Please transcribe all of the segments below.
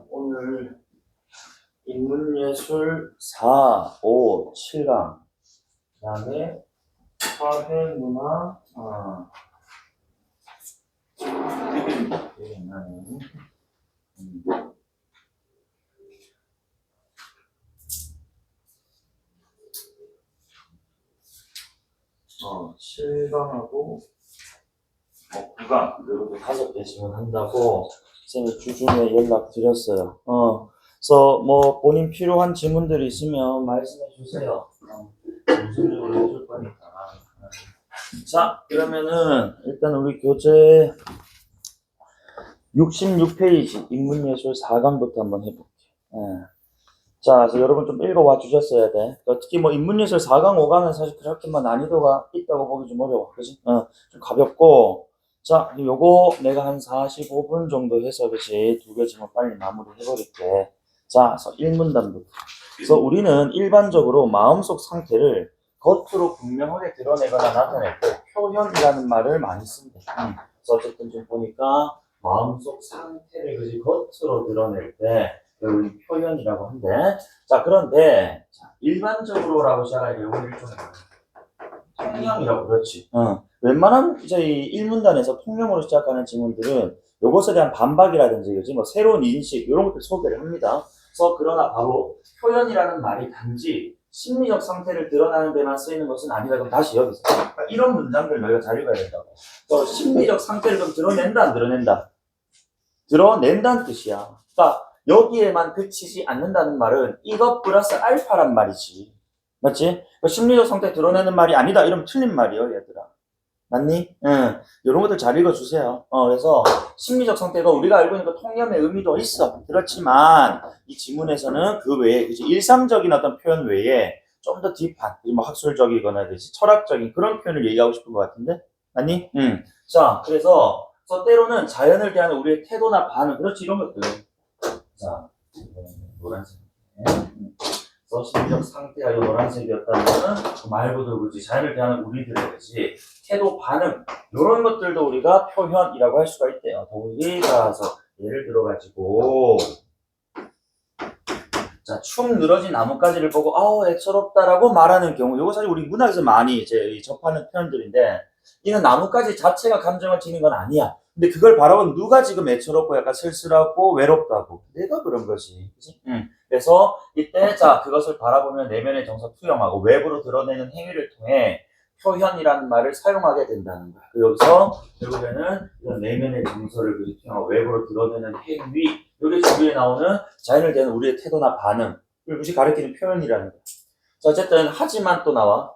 오늘 인문예술 4, 5, 7강 그 다음에 사회문화 어, 7강하고 9강 이렇게 5개 지원한다고 쌤이 주중에 연락 드렸어요. 그래서 뭐 본인 필요한 질문들이 있으면 말씀해 주세요. 우선적으로 해줄 거니까. 자, 그러면은 일단 우리 교재 66페이지 인문예술 4강부터 한번 해볼게요. 자, 그래서 여러분 좀 읽어와 주셨어야 돼. 특히 뭐 인문예술 4강, 5강은 사실 그렇게 뭐 난이도가 있다고 보기 좀 어려워. 그지? 좀 가볍고. 자, 요거 내가 한 45분 정도 해서, 그치? 2개 지금 빨리 마무리 해버릴게. 자, 그래서 1문단부터. 그래서 우리는 일반적으로 마음속 상태를 겉으로 분명하게 드러내거나 나타낼 때 표현이라는 말을 많이 쓴대. 그래서 어쨌든 좀 보니까 마음속 상태를 그지 겉으로 드러낼 때 우리 표현이라고 한대. 자, 그런데 자, 일반적으로라고 시작할 때 이건 일종의 통념이라고 그렇지. 웬만한 이제 이 1문단에서 통념으로 시작하는 질문들은 요것에 대한 반박이라든지 그지 뭐 새로운 인식 이런 것들 소개를 합니다. 그래서 그러나 바로 표현이라는 말이 단지 심리적 상태를 드러나는 데만 쓰이는 것은 아니다. 그럼 다시 여기서 이런 문장들 너희가 잘 읽어야 된다고. 심리적 상태를 좀 드러낸다 안 드러낸다? 드러낸다는 뜻이야. 그러니까 여기에만 그치지 않는다는 말은 이것 플러스 알파란 말이지. 맞지? 심리적 상태 드러내는 말이 아니다. 이러면 틀린 말이에요, 얘들아. 맞니? 응. 이런 것들 잘 읽어주세요. 그래서 심리적 상태가 우리가 알고 있는 그 통념의 의미도 있어. 그렇지만 이 지문에서는 그 외에 이제 일상적인 어떤 표현 외에 좀 더 딥한, 뭐 학술적이거나 철학적인 그런 표현을 얘기하고 싶은 것 같은데? 맞니? 응. 자, 그래서 때로는 자연을 대한 우리의 태도나 반응, 그렇지, 이런 것들. 자, 노란색. 심리적 상태가 이 노란색이었다면 그 말고도 그렇지 자연을 대하는 우리들의 그렇지 태도 반응 이런 것들도 우리가 표현이라고 할 수가 있대요. 더욱이 따라서 예를 들어가지고 자, 축 늘어진 나뭇가지를 보고 아우 애처롭다라고 말하는 경우 이거 사실 우리 문학에서 많이 이제 접하는 표현들인데 이는 나뭇가지 자체가 감정을 지닌 건 아니야. 근데 그걸 바라본 누가 지금 애처롭고 약간 쓸쓸하고 외롭다고 내가 그런 거지. 그치? 그래서 이때 자 그것을 바라보면 내면의 정서 투영하고 외부로 드러내는 행위를 통해 표현이라는 말을 사용하게 된다는 거야. 여기서 결국에는 이런 내면의 정서를 투영하고 외부로 드러내는 행위 이게 주위에 나오는 자연을 대한 우리의 태도나 반응 그걸 굳이 가리키는 표현이라는 거야. 자, 어쨌든 하지만 또 나와.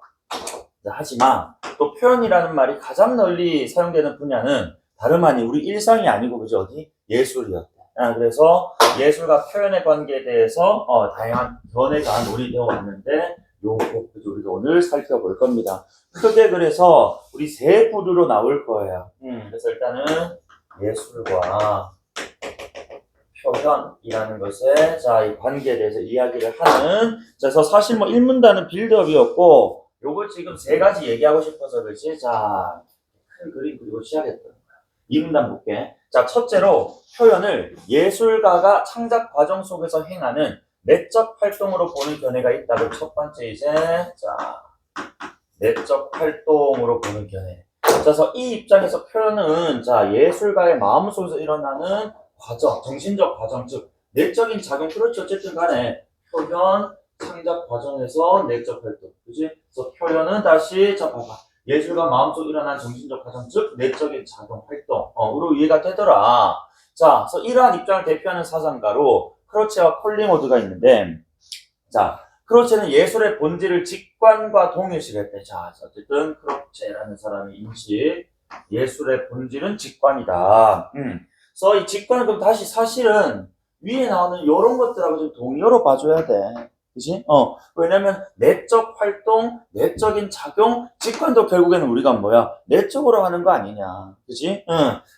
하지만 또 표현이라는 말이 가장 널리 사용되는 분야는 다름 아닌 우리 일상이 아니고 그죠 어디 예술이었다. 그래서 예술과 표현의 관계에 대해서 다양한 견해가 논의되어 왔는데 요거 우리가 오늘 살펴볼 겁니다. 크게 그래서 우리 세 부류로 나올 거예요. 그래서 일단은 예술과 표현이라는 것에 자, 이 관계에 대해서 이야기를 하는 그래서 사실 뭐 1문단은 빌드업이었고 요걸 지금 3가지 얘기하고 싶어서 그렇지 자, 큰 그림 그리고 시작했던 거야. 2문단 볼게. 자, 첫째로 표현을 예술가가 창작 과정 속에서 행하는 내적 활동으로 보는 견해가 있다고 첫 번째 이제 자, 내적 활동으로 보는 견해. 자, 그래서 이 입장에서 표현은 자, 예술가의 마음속에서 일어나는 과정, 정신적 과정, 즉 내적인 작용, 그렇지 어쨌든 간에 표현, 창작 과정에서 내적 활동, 그지? 그래서 표현은 다시 자 봐봐. 예술가 마음속에 일어난 정신적 과정, 즉 내적인 작용, 활동으로 이해가 되더라. 자, 그래서 이러한 입장을 대표하는 사상가로 크로체와 콜링워드가 있는데, 자, 크로체는 예술의 본질을 직관과 동일시했대. 자, 어쨌든 크로체라는 사람의 인식, 예술의 본질은 직관이다. 그래서 이 직관은 그럼 다시 사실은 위에 나오는 이런 것들하고 좀 동의어로 봐줘야 돼. 그치? 왜냐면 내적 활동, 내적인 작용, 직관도 결국에는 우리가 뭐야? 내적으로 하는 거 아니냐. 그치?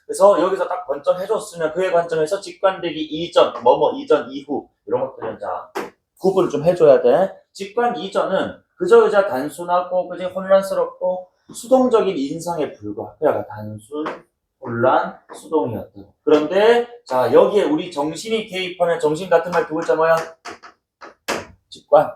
그래서 여기서 딱 번쩍해줬으면 그의 관점에서 직관되기 이전, 이전, 이후 이런 것들은 자 구분을 좀 해줘야 돼. 직관 이전은 그저 단순하고 그지 혼란스럽고 수동적인 인상에 불과. 그러니까 단순, 혼란, 수동이었다고. 그런데 자 여기에 우리 정신이 개입하는 정신 같은 말 두 글자 뭐야? 직관.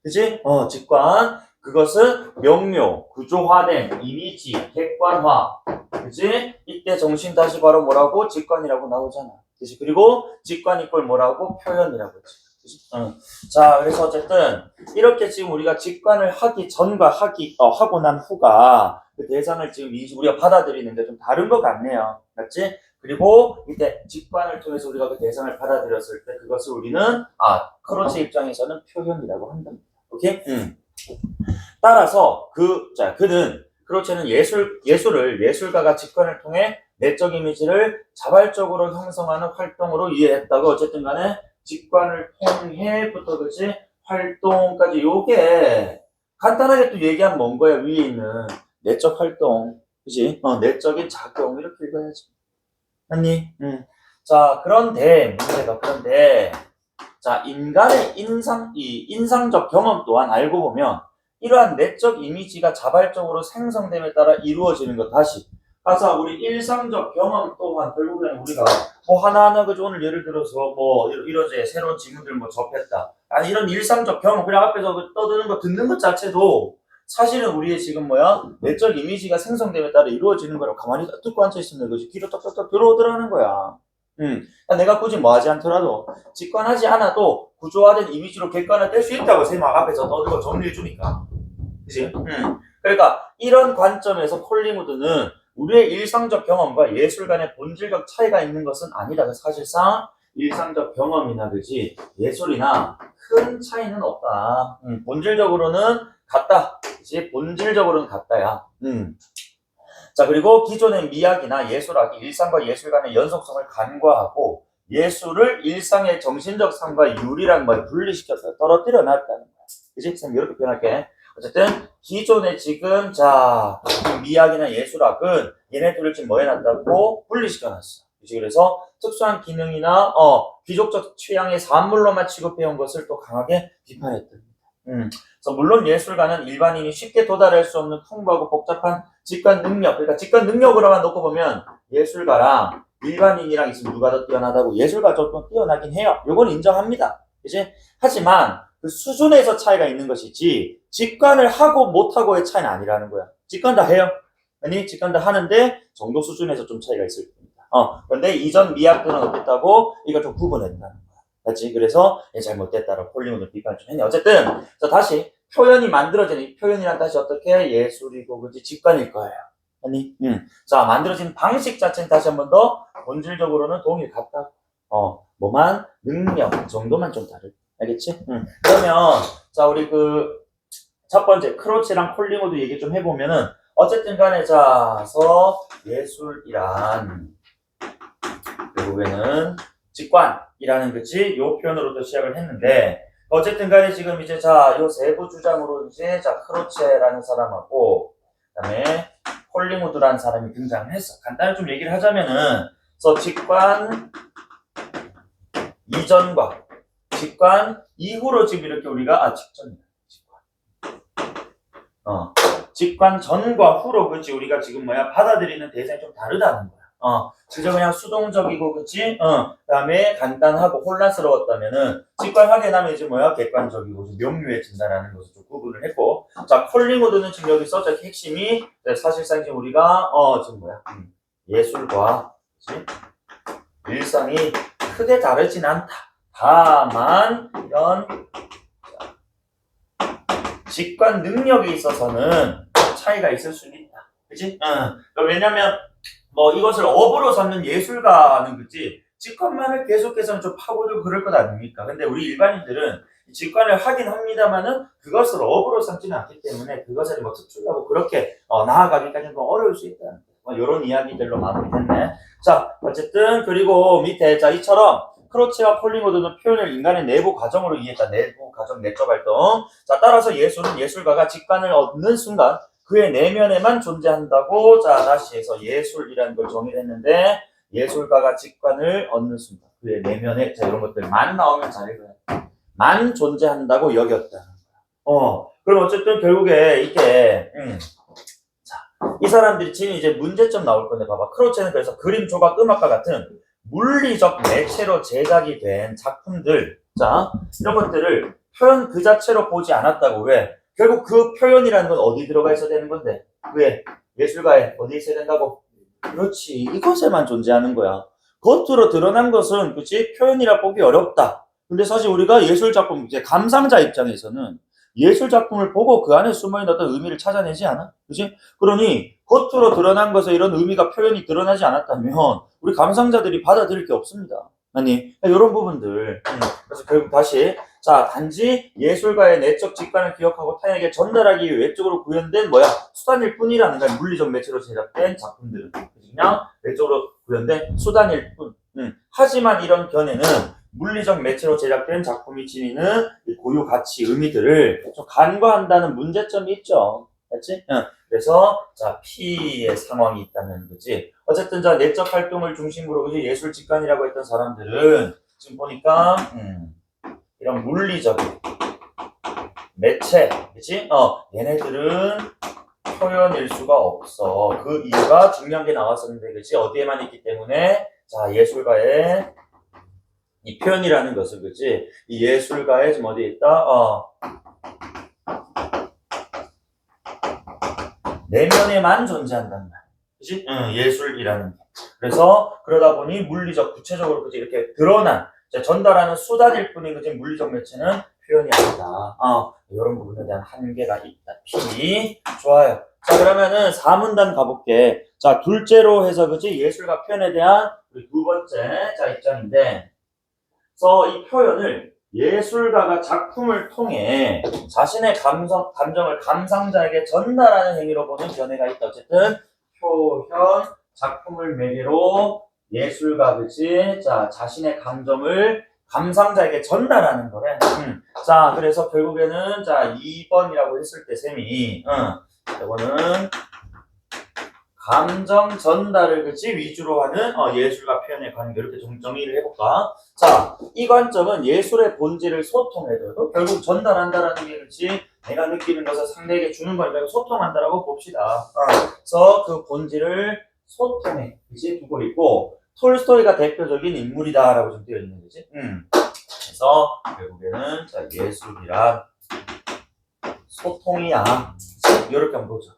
그치? 직관. 그것은 명료, 구조화된 이미지, 객관화. 그치? 이때 정신 다시 바로 뭐라고? 직관이라고 나오잖아. 그치? 그리고 직관 이꼴 뭐라고? 표현이라고 했지. 그치? 자, 그래서 어쨌든 이렇게 지금 우리가 직관을 하기 전과 하고 난 후가 그 대상을 지금 우리가 받아들이는데 좀 다른 것 같네요. 맞지? 그리고 이때 직관을 통해서 우리가 그 대상을 받아들였을 때 그것을 우리는 크로체 입장에서는 표현이라고 한답니다. 오케이? 따라서 그는 크로체는 예술가가 직관을 통해 내적 이미지를 자발적으로 형성하는 활동으로 이해했다고. 어쨌든 간에 직관을 통해부터 그치 활동까지 요게 간단하게 또 얘기하면 뭔 거야? 위에 있는 내적 활동 그치? 내적인 작용 이렇게 읽어야지. 아니? 자 그런데 자 인간의 인상적 경험 또한 알고 보면 이러한 내적 이미지가 자발적으로 생성됨에 따라 이루어지는 것. 다시 가서 우리 일상적 경험 또한 결국에는 우리가 뭐 하나하나 그죠. 오늘 예를 들어서 뭐 이러제 새로운 지문들 뭐 접했다. 아니 이런 일상적 경험 그냥 앞에서 떠드는 거 듣는 것 자체도 사실은 우리의 지금 내적 이미지가 생성됨에 따라 이루어지는 거라고. 가만히 듣고 앉아있으면 그것이 귀로 떡떡떡 들어오더라는 거야. 내가 굳이 뭐 하지 않더라도 직관하지 않아도 구조화된 이미지로 객관을 뗄 수 있다고 쌤 앞에서 떠들고 정리해주니까. 그치? 그러니까 이런 관점에서 콜링우드는 우리의 일상적 경험과 예술 간의 본질적 차이가 있는 것은 아니다. 사실상 일상적 경험이나 그지 예술이나 큰 차이는 없다. 본질적으로는 같다. 그치? 본질적으로는 같다야. 자 그리고 기존의 미학이나 예술학이 일상과 예술 간의 연속성을 간과하고 예술을 일상의 정신적 상과 유리랑 분리시켜서 떨어뜨려 놨다는 거야. 그치? 쌤 이렇게 표현할게. 어쨌든 기존의 지금 미학이나 예술학은 얘네들을 지금 뭐 해놨다고? 분리시켜놨어. 그치? 그래서 특수한 기능이나 귀족적 취향의 산물로만 취급해온 것을 또 강하게 비판했다. 그래서 물론 예술가는 일반인이 쉽게 도달할 수 없는 풍부하고 복잡한 직관 능력, 그러니까 직관 능력으로만 놓고 보면 예술가랑 일반인이랑 있으면 누가 더 뛰어나다고? 예술가 조금 뛰어나긴 해요. 요건 인정합니다. 그치? 하지만 그 수준에서 차이가 있는 것이지 직관을 하고 못하고의 차이는 아니라는 거야. 직관 다 해요. 아니 직관 다 하는데 정도 수준에서 좀 차이가 있을 겁니다. 그런데 이전 미학들은 어땠다고? 이걸 좀 구분했다는 거야. 맞지? 그래서 잘못됐다라고 콜링우드 비판을 좀 했네. 어쨌든 다시 표현이 만들어지는 이 표현이란 다시 어떻게 예술이고 그지 직관일 거예요. 아니, 자 만들어진 방식 자체는 다시 한 번 더 본질적으로는 동일 같다. 뭐만 능력 정도만 좀 다르. 알겠지? 그러면 자 우리 첫 번째 크로체랑 콜링우드 얘기 좀 해보면은 어쨌든 간에 예술이란 결국에는 직관이라는 그치? 요 표현으로도 시작을 했는데 어쨌든 간에 지금 이제 요 세부 주장으로 이제 크로체라는 사람하고 그다음에 콜링우드라는 사람이 등장을 했어. 간단히 좀 얘기를 하자면은 직관 이전과 직관 이후로 지금 이렇게 우리가 직전이다. 직관 전과 후로 그치 우리가 지금 받아들이는 대상이 좀 다르다는 거야. 진짜 그냥 수동적이고 그치? 그다음에 간단하고 혼란스러웠다면은 직관하게 나면 이제 객관적이고 명료해진다라는 것을 좀 구분을 했고. 자 콜링우드는 지금 여기서 핵심이 사실상 지금 우리가 지금 예술과 그치? 일상이 크게 다르진 않다. 다만 이런 직관 능력에 있어서는 차이가 있을 수 있다. 그치? 왜냐면 이것을 업으로 삼는 예술가는 그치? 직관만을 계속해서는 좀 파고들고 그럴 것 아닙니까? 근데 우리 일반인들은 직관을 하긴 합니다만은 그것을 업으로 삼지는 않기 때문에 그것을 특출나고 그렇게 나아가기까지는 어려울 수 있다. 이런 이야기들로 마무리됐네. 자, 어쨌든 그리고 밑에 이처럼 크로체와 콜링우드는 표현을 인간의 내부 과정으로 이해했다. 내부 과정, 내적 활동. 자, 따라서 예술은 예술가가 직관을 얻는 순간 그의 내면에만 존재한다고. 자, 다시 해서 예술이라는 걸 정의를 했는데 예술가가 직관을 얻는 순간 그의 내면에 이런 것들만 나오면 잘 읽어야 만 존재한다고 여겼다. 그럼 어쨌든 결국에 이게 이 사람들이 지금 이제 문제점 나올 건데 봐봐. 크로체는 그래서 그림, 조각, 음악과 같은 물리적 매체로 제작이 된 작품들, 자 이런 것들을 표현 그 자체로 보지 않았다고. 왜? 결국 그 표현이라는 건 어디 들어가 있어야 되는 건데? 왜? 예술가에 어디 있어야 된다고? 그렇지, 이것에만 존재하는 거야. 겉으로 드러난 것은 그치 표현이라 보기 어렵다. 근데 사실 우리가 예술 작품, 이제 감상자 입장에서는 예술 작품을 보고 그 안에 숨어있는 어떤 의미를 찾아내지 않아? 그치? 그러니 겉으로 드러난 것에 이런 의미가 표현이 드러나지 않았다면 우리 감상자들이 받아들일 게 없습니다. 아니 이런 부분들. 그래서 결국 다시 자 단지 예술가의 내적 직관을 기억하고 타인에게 전달하기 위해 외적으로 구현된 뭐야 수단일 뿐이라는 거야. 물리적 매체로 제작된 작품들은 그냥 내적으로 구현된 수단일 뿐. 하지만 이런 견해는 물리적 매체로 제작된 작품이 지니는 고유 가치, 의미들을 좀 간과한다는 문제점이 있죠. 맞지? 그래서 자 P의 상황이 있다는 거지. 어쨌든 자 내적 활동을 중심으로 그지 예술 직관이라고 했던 사람들은 지금 보니까 이런 물리적 매체, 그치? 얘네들은 표현일 수가 없어. 그 이유가 중요한 게 나왔었는데, 그치? 어디에만 있기 때문에 자 예술가의 이 표현이라는 것은 그치? 이 예술가의 지금 어디에 있다? 내면에만 존재한단 말. 그치? 예술이라는 게. 그래서 그러다 보니 물리적 구체적으로 그치 이렇게 드러난 전달하는 수단일 뿐인 그치 물리적 매체는 표현이 아니다. 이런 부분에 대한 한계가 있다. P. 좋아요. 자 그러면은 4문단 가볼게. 자 둘째로 해서 그치 예술과 표현에 대한 우리 두 번째 자 입장인데, 그래서 이 표현을 예술가가 작품을 통해 자신의 감정을 감상자에게 전달하는 행위로 보는 견해가 있다. 어쨌든 표현, 작품을 매개로 예술가 그치? 자 자신의 감정을 감상자에게 전달하는 거래. 자 그래서 결국에는 자 2번이라고 했을 때 쌤이 이거는 감정 전달을 그치 위주로 하는 예술과 표현의 관계 이렇게 좀 정의를 해볼까? 자, 이 관점은 예술의 본질을 소통해도 결국 전달한다라는 게 그치 내가 느끼는 것을 상대에게 주는 거니까 소통한다라고 봅시다. 그래서 그 본질을 소통해 그치 두고 있고 톨스토이가 대표적인 인물이다라고 좀 되어 있는 거지. 그래서 결국에는 자 예술이란 소통이야. 이렇게 한번 보자.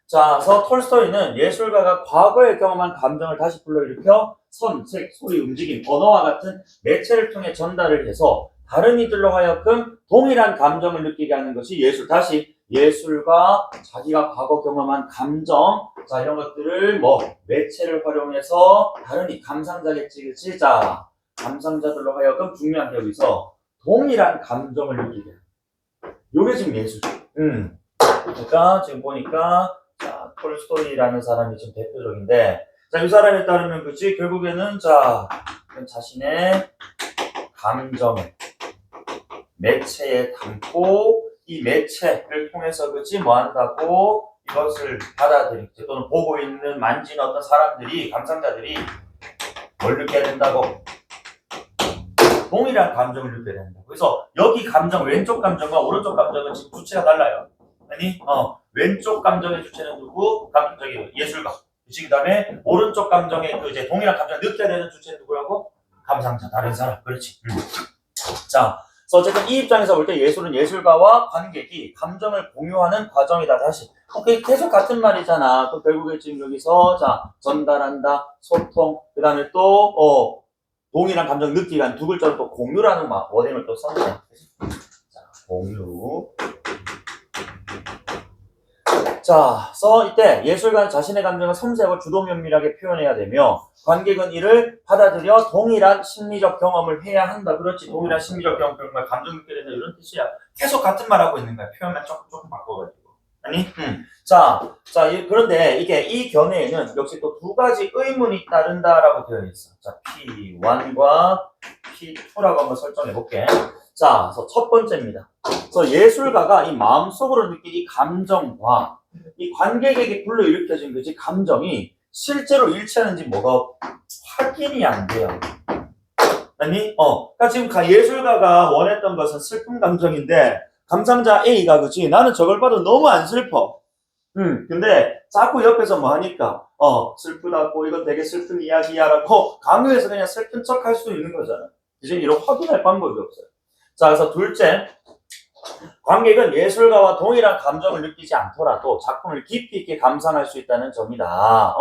자, 그래서 톨스토이는 예술가가 과거에 경험한 감정을 다시 불러일으켜 선, 색, 소리, 움직임, 언어와 같은 매체를 통해 전달을 해서 다른 이들로 하여금 동일한 감정을 느끼게 하는 것이 예술. 다시 예술가 자기가 과거 경험한 감정, 자 이런 것들을 뭐 매체를 활용해서 다른 이 감상자겠지, 그치? 자 감상자들로 하여금 중요한 게 여기서 동일한 감정을 느끼게. 요게 지금 예술. 그러니까 지금 보니까 자, 톨스토이라는 사람이 지금 대표적인데, 자, 이 사람에 따르면, 그치? 결국에는, 자, 자신의 감정을 매체에 담고, 이 매체를 통해서, 그치? 뭐 한다고? 이것을 받아들이지, 또는 보고 있는, 만지는 어떤 사람들이, 감상자들이 뭘 느껴야 된다고? 동일한 감정을 느껴야 된다고. 그래서 여기 감정, 왼쪽 감정과 오른쪽 감정은 지금 주체가 달라요. 아니, 왼쪽 감정의 주체는 누구? 저기 예술가. 그 다음에 오른쪽 감정의 그 이제 동일한 감정을 느껴야 되는 주체는 누구라고? 감상자, 다른 사람. 그렇지. 자, 그래서 어쨌든 이 입장에서 볼 때 예술은 예술가와 관객이 감정을 공유하는 과정이다. 다시. 그게 계속 같은 말이잖아. 또 결국에 지금 여기서 자 전달한다, 소통. 그 다음에 또 동일한 감정 느끼기 위한 두 글자로 또 공유라는 워딩을 또 썼네. 자, 공유. 자, 그래서 이때 예술가는 자신의 감정을 섬세하고 주도면밀하게 표현해야 되며 관객은 이를 받아들여 동일한 심리적 경험을 해야 한다. 그렇지, 동일한 심리적 경험, 정말 감정 느껴야 된다 이런 뜻이야. 계속 같은 말 하고 있는 거야. 표현만 조금 바꿔가지고. 아니? 자, 그런데 이게 이 견해에는 역시 또 두 가지 의문이 따른다라고 되어 있어. 자, P1과 P2라고 한번 설정해 볼게. 자, 그래서 첫 번째입니다. 그래서 예술가가 이 마음속으로 느낀 이 감정과 이 관객에게 불러일으켜진 거지 감정이 실제로 일치하는지 뭐가 확인이 안 돼요. 아니, 그러니까 지금 예술가가 원했던 것은 슬픈 감정인데 감상자 A가 그치 나는 저걸 봐도 너무 안 슬퍼. 근데 자꾸 옆에서 뭐 하니까, 슬프다고, 이건 되게 슬픈 이야기야라고, 강요해서 그냥 슬픈 척 할 수 있는 거잖아. 이제 이런 확인할 방법이 없어요. 자, 그래서 둘째, 관객은 예술가와 동일한 감정을 느끼지 않더라도 작품을 깊이 있게 감상할 수 있다는 점이다.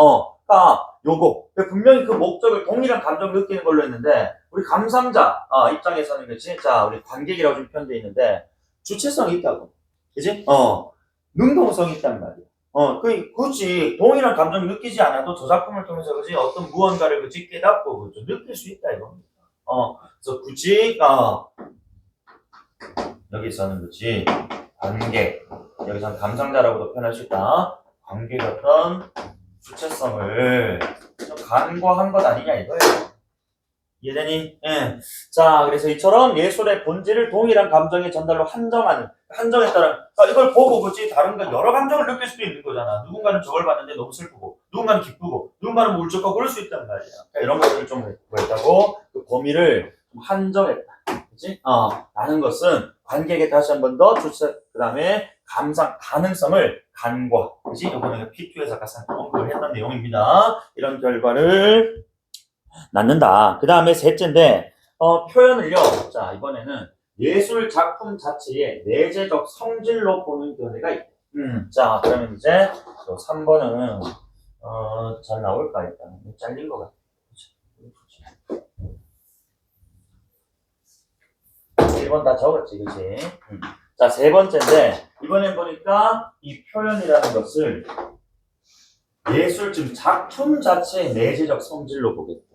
그러니까 요거 분명히 그 목적을 동일한 감정을 느끼는 걸로 했는데 우리 감상자 입장에서는 그치? 자, 우리 관객이라고 좀 표현되어 있는데 주체성이 있다고. 그지? 능동성이 있단 말이야. 굳이 동일한 감정을 느끼지 않아도 저 작품을 통해서 그지? 어떤 무언가를 그지? 깨닫고 그죠? 느낄 수 있다 이겁니다. 그래서 굳이 여기서는 그치 관객, 여기서는 감상자라고도 표현할 수 있다. 관객 어떤 주체성을 좀 간과한 것 아니냐 이거예요. 이해되니? 예. 자, 그래서 이처럼 예술의 본질을 동일한 감정의 전달로 한정에 따라 이걸 보고 그치 다른 건 여러 감정을 느낄 수도 있는 거잖아. 누군가는 저걸 봤는데 너무 슬프고, 누군가는 기쁘고, 누군가는 울적하고 그럴 수 있단 말이야. 그러니까 이런 것들을 좀 했다고 그 범위를 좀 한정했다. 그치? 라는 것은 관객에 다시 한 번 더 그 다음에 감상 가능성을 간과. 그치? 이거는 P2에서 아까 언급을 했던 내용입니다. 이런 결과를 낳는다. 그 다음에 셋째인데, 표현을요. 자, 이번에는 예술 작품 자체의 내재적 성질로 보는 견해가 있다. 자, 그러면 이제 3번은, 잘 나올까, 일단. 잘린 것 같아. 1번 다 적었지, 그치? 자, 세 번째인데, 이번엔 보니까 이 표현이라는 것을 예술, 즉 작품 자체의 내재적 성질로 보겠다.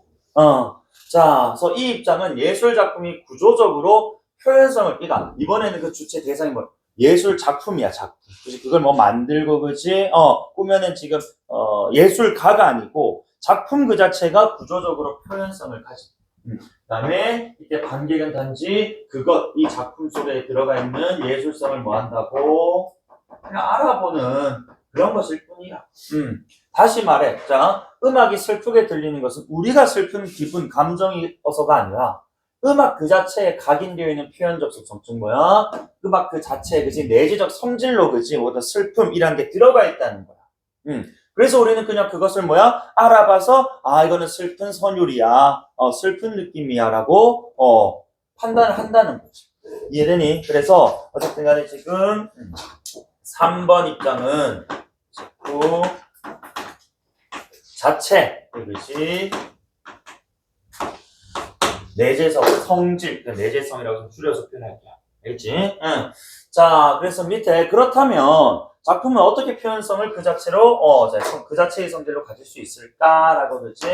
자, 그래서 이 입장은 예술 작품이 구조적으로 표현성을 띠다. 이번에는 그 주체 대상이 뭐 예술 작품이야, 작품. 그치? 그걸 뭐 만들고, 그치? 꾸며낸 지금, 예술가가 아니고 작품 그 자체가 구조적으로 표현성을 가진다. 그 다음에 이때 관객은 단지 이 작품 속에 들어가 있는 예술성을 뭐 한다고? 그냥 알아보는 그런 것일 뿐이야. 다시 말해. 자, 음악이 슬프게 들리는 것은 우리가 슬픈 기분, 감정이 어서가 아니라 음악 그 자체에 각인되어 있는 표현적 속성, 즉 뭐야? 음악 그 자체에 그지 내재적 성질로 그지 뭐다 슬픔이라는 게 들어가 있다는 거야. 그래서 우리는 그냥 그것을 뭐야? 알아봐서 이거는 슬픈 선율이야. 슬픈 느낌이야라고 판단을 한다는 거지. 이해되니? 그래서 어쨌든 간에 지금 3번 입장은 자꾸 자체 이것이 내재성, 성질, 내재성이라고 좀 줄여서 표현할게요. 알겠지? 자, 그래서 밑에 그렇다면 작품은 어떻게 표현성을 그 자체로 그 자체의 성질로 가질 수 있을까라고 그러지.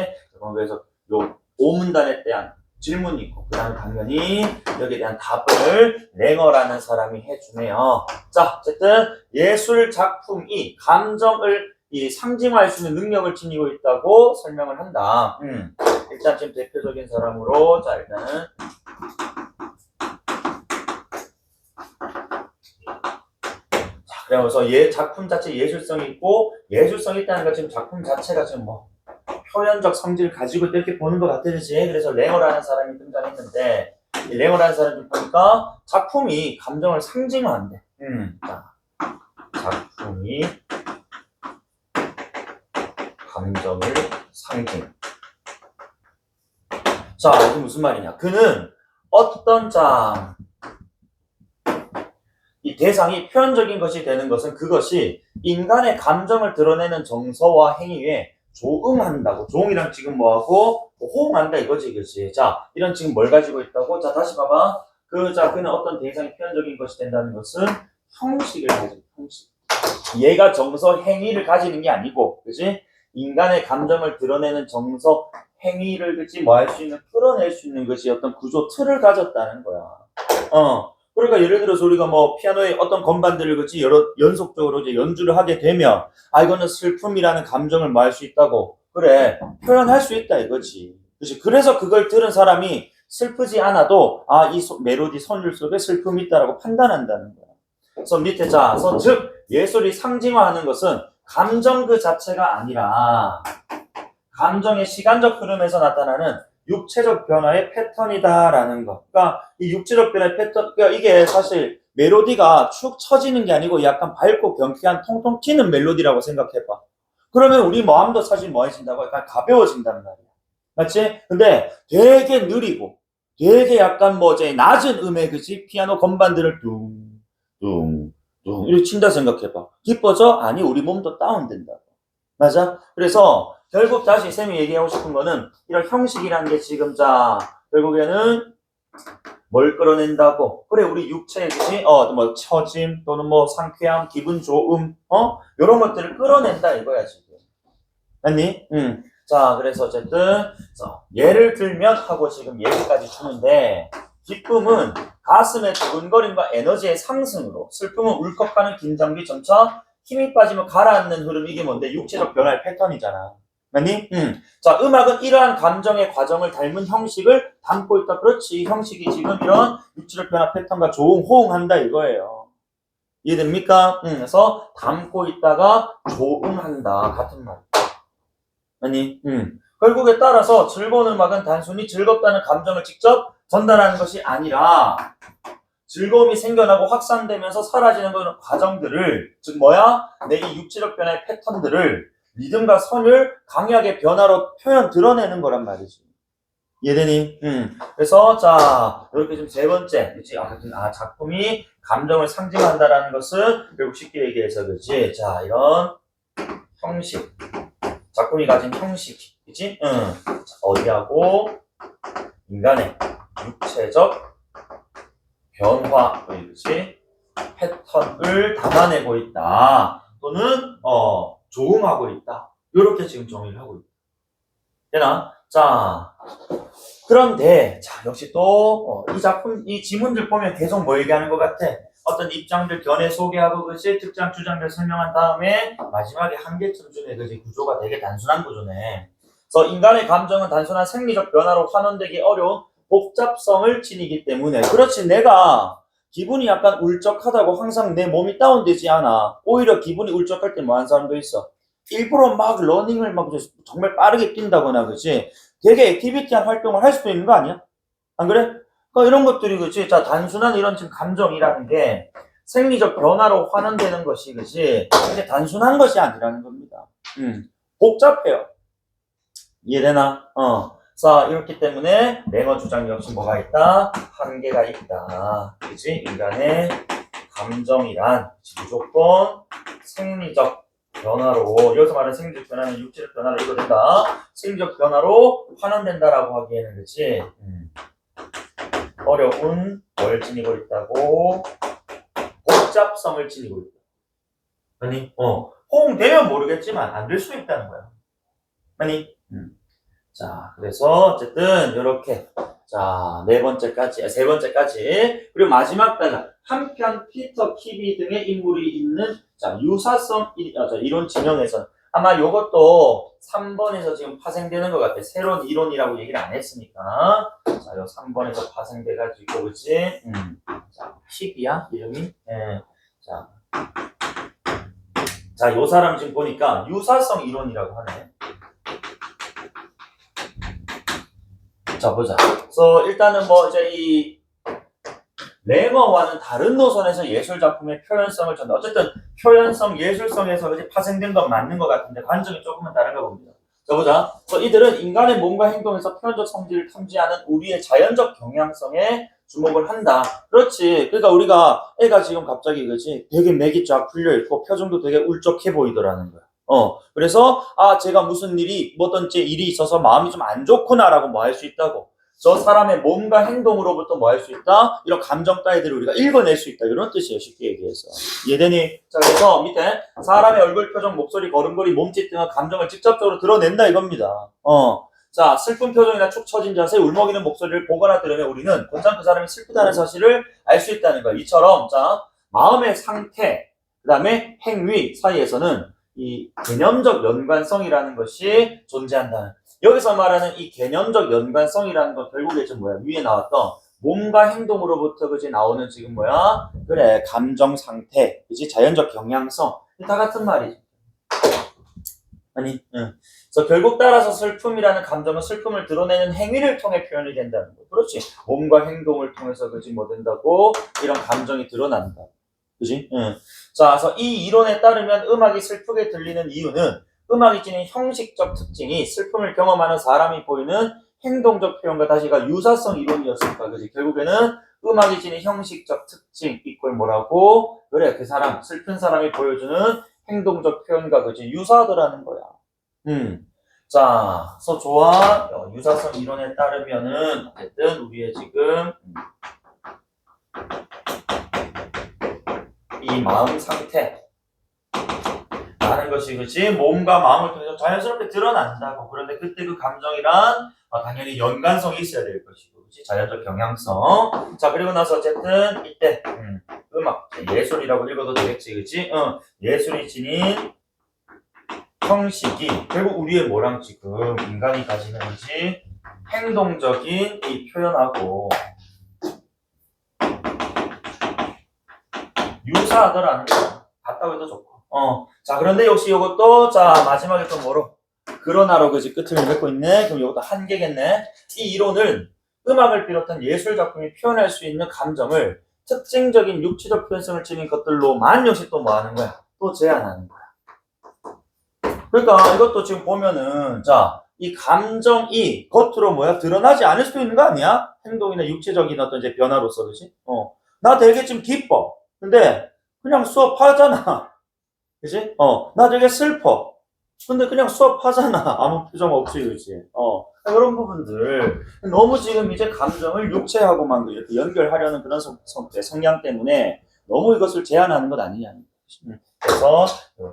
그래서 요 오문단에 대한 질문이 있고 그다음에 당연히 여기에 대한 답을 랭어라는 사람이 해주네요. 자, 어쨌든 예술 작품이 감정을 상징화할 수 있는 능력을 지니고 있다고 설명을 한다. 일단 지금 대표적인 사람으로 자 일단은 그러면서 작품 자체 예술성이 있고 예술성이 있다는 건 지금 작품 자체가 지금 뭐 표현적 성질을 가지고 있다 이렇게 보는 것 같으지. 그래서 랭어라는 사람이 등장했는데 이 랭어라는 사람이 보니까 작품이 감정을 상징화한대. 자, 작품이 감정을 상징. 자, 이게 무슨 말이냐? 그는 어떤 이 대상이 표현적인 것이 되는 것은 그것이 인간의 감정을 드러내는 정서와 행위에 조응한다고. 조응이랑 지금 뭐하고 호응한다 이거지, 그렇지? 자, 이런 지금 뭘 가지고 있다고? 자, 다시 봐봐. 그는 어떤 대상이 표현적인 것이 된다는 것은 형식을 가지고 형식. 얘가 정서 행위를 가지는 게 아니고, 그렇지? 인간의 감정을 드러내는 정서 행위를 그치 뭐 할 수 있는 끌어낼 수 있는 것이 어떤 구조 틀을 가졌다는 거야. 그러니까 예를 들어서 우리가 뭐 피아노의 어떤 건반들을 그치 여러 연속적으로 이제 연주를 하게 되면 이거는 슬픔이라는 감정을 뭐 할 수 있다고. 그래, 표현할 수 있다 이거지. 그치? 그래서 그걸 들은 사람이 슬프지 않아도 이 멜로디 선율 속에 슬픔이 있다라고 판단한다는 거야. 그래서 밑에 즉 예술이 상징화하는 것은 감정 그 자체가 아니라 감정의 시간적 흐름에서 나타나는 육체적 변화의 패턴이다라는 거. 그러니까 이 육체적 변화의 패턴, 그러니까 이게 사실 멜로디가 축 처지는 게 아니고 약간 밝고 경쾌한 통통 튀는 멜로디라고 생각해봐. 그러면 우리 마음도 사실 뭐해진다고? 약간 가벼워진단 말이야. 맞지? 근데 되게 느리고, 되게 약간 뭐 이제 낮은 음의 그지? 피아노 건반들을 이렇게 친다 생각해봐. 기뻐져? 아니, 우리 몸도 다운된다고. 맞아? 그래서 결국 다시 쌤이 얘기하고 싶은 거는 이런 형식이라는 게 지금 자, 결국에는 뭘 끌어낸다고? 그래, 우리 육체의 그지? 뭐 처짐 또는 뭐 상쾌함, 기분 좋음, 이런 것들을 끌어낸다 이거야 지금. 맞니? 자, 그래서 어쨌든 예를 들면 하고 지금 예시까지 주는데 기쁨은 가슴의 두근거림과 에너지의 상승으로, 슬픔은 울컥하는 긴장기 점차, 힘이 빠지면 가라앉는 흐름. 이게 뭔데? 육체적 변화의 패턴이잖아. 맞니? 자, 음악은 이러한 감정의 과정을 닮은 형식을 담고 있다. 그렇지. 형식이 지금 이런 육체적 변화 패턴과 호응한다 이거예요. 이해됩니까? 그래서 담고 있다가 조응한다. 같은 말. 아니, 결국에 따라서 즐거운 음악은 단순히 즐겁다는 감정을 직접 전달하는 것이 아니라 즐거움이 생겨나고 확산되면서 사라지는 그런 과정들을, 즉 뭐야? 내 이 육체적 변화의 패턴들을 리듬과 선을 강하게 변화로 드러내는 거란 말이지. 이해되니? 그래서 자, 이렇게 지금 세 번째, 그치? 작품이 감정을 상징한다라는 것은 결국 쉽게 얘기해서 그렇지. 자, 이런 형식, 작품이 가진 형식, 그치? 어디하고 인간의 육체적 변화, 그치? 패턴을 담아내고 있다. 또는 조응하고 있다. 이렇게 지금 정의를 하고 있다. 되나? 자, 그런데 자, 역시 또 이 작품, 이 지문들 보면 계속 뭐 얘기하는 것 같아? 어떤 입장들 견해 소개하고 그치? 특정 주장들 설명한 다음에 마지막에 한계점 중에 그치? 구조가 되게 단순한 구조네. 그래서 인간의 감정은 단순한 생리적 변화로 환원되기 어려운 복잡성을 지니기 때문에, 그렇지, 내가 기분이 약간 울적하다고 항상 내 몸이 다운되지 않아. 오히려 기분이 울적할 때 뭐 하는 사람도 있어. 일부러 막 러닝을 막 정말 빠르게 뛴다거나 그치? 되게 액티비티한 활동을 할 수도 있는 거 아니야? 안 그래? 그러니까 이런 것들이 그치? 자, 단순한 이런 지금 감정이라는 게 생리적 변화로 환원되는 것이 그치? 이게 단순한 것이 아니라는 겁니다. 복잡해요. 이해되나? 자, 이렇기 때문에 랭어 주장 역시 뭐가 있다? 한계가 있다. 그치? 인간의 감정이란 무조건 생리적 변화로, 여기서 말하는 생리적 변화는 육체적 변화로 이루어진다. 생리적 변화로 환원된다라고 하기에는 그치? 어려운 뭘 지니고 있다고? 복잡성을 지니고 있다. 아니, 호응되면 모르겠지만 안 될 수 있다는 거야. 아니, 자, 그래서 어쨌든 이렇게 자, 세 번째까지 그리고 마지막 단락 한편 피터 키비 등의 인물이 있는 자, 유사성 이론 진영에서 아마 요것도 3번에서 지금 파생되는 것 같아. 새로운 이론이라고 얘기를 안 했으니까. 자, 요 3번에서 파생돼가지고 그치? 자, 키비야 이름이. 예. 자, 요 사람 지금 보니까 유사성 이론이라고 하네. 자, 보자. 그래서 일단은 뭐 이제 이 랭어와는 다른 노선에서 예술 작품의 표현성을 전다. 어쨌든 표현성, 예술성에서 이제 파생된 건 맞는 것 같은데 관점이 조금은 다른가 봅니다. 자, 보자. 그래서 이들은 인간의 몸과 행동에서 표현적 성질을 탐지하는 우리의 자연적 경향성에 주목을 한다. 그렇지. 그러니까 우리가 애가 지금 갑자기 그지 되게 맥이 쫙 풀려 있고 표정도 되게 울적해 보이더라는 거야. 그래서 제가 무슨 일이 뭐든지 일이 있어서 마음이 좀 안 좋구나라고 뭐 할 수 있다고. 저 사람의 몸과 행동으로부터 뭐 할 수 있다? 이런 감정 따위들을 우리가 읽어낼 수 있다. 이런 뜻이에요. 쉽게 얘기해서. 이해되니? 자, 그래서 밑에 사람의 얼굴 표정, 목소리, 걸음걸이, 몸짓 등의 감정을 직접적으로 드러낸다 이겁니다. 자, 슬픈 표정이나 축 처진 자세, 울먹이는 목소리를 보거나 들으면 우리는 곧장 그 사람이 슬프다는 사실을 알 수 있다는 거야. 이처럼 자, 마음의 상태, 그 다음에 행위 사이에서는 이 개념적 연관성이라는 것이 존재한다는. 여기서 말하는 이 개념적 연관성이라는 건 결국에 지금 뭐야? 위에 나왔던 몸과 행동으로부터 그지 나오는 지금 뭐야? 그래, 감정 상태, 그지? 자연적 경향성. 다 같은 말이지. 아니, 그래서 결국 따라서 슬픔이라는 감정은 슬픔을 드러내는 행위를 통해 표현이 된다는 거. 그렇지. 몸과 행동을 통해서 그지 뭐 된다고? 이런 감정이 드러난다. 그지? 자, 그래서 이 이론에 따르면 음악이 슬프게 들리는 이유는 음악이 지닌 형식적 특징이 슬픔을 경험하는 사람이 보이는 행동적 표현과 다시가 유사성 이론이었을까? 그지? 결국에는 음악이 지닌 형식적 특징 이꼴 뭐라고? 그래, 그 사람, 슬픈 사람이 보여주는 행동적 표현과 그지? 유사하더라는 거야. 자, 그래서 좋아. 유사성 이론에 따르면은 어쨌든 우리의 지금 이 마음 상태 라는 것이 그치 몸과 마음을 통해서 자연스럽게 드러난다고. 그런데 그때 그 감정이란 당연히 연관성이 있어야 될 것이고 그치 자연적 경향성. 자 그리고 나서 어쨌든 이때 음악 예술이라고 읽어도 되겠지 그치 예술이 지닌 형식이 결국 우리의 뭐랑 지금 인간이 가지는 그치 행동적인 이 표현하고 유사하더라는 거야. 같다고 해도 좋고. 자, 그런데 역시 이것도, 자, 마지막에 또 뭐로? 그러나로 그지 끝을 맺고 있네. 그럼 이것도 한계겠네. 이 이론은 음악을 비롯한 예술 작품이 표현할 수 있는 감정을 특징적인 육체적 표현성을 지닌 것들로만 역시 또 뭐 하는 거야? 또 제한하는 거야. 그러니까 이것도 지금 보면은, 자, 이 감정이 겉으로 뭐야? 드러나지 않을 수도 있는 거 아니야? 행동이나 육체적인 어떤 이제 변화로서, 그지? 나 되게 좀 기뻐. 근데 그냥 수업하잖아. 그지? 나 되게 슬퍼. 근데 그냥 수업하잖아. 아무 표정 없이, 그지? 그런 부분들. 너무 지금 이제 감정을 육체하고만 이렇게 연결하려는 그런 성향 때문에 너무 이것을 제한하는 것 아니냐는 거지. 그래서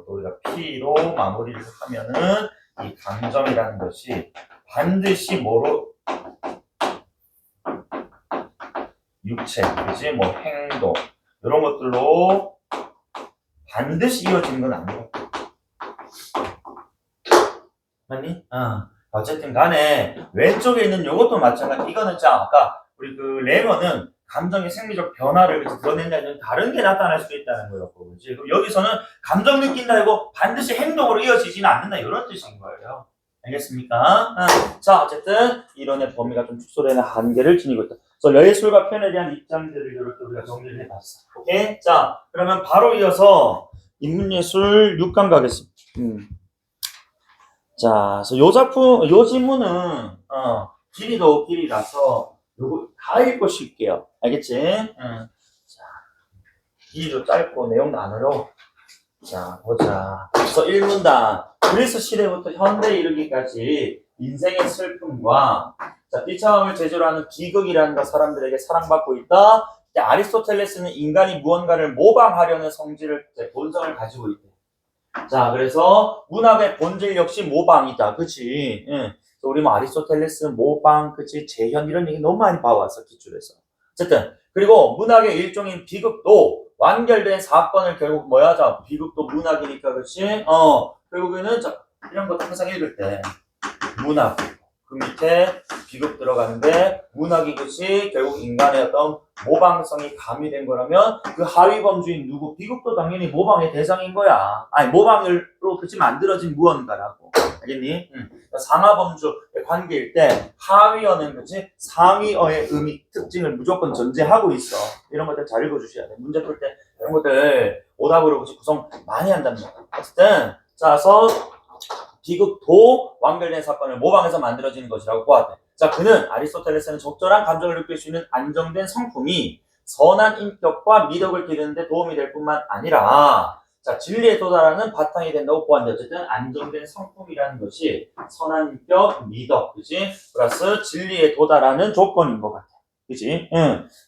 우리가 P로 마무리를 하면은 이 감정이라는 것이 반드시 뭐로 육체, 그지? 뭐 행동 이런 것들로 반드시 이어지는 건 아니에요. 맞니? 어쨌든 간에 왼쪽에 있는 요것도 마찬가지. 이거는 자 아까 우리 그 레머는 감정의 생리적 변화를 드러낸다는 다른 게 나타날 수도 있다는 거였고, 그렇지? 그럼 여기서는 감정 느낀다 이거 반드시 행동으로 이어지지는 않는다 이런 뜻인 거예요. 알겠습니까? 자 어쨌든 이론의 범위가 좀 축소되는 한계를 지니고 있다. 그래서 예술과 표현에 대한 입장들을 이렇게 우리가 정리를 해봤어. 오케이? 자 그러면 바로 이어서 인문예술 6강 가겠습니다. 자, 그래서 요 작품, 요 지문은, 길이도 길이라서, 요거 다 읽고 쉴게요. 알겠지? 자, 길이도 짧고, 내용도 안 어려워. 자, 보자. 그래서 1문단. 그리스 시대부터 현대에 이르기까지 인생의 슬픔과, 자, 비참함을 제조로 하는 비극이라는 것 사람들에게 사랑받고 있다. 아리스토텔레스는 인간이 무언가를 모방하려는 성질을, 본성을 가지고 있다. 자, 그래서 문학의 본질 역시 모방이다. 그치? 응. 우리 뭐 아리스토텔레스, 모방, 그치? 재현 이런 얘기 너무 많이 봐왔어, 기출에서. 어쨌든. 그리고 문학의 일종인 비극도 완결된 사건을 결국 뭐야? 자, 비극도 문학이니까, 그치? 결국에는, 자, 이런 거 항상 읽을 때. 문학. 그 밑에 비극 들어가는데 문학이 그치 결국 인간의 어떤 모방성이 가미된 거라면 그 하위 범주인 누구 비극도 당연히 모방의 대상인 거야. 아니 모방으로 그치 만들어진 무언가라고. 알겠니? 상하 범주의 관계일 때 하위어는 그치 상위어의 의미 특징을 무조건 전제하고 있어. 이런 것들 잘 읽어주셔야 돼. 문제 풀 때 이런 것들 오답으로 그치 구성 많이 한다는 거야. 어쨌든 자 그래서 비극도 완결된 사건을 모방해서 만들어지는 것이라고 보았대. 자, 그는 아리스토텔레스는 적절한 감정을 느낄 수 있는 안정된 성품이 선한 인격과 미덕을 기르는 데 도움이 될 뿐만 아니라 자, 진리에 도달하는 바탕이 된다고 보았는데 어쨌든 안정된 성품이라는 것이 선한 인격, 미덕, 그지? 플러스 진리에 도달하는 조건인 것 같아. 그지?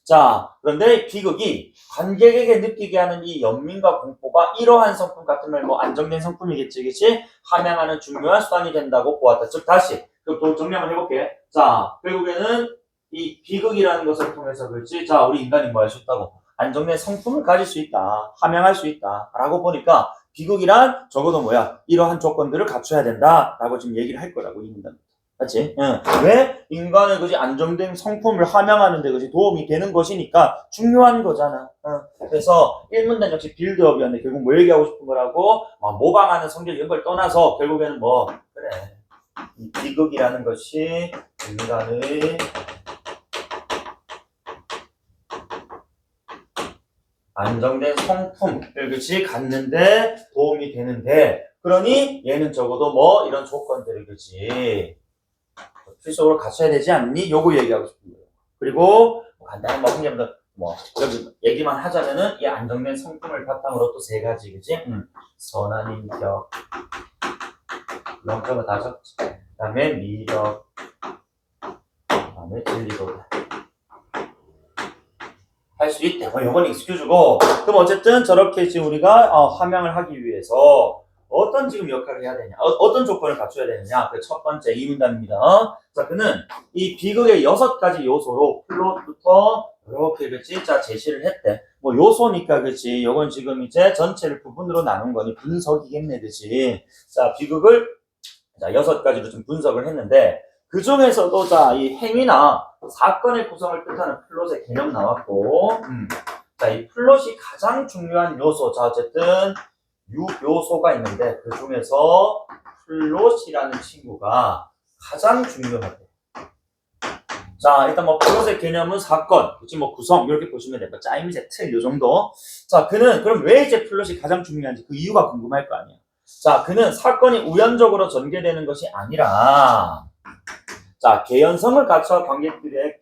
자, 그런데 비극이 관객에게 느끼게 하는 이 연민과 공포가 이러한 성품 같으면 뭐 안정된 성품이겠지, 그치? 함양하는 중요한 수단이 된다고 보았다. 즉, 다시, 또 정리 한번 해볼게. 자, 결국에는 이 비극이라는 것을 통해서 그렇지? 자, 우리 인간이 뭐 할 수 있다고? 안정된 성품을 가질 수 있다. 함양할 수 있다. 라고 보니까 비극이란 적어도 뭐야? 이러한 조건들을 갖춰야 된다. 라고 지금 얘기를 할 거라고, 이 문단. 맞지? 왜? 인간의 그지 안정된 성품을 함양하는데 그지 도움이 되는 것이니까 중요한 거잖아. 그래서 1문단 역시 빌드업이었는데 결국 뭐 얘기하고 싶은 거라고 모방하는 성질 이런 걸 떠나서 결국에는 뭐 그래 이 비극이라는 것이 인간의 안정된 성품을 그치 갖는데 도움이 되는데 그러니 얘는 적어도 뭐 이런 조건들을 그지 필수적으로 갖춰야 되지 않니? 요거 얘기하고 싶은 거예요. 그리고 뭐 간단한 뭐 문제보다 뭐 여기 얘기만 하자면은 이 안정된 성품을 바탕으로 또 세 가지 그지? 선한 인격, 영점을 다 적지. 그다음에 미력, 그다음에 진리도다. 할 수 있대. 요건 익스큐즈고. 그럼 어쨌든 저렇게 지금 우리가 함양을 하기 위해서 어떤 지금 역할을 해야 되냐? 어떤 조건을 갖춰야 되느냐? 그 첫 번째 이 문단입니다. 자, 그는 이 비극의 6가지 요소로 플롯부터 이렇게 그치? 자, 제시를 했대. 뭐 요소니까 그치? 요건 지금 이제 전체를 부분으로 나눈 거니 분석이겠네, 그치? 자, 비극을 자, 6가지로 좀 분석을 했는데 그 중에서도 자, 이 행위나 사건의 구성을 뜻하는 플롯의 개념 나왔고 자, 이 플롯이 가장 중요한 요소. 자, 어쨌든 6요소가 있는데 그 중에서 플롯이라는 친구가 가장 중요하대. 자, 일단 뭐 플롯의 개념은 사건, 그치 뭐 구성 이렇게 보시면 돼요. 짜임새, 틀, 요 정도. 자, 그는 그럼 왜 이제 플롯이 가장 중요한지 그 이유가 궁금할 거 아니야. 자, 그는 사건이 우연적으로 전개되는 것이 아니라 자, 개연성을 갖춰 관객들의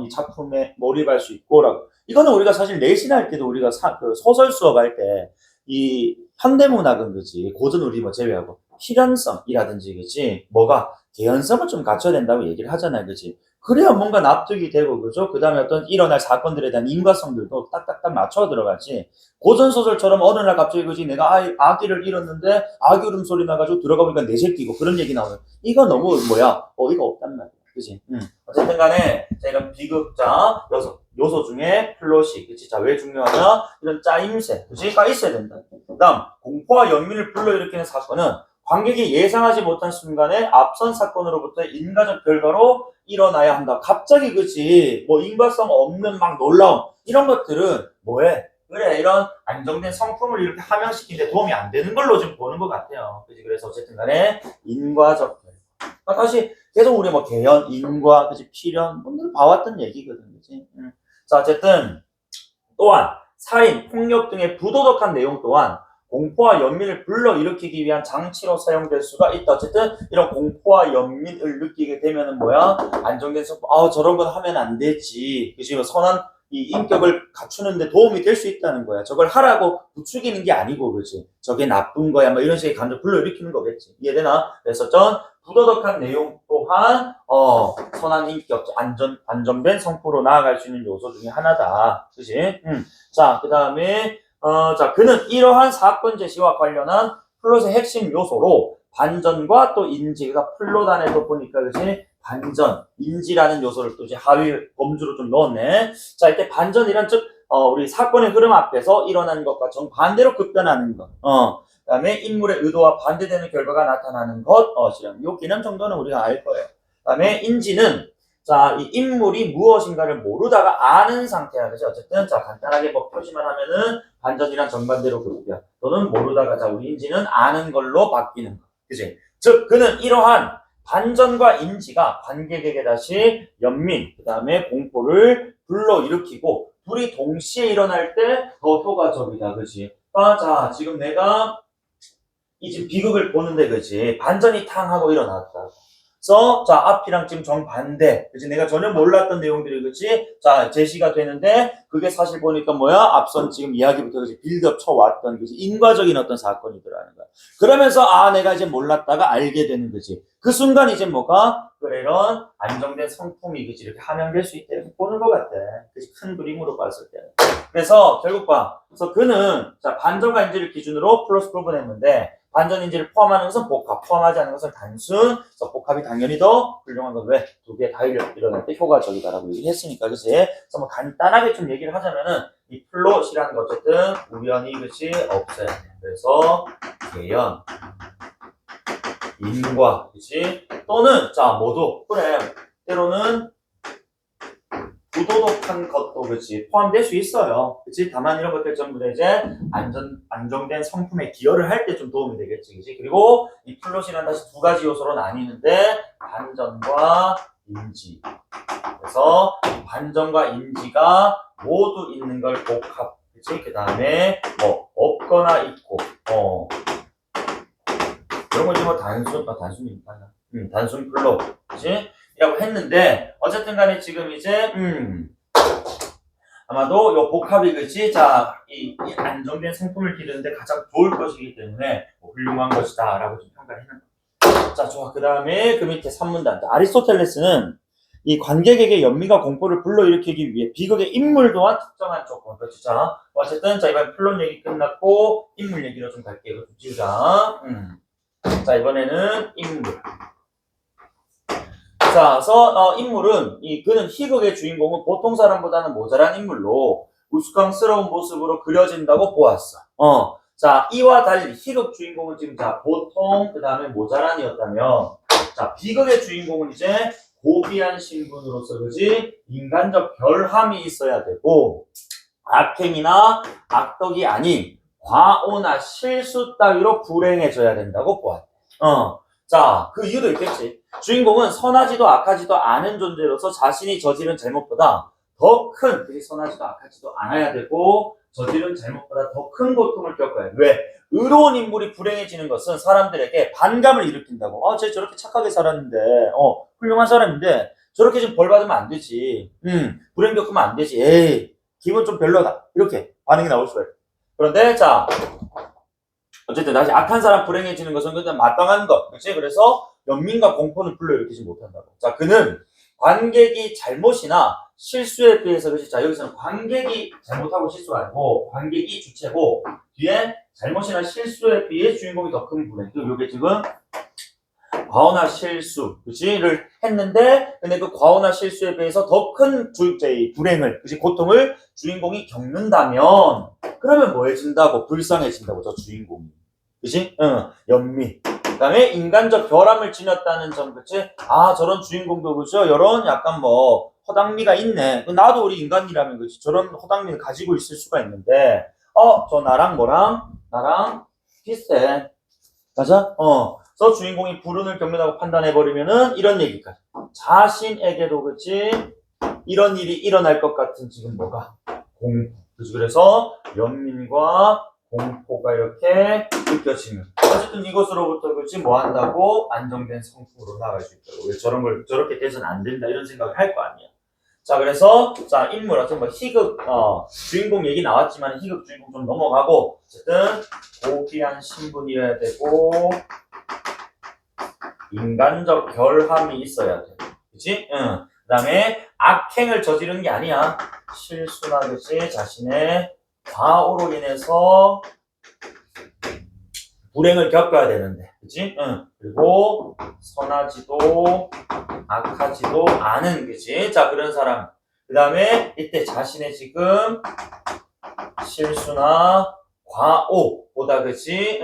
이 작품에 몰입할 수 있고라고. 이거는 우리가 사실 내신할 때도 우리가 그 소설 수업할 때 이 현대문학은 그지 고전 우리 뭐 제외하고 필연성이라든지 그지 뭐가 개연성을 좀 갖춰야 된다고 얘기를 하잖아요, 그지. 그래야 뭔가 납득이 되고 그죠. 그다음에 어떤 일어날 사건들에 대한 인과성들도 딱딱딱 맞춰 들어가지. 고전 소설처럼 어느 날 갑자기 그지 내가 아기를 잃었는데 아기 울음소리 나가지고 들어가 보니까 내 새끼고 그런 얘기 나오는. 이거 너무 뭐야 어이가 없단 말이야. 그치? 어쨌든 간에, 자, 이런 비극자 요소 중에 플롯이, 그치? 자, 왜 중요하냐? 이런 짜임새, 그치?가 있어야 된다. 그 다음, 공포와 연민을 불러일으키는 사건은 관객이 예상하지 못한 순간에 앞선 사건으로부터 인과적 결과로 일어나야 한다. 갑자기, 그치? 뭐, 인과성 없는 막 놀라움, 이런 것들은 뭐해? 그래, 이런 안정된 성품을 이렇게 함양시키는데 도움이 안 되는 걸로 좀 보는 것 같아요. 그치? 그래서 어쨌든 간에, 인과적 결과. 다시, 계속 우리 뭐 개연, 인과, 그치, 필연, 오늘 봐왔던 얘기거든, 그치? 자, 어쨌든 또한 살인, 폭력 등의 부도덕한 내용 또한 공포와 연민을 불러일으키기 위한 장치로 사용될 수가 있다. 어쨌든 이런 공포와 연민을 느끼게 되면은 뭐야? 안정된 성품, 저런 건 하면 안 되지. 그치? 뭐 선한 이 인격을 갖추는데 도움이 될 수 있다는 거야. 저걸 하라고 부추기는 게 아니고, 그치? 저게 나쁜 거야. 뭐 이런 식의 감정 불러일으키는 거겠지. 이해되나? 그래서 부도덕한 내용 또한 선한 인격, 안정된 성품으로 나아갈 수 있는 요소 중에 하나다. 그치? 자, 그 다음에 자, 그는 이러한 사건 제시와 관련한 플롯의 핵심 요소로 반전과 또 인지, 그러니까 플롯 안에도 보니까 그치? 반전, 인지라는 요소를 또 이제 하위 범주로 좀 넣었네. 자, 이때 반전이란 즉 우리 사건의 흐름 앞에서 일어나는 것과 정반대로 급변하는 것. 그다음에 인물의 의도와 반대되는 결과가 나타나는 것이란 요 개념 정도는 우리가 알 거예요. 그다음에 인지는 자, 이 인물이 무엇인가를 모르다가 아는 상태야. 그죠? 어쨌든 자, 간단하게 뭐 표시만 하면은 반전이랑 정반대로 급변 또는 모르다가 자, 우리 인지는 아는 걸로 바뀌는 것. 그지? 즉 그는 이러한 반전과 인지가 관객에게 다시 연민, 그 다음에 공포를 불러일으키고 둘이 동시에 일어날 때 더 효과적이다. 그지? 자, 지금 내가 이 지금 비극을 보는데 그지? 반전이 탕 하고 일어났다. 그래서 자, 앞이랑 지금 정반대. 그지? 내가 전혀 몰랐던 내용들이 그지? 자, 제시가 되는데 그게 사실 보니까 뭐야? 앞선 지금 이야기부터 그지? 빌드업 쳐왔던 그지? 인과적인 어떤 사건이더라는 거야. 그러면서 내가 이제 몰랐다가 알게 되는 거지. 그 순간 이제 뭐가? 그래, 이런 안정된 성품이 그지? 이렇게 함양될 수 있다. 이렇게 보는 것 같아. 그지? 큰 그림으로 봤을 때. 그래서 결국 봐. 그래서 그는 자, 반전과 인지를 기준으로 플러스 구분했는데 반전 인지를 포함하는 것은 복합, 포함하지 않는 것은 단순. 그래서 복합이 당연히 더 훌륭한 건 왜? 두 개 다 일어날 때 효과적이다라고 얘기했으니까, 그치? 그래서 뭐 간단하게 좀 얘기를 하자면은 이 플롯이라는 거 어쨌든 우연히 그치 없어야 돼. 그래서 개연, 인과, 그치? 또는 자 모두 그래. 때로는 부도덕한 것도 그치 포함될 수 있어요. 그치? 다만 이런 것들 전부 다 이제 안정된 성품에 기여를 할 때 좀 도움이 되겠지. 그치? 그리고 이 플롯이란 다시 두 가지 요소로 나뉘는데 반전과 인지. 그래서 반전과 인지가 모두 있는 걸 복합. 그치? 그 다음에 뭐 없거나 있고 이런 거 지금 단순이니까. 단순 플로. 그치? 이라고 했는데, 어쨌든 간에 지금 이제, 아마도 요 복합이 그치? 자, 이 안정된 상품을 기르는데 가장 좋을 것이기 때문에 훌륭한 것이다. 라고 좀 평가를 했는. 자, 좋아. 그 다음에 그 밑에 3문단. 아리스토텔레스는 이 관객에게 연민과 공포를 불러일으키기 위해 비극의 인물 또한 특정한 조건. 그렇죠. 자, 어쨌든, 자, 이번 플롯 얘기 끝났고, 인물 얘기로 좀 갈게요. 이거 좀 지우자. 자, 이번에는 인물. 자, 그래서, 인물은, 그는 희극의 주인공은 보통 사람보다는 모자란 인물로 우스꽝스러운 모습으로 그려진다고 보았어. 자, 이와 달리 희극 주인공은 지금, 자, 보통, 그 다음에 모자란이었다면, 자, 비극의 주인공은 이제, 고귀한 신분으로서 그지 인간적 결함이 있어야 되고 악행이나 악덕이 아닌 과오나 실수 따위로 불행해져야 된다고 보았대. 자, 그 이유도 있겠지. 주인공은 선하지도 악하지도 않은 존재로서 자신이 저지른 잘못보다 더 큰, 그게 선하지도 악하지도 않아야 되고 저지른 잘못보다 더 큰 고통을 겪어야 해. 왜? 의로운 인물이 불행해지는 것은 사람들에게 반감을 일으킨다고. 쟤 저렇게 착하게 살았는데, 훌륭한 사람인데, 저렇게 좀 벌 받으면 안 되지. 불행 겪으면 안 되지. 에이, 기분 좀 별로다. 이렇게 반응이 나올 수가 있어. 그런데, 자, 어쨌든 다시 악한 사람 불행해지는 것은 그냥 마땅한 것. 그렇지? 그래서 연민과 공포는 불러일으키지 못한다고. 자, 그는 관객이 잘못이나 실수에 비해서 그렇지. 자, 여기서는 관객이 잘못하고 실수가 아니고 관객이 주체고 뒤에 잘못이나 실수에 비해 주인공이 더 큰 불행. 요게 지금 과오나 실수, 그치를 했는데, 근데 그 과오나 실수에 비해서 더 큰 불행을, 그치, 고통을 주인공이 겪는다면, 그러면 뭐 해진다고? 불쌍해진다고, 저 주인공이. 그치? 연미. 그 다음에 인간적 결함을 지녔다는 점, 그치? 아, 저런 주인공도, 그죠? 이런 약간 뭐, 허당미가 있네. 나도 우리 인간이라면, 그치? 저런 허당미를 가지고 있을 수가 있는데, 저 나랑 비슷해. 맞아? 그래서 주인공이 불운을 겪는다고 판단해버리면은 이런 얘기까지. 자신에게도 그치? 이런 일이 일어날 것 같은 지금 뭐가? 공포. 그치? 그래서 연민과 공포가 이렇게 느껴지는. 어쨌든 이것으로부터 그치? 뭐 한다고? 안정된 성품으로 나아갈 수 있다고. 왜 저런 걸 저렇게 돼서는 안 된다 이런 생각을 할 거 아니야. 자, 그래서, 자, 인물, 어떤 뭐, 희극, 주인공 얘기 나왔지만, 희극 주인공 좀 넘어가고, 어쨌든, 고귀한 신분이어야 되고, 인간적 결함이 있어야 돼. 그치? 그 다음에, 악행을 저지르는 게 아니야. 실수나, 그치? 자신의 과오로 인해서, 불행을 겪어야 되는데. 그치? 그리고, 선하지도, 악하지도 않은, 그치? 자, 그런 사람. 그 다음에, 이때 자신의 지금, 실수나, 과오보다, 그치?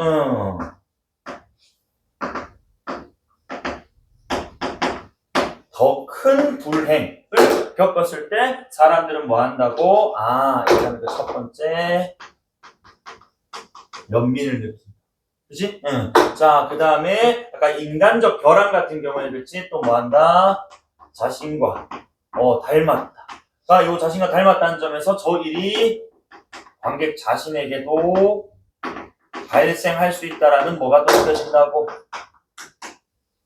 더 큰 불행을 겪었을 때, 사람들은 뭐 한다고? 일단 그 첫 번째, 연민을 느낀다. 그치? 자, 그 다음에, 약간 인간적 결함 같은 경우에, 그치? 또 뭐 한다? 자신과, 닮았다. 자, 요 자신과 닮았다는 점에서 저 일이 관객 자신에게도 발생할 수 있다라는 뭐가 또 느껴진다고?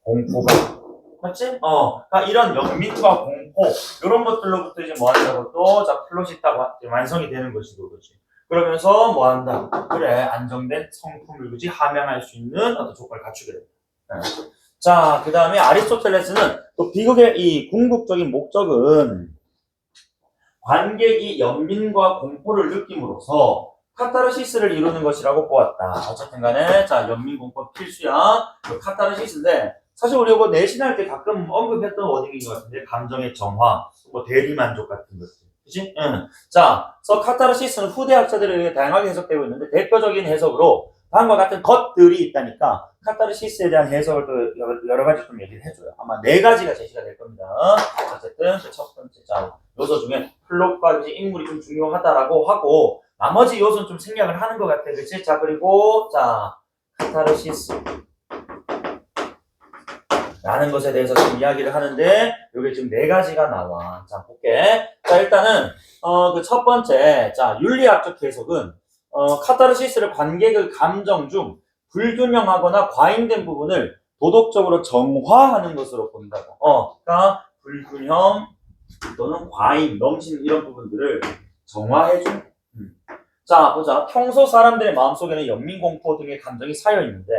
공포가. 맞지? 그러니까 이런 연민과 공포, 이런 것들로부터 이제 뭐 한다고 또, 자, 플롯이 딱 완성이 되는 것이고, 그렇지? 그러면서 뭐 한다? 그래, 안정된 성품을 그지 함양할 수 있는 어떤 조건을 갖추게 된다. 자, 그 다음에 아리스토텔레스는 또 비극의 이 궁극적인 목적은 관객이 연민과 공포를 느낌으로써 카타르시스를 이루는 것이라고 보았다. 어쨌든 간에, 자, 연민, 공포 필수야. 카타르시스인데, 사실 우리 이거 내신할 때 가끔 언급했던 워딩인 것 같은데, 감정의 정화, 뭐 대리만족 같은 것들. 그치? 자, 그래서 카타르시스는 후대 학자들에 의해 다양하게 해석되고 있는데, 대표적인 해석으로 다음과 같은 것들이 있다니까, 카타르시스에 대한 해석을 또 여러 가지 좀 얘기를 해줘요. 아마 4가지가 제시가 될 겁니다. 어쨌든, 그 첫 번째, 자, 요소 중에 플롯과 이제 인물이 좀 중요하다라고 하고, 나머지 요소는 좀 생략을 하는 것 같아. 그치? 자, 그리고, 자, 카타르시스. 라는 것에 대해서 좀 이야기를 하는데, 요게 지금 4가지가 나와. 자, 볼게. 자, 일단은, 그 첫 번째, 자, 윤리학적 해석은, 카타르시스를 관객의 감정 중 불균형하거나 과잉된 부분을 도덕적으로 정화하는 것으로 본다고. 그러니까 불균형 또는 과잉, 넘치는 이런 부분들을 정화해주는. 자, 보자. 평소 사람들의 마음속에는 연민공포 등의 감정이 쌓여 있는데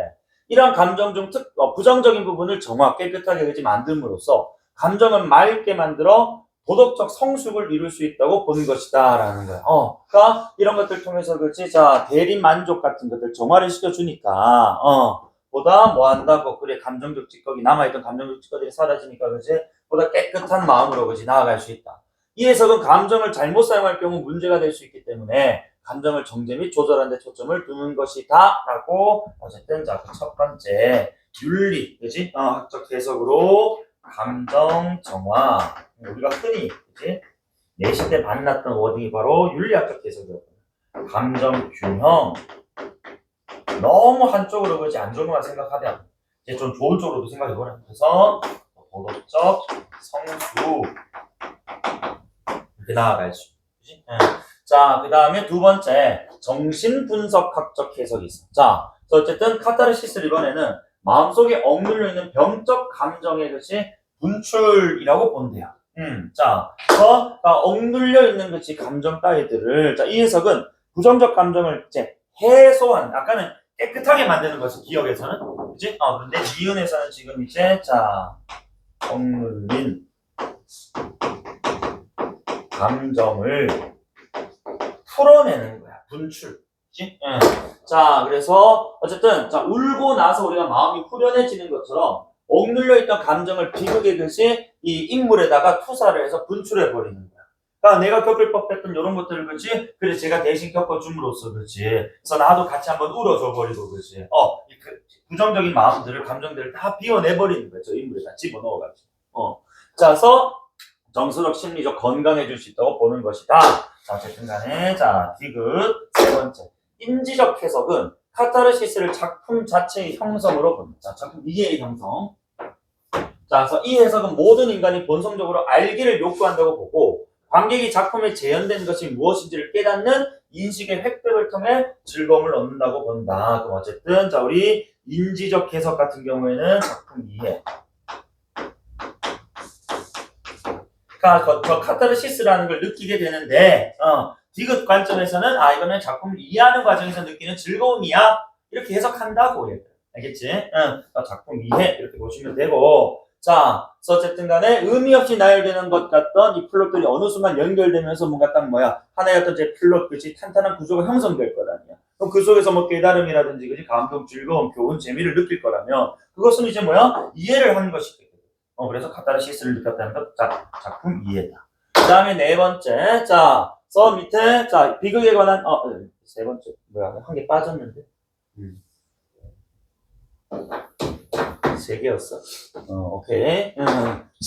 이러한 감정 중 부정적인 부분을 정화, 깨끗하게 그지 만듦으로써 감정을 맑게 만들어 도덕적 성숙을 이룰 수 있다고 보는 것이다 라는 거야. 그러니까 이런 것들 통해서 그렇지. 자, 대리 만족 같은 것들 정화를 시켜주니까 보다 뭐 한다고 그래 감정적 찌꺼기 남아있던 감정적 찌꺼기들이 사라지니까 그렇지. 보다 깨끗한 마음으로 그렇지 나아갈 수 있다. 이 해석은 감정을 잘못 사용할 경우 문제가 될 수 있기 때문에 감정을 정제 및 조절하는 데 초점을 두는 것이다 라고 어쨌든 자, 첫 번째 윤리 그지? 학적 해석으로 감정 정화 우리가 흔히 그지? 내신 때 만났던 워딩이 바로 윤리학적 해석이었거든. 감정 균형 너무 한쪽으로 그지 안 좋은 것만 생각하면 이제 좀 좋은 쪽으로도 생각해보라. 그래서 도덕적 성수 이렇게 나아갈 수 그지? 자, 그 다음에 두 번째 정신분석학적 해석이 있어. 자, 어쨌든 카타르시스 이번에는 마음속에 억눌려 있는 병적 감정의 것이 분출이라고 본대요. 자, 억눌려 있는 것이 감정 따위들을 자, 이 해석은 부정적 감정을 이제 해소한 아까는 깨끗하게 만드는 것이 기억에서는 그지? 그런데 이은에서는 지금 이제 자 억눌린 감정을 풀어내는 거야. 분출. 그치? 자, 그래서 어쨌든 자 울고 나서 우리가 마음이 후련해지는 것처럼 억눌려 있던 감정을 비극의 것이 이 인물에다가 투사를 해서 분출해 버리는 거야. 그러니까 내가 겪을 법했던 이런 것들을 그렇지. 그래 제가 대신 겪어줌으로써 그렇지. 그래서 나도 같이 한번 울어줘 버리고 그렇지. 그 부정적인 마음들을 감정들을 다 비워내 버리는 거야. 저 인물에다 집어넣어가지고. 자, 그래서 정서적 심리적 건강해질 수 있다고 보는 것이다. 자, 어쨌든 간에, 자, 디귿. 세 번째. 인지적 해석은 카타르시스를 작품 자체의 형성으로 봅니다. 자, 작품 이해의 형성. 자, 그래서 이 해석은 모든 인간이 본성적으로 알기를 요구한다고 보고, 관객이 작품에 재현된 것이 무엇인지를 깨닫는 인식의 획득을 통해 즐거움을 얻는다고 본다. 그럼 어쨌든, 자, 우리 인지적 해석 같은 경우에는 작품 이해. 그러니까 저 카타르시스라는 걸 느끼게 되는데 디귿 관점에서는 이거는 작품을 이해하는 과정에서 느끼는 즐거움이야 이렇게 해석한다고 알겠지? 작품 이해 이렇게 보시면 되고 자 어쨌든 간에 의미 없이 나열되는 것 같던 이 플롯들이 어느 순간 연결되면서 뭔가 딱 하나의 어떤 제 플롯 그치 탄탄한 구조가 형성될 거라며 그럼 그 속에서 뭐 깨달음이라든지 그치 감동 즐거움 교훈 재미를 느낄 거라면 그것은 이제 이해를 하는 것이겠죠. 그래서 카타르시스를 느꼈다는 것, 자, 작품 이해다. 그 다음에 네 번째, 자, 밑에, 자, 비극에 관한, 세 번째, 한 개 빠졌는데? 세 개였어? 오케이.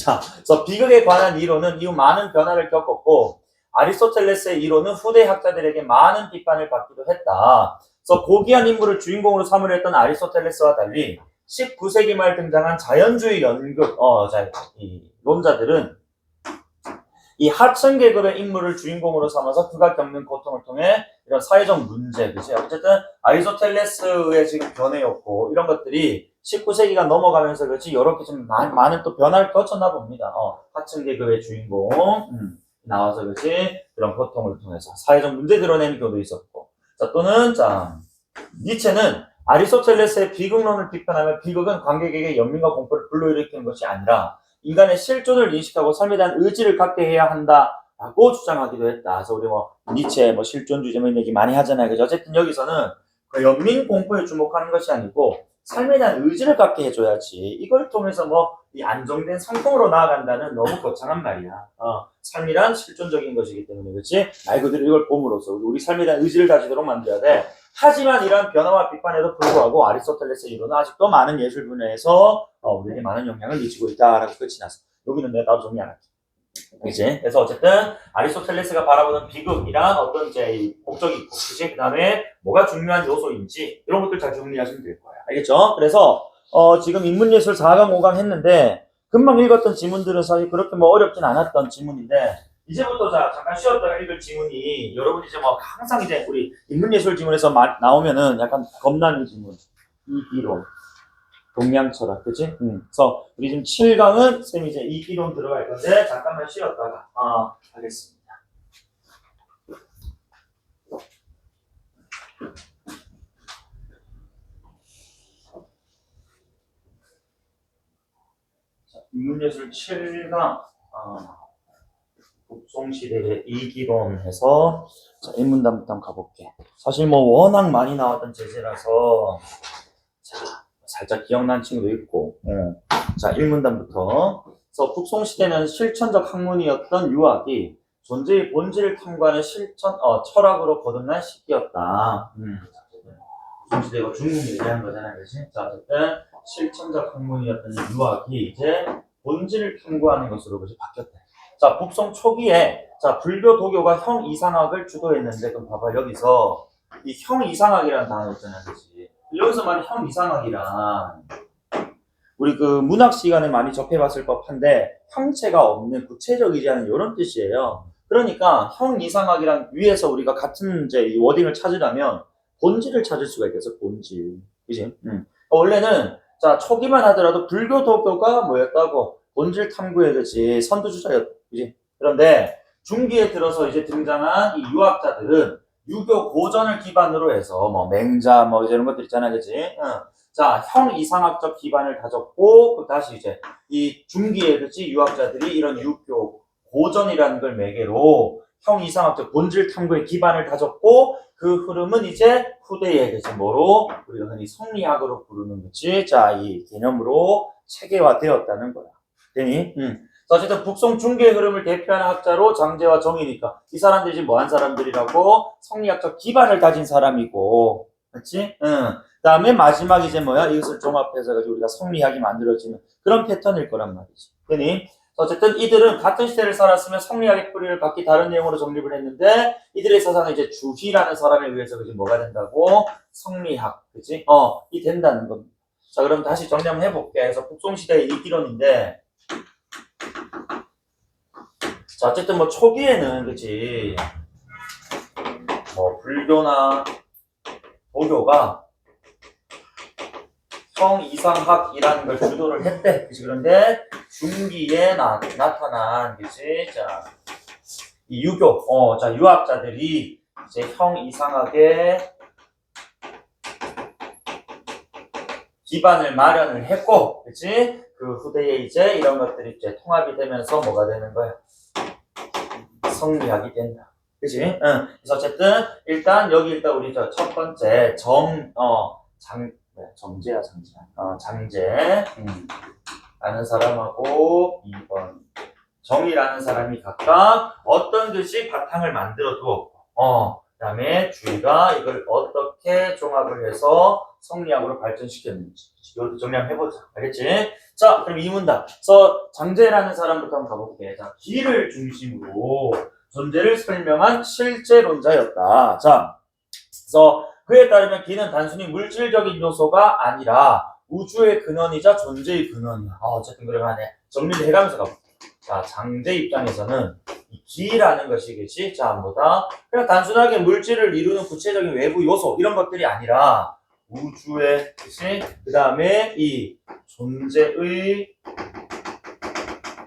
자, 비극에 관한 이론은 이후 많은 변화를 겪었고, 아리스토텔레스의 이론은 후대 학자들에게 많은 비판을 받기도 했다. 그래서 고귀한 인물을 주인공으로 삼으려 했던 아리스토텔레스와 달리, 19세기 말 등장한 자연주의 연극, 이 론자들은 이 하층 계급의 인물을 주인공으로 삼아서 그가 겪는 고통을 통해 이런 사회적 문제, 그치? 어쨌든 아리스토텔레스의 지금 변해였고 이런 것들이 19세기가 넘어가면서 그렇지 이렇게 좀 많은 또 변화를 거쳤나 봅니다. 하층 계급의 주인공 나와서 그렇지 그런 고통을 통해서 사회적 문제 드러내는 경우도 있었고, 자 또는 자 니체는 아리스토텔레스의 비극론을 비판하며 비극은 관객에게 연민과 공포를 불러일으키는 것이 아니라 인간의 실존을 인식하고 삶에 대한 의지를 갖게 해야 한다라고 주장하기도 했다. 그래서 우리 니체 실존주의 얘기 많이 하잖아요. 그죠? 어쨌든 여기서는 그 연민 공포에 주목하는 것이 아니고 삶에 대한 의지를 갖게 해줘야지. 이걸 통해서 이 안정된 성공으로 나아간다는 너무 거창한 말이야. 삶이란 실존적인 것이기 때문에 그렇지? 말 그대로 이걸 봄으로써 우리 삶에 대한 의지를 가지도록 만들어야 돼. 하지만 이러한 변화와 비판에도 불구하고 아리스토텔레스의 이론은 아직도 많은 예술 분야에서 우리에게 많은 영향을 미치고 있다라고 끝이 났어. 여기는 내가 따로 정리 안 할게. 그치? 그래서 어쨌든 아리스토텔레스가 바라보는 비극이란 어떤 이제 목적이 있고, 그치? 그 다음에 뭐가 중요한 요소인지 이런 것들 잘 정리하시면 될 거야. 알겠죠? 그래서 지금 인문예술 4강 5강 했는데 금방 읽었던 지문들은 사실 그렇게 어렵진 않았던 지문인데 이제부터 잠깐 쉬었다가 읽을 지문이 여러분이 이제 항상 이제 우리 인문예술 지문에서 나오면은 약간 겁나는 지문. 이기론. 동량 철학, 그치? 그래서 우리 지금 7강은 쌤이 이제 이기론 들어갈 건데 잠깐만 쉬었다가 하겠습니다. 자, 인문예술 7강 북송시대의 이기론 해서 자, 인문단부터 한번 가볼게. 사실 뭐 워낙 많이 나왔던 제재라서 자 살짝 기억난 친구도 있고 자 1문단부터 그래서 북송시대는 실천적 학문이었던 유학이 존재의 본질을 탐구하는 철학으로 거듭난 시기였다. 북송시대가 중국 얘기한 거잖아요, 그치? 자 어쨌든 실천적 학문이었던 유학이 이제 본질을 탐구하는 것으로 그치 바뀌었다. 자 북송 초기에 자 불교 도교가 형 이상학을 주도했는데 그럼 봐봐 여기서 이 형 이상학이라는 단어 있잖아요, 그치? 여기서 말하는 형 이상학이란 우리 그 문학 시간에 많이 접해봤을 법한데 형체가 없는 구체적이지 않은 이런 뜻이에요. 그러니까 형 이상학이란 위에서 우리가 같은 이제 이 워딩을 찾으려면 본질을 찾을 수가 있겠어. 본질, 그지? 원래는 자 초기만 하더라도 불교 도교가 뭐였다고 본질 탐구에 그지 선두주자였, 그지? 그런데 중기에 들어서 이제 등장한 이 유학자들은 유교 고전을 기반으로 해서 뭐 맹자 뭐 이런 것들 있잖아, 그지? 자, 형 이상학적 기반을 다졌고 그 다시 이제 이 중기에 그치 유학자들이 이런 유교 고전이라는 걸 매개로 형 이상학적 본질 탐구의 기반을 다졌고 그 흐름은 이제 후대에 그치 뭐로 우리가 흔히 성리학으로 부르는 거지. 자, 이 개념으로 체계화되었다는 거야. 되니? 어쨌든 북송 중기의 흐름을 대표하는 학자로 장제와 정이니까 이 사람들이 지금 뭐한 사람들이라고 성리학적 기반을 가진 사람이고, 그렇지? 그다음에 마지막 이제 뭐야? 이것을 종합해서 가지고 우리가 성리학이 만들어지는 그런 패턴일 거란 말이지. 그니 어쨌든 이들은 같은 시대를 살았으면 성리학의 뿌리를 각기 다른 내용으로 정립을 했는데 이들의 사상은 이제 주희라는 사람에 의해서 그지 뭐가 된다고? 성리학, 그지? 이 된다는 겁니다. 자, 그럼 다시 정리 한번 해볼게. 그래서 북송 시대의 이기론인데. 자, 어쨌든 뭐 초기에는 그치 뭐 불교나 도교가 형 이상학이라는 걸 주도를 했대. 그치? 그런데 중기에 나타난 그치? 자, 이 유교 자 유학자들이 이제 형 이상학의 기반을 마련을 했고, 그치? 그 후대에 이제 이런 것들이 이제 통합이 되면서 뭐가 되는 거야? 성리학이 된다. 그치? 그래서 어쨌든, 일단, 여기 일단 우리 첫 번째, 정제야, 장제. 라는 사람하고, 2번. 정이라는 사람이 각각 어떤 듯이 바탕을 만들어 두었고, 그 다음에 주의가 이걸 어떻게 종합을 해서 성리학으로 발전시켰는지. 이것도 정리 한번 해보자. 알겠지? 자, 그럼 이 문단. 그래서 장제라는 사람부터 한번 가볼게. 자, 기를 중심으로 존재를 설명한 실제론자였다. 자, 그래서 그에 따르면 기는 단순히 물질적인 요소가 아니라 우주의 근원이자 존재의 근원이야. 어쨌든 그래 간에 정리를 해가면서 가볼게. 자, 장제 입장에서는 이 기라는 것이겠지? 자, 뭐다? 그냥 단순하게 물질을 이루는 구체적인 외부 요소 이런 것들이 아니라 우주의 그치? 그 다음에 이 존재의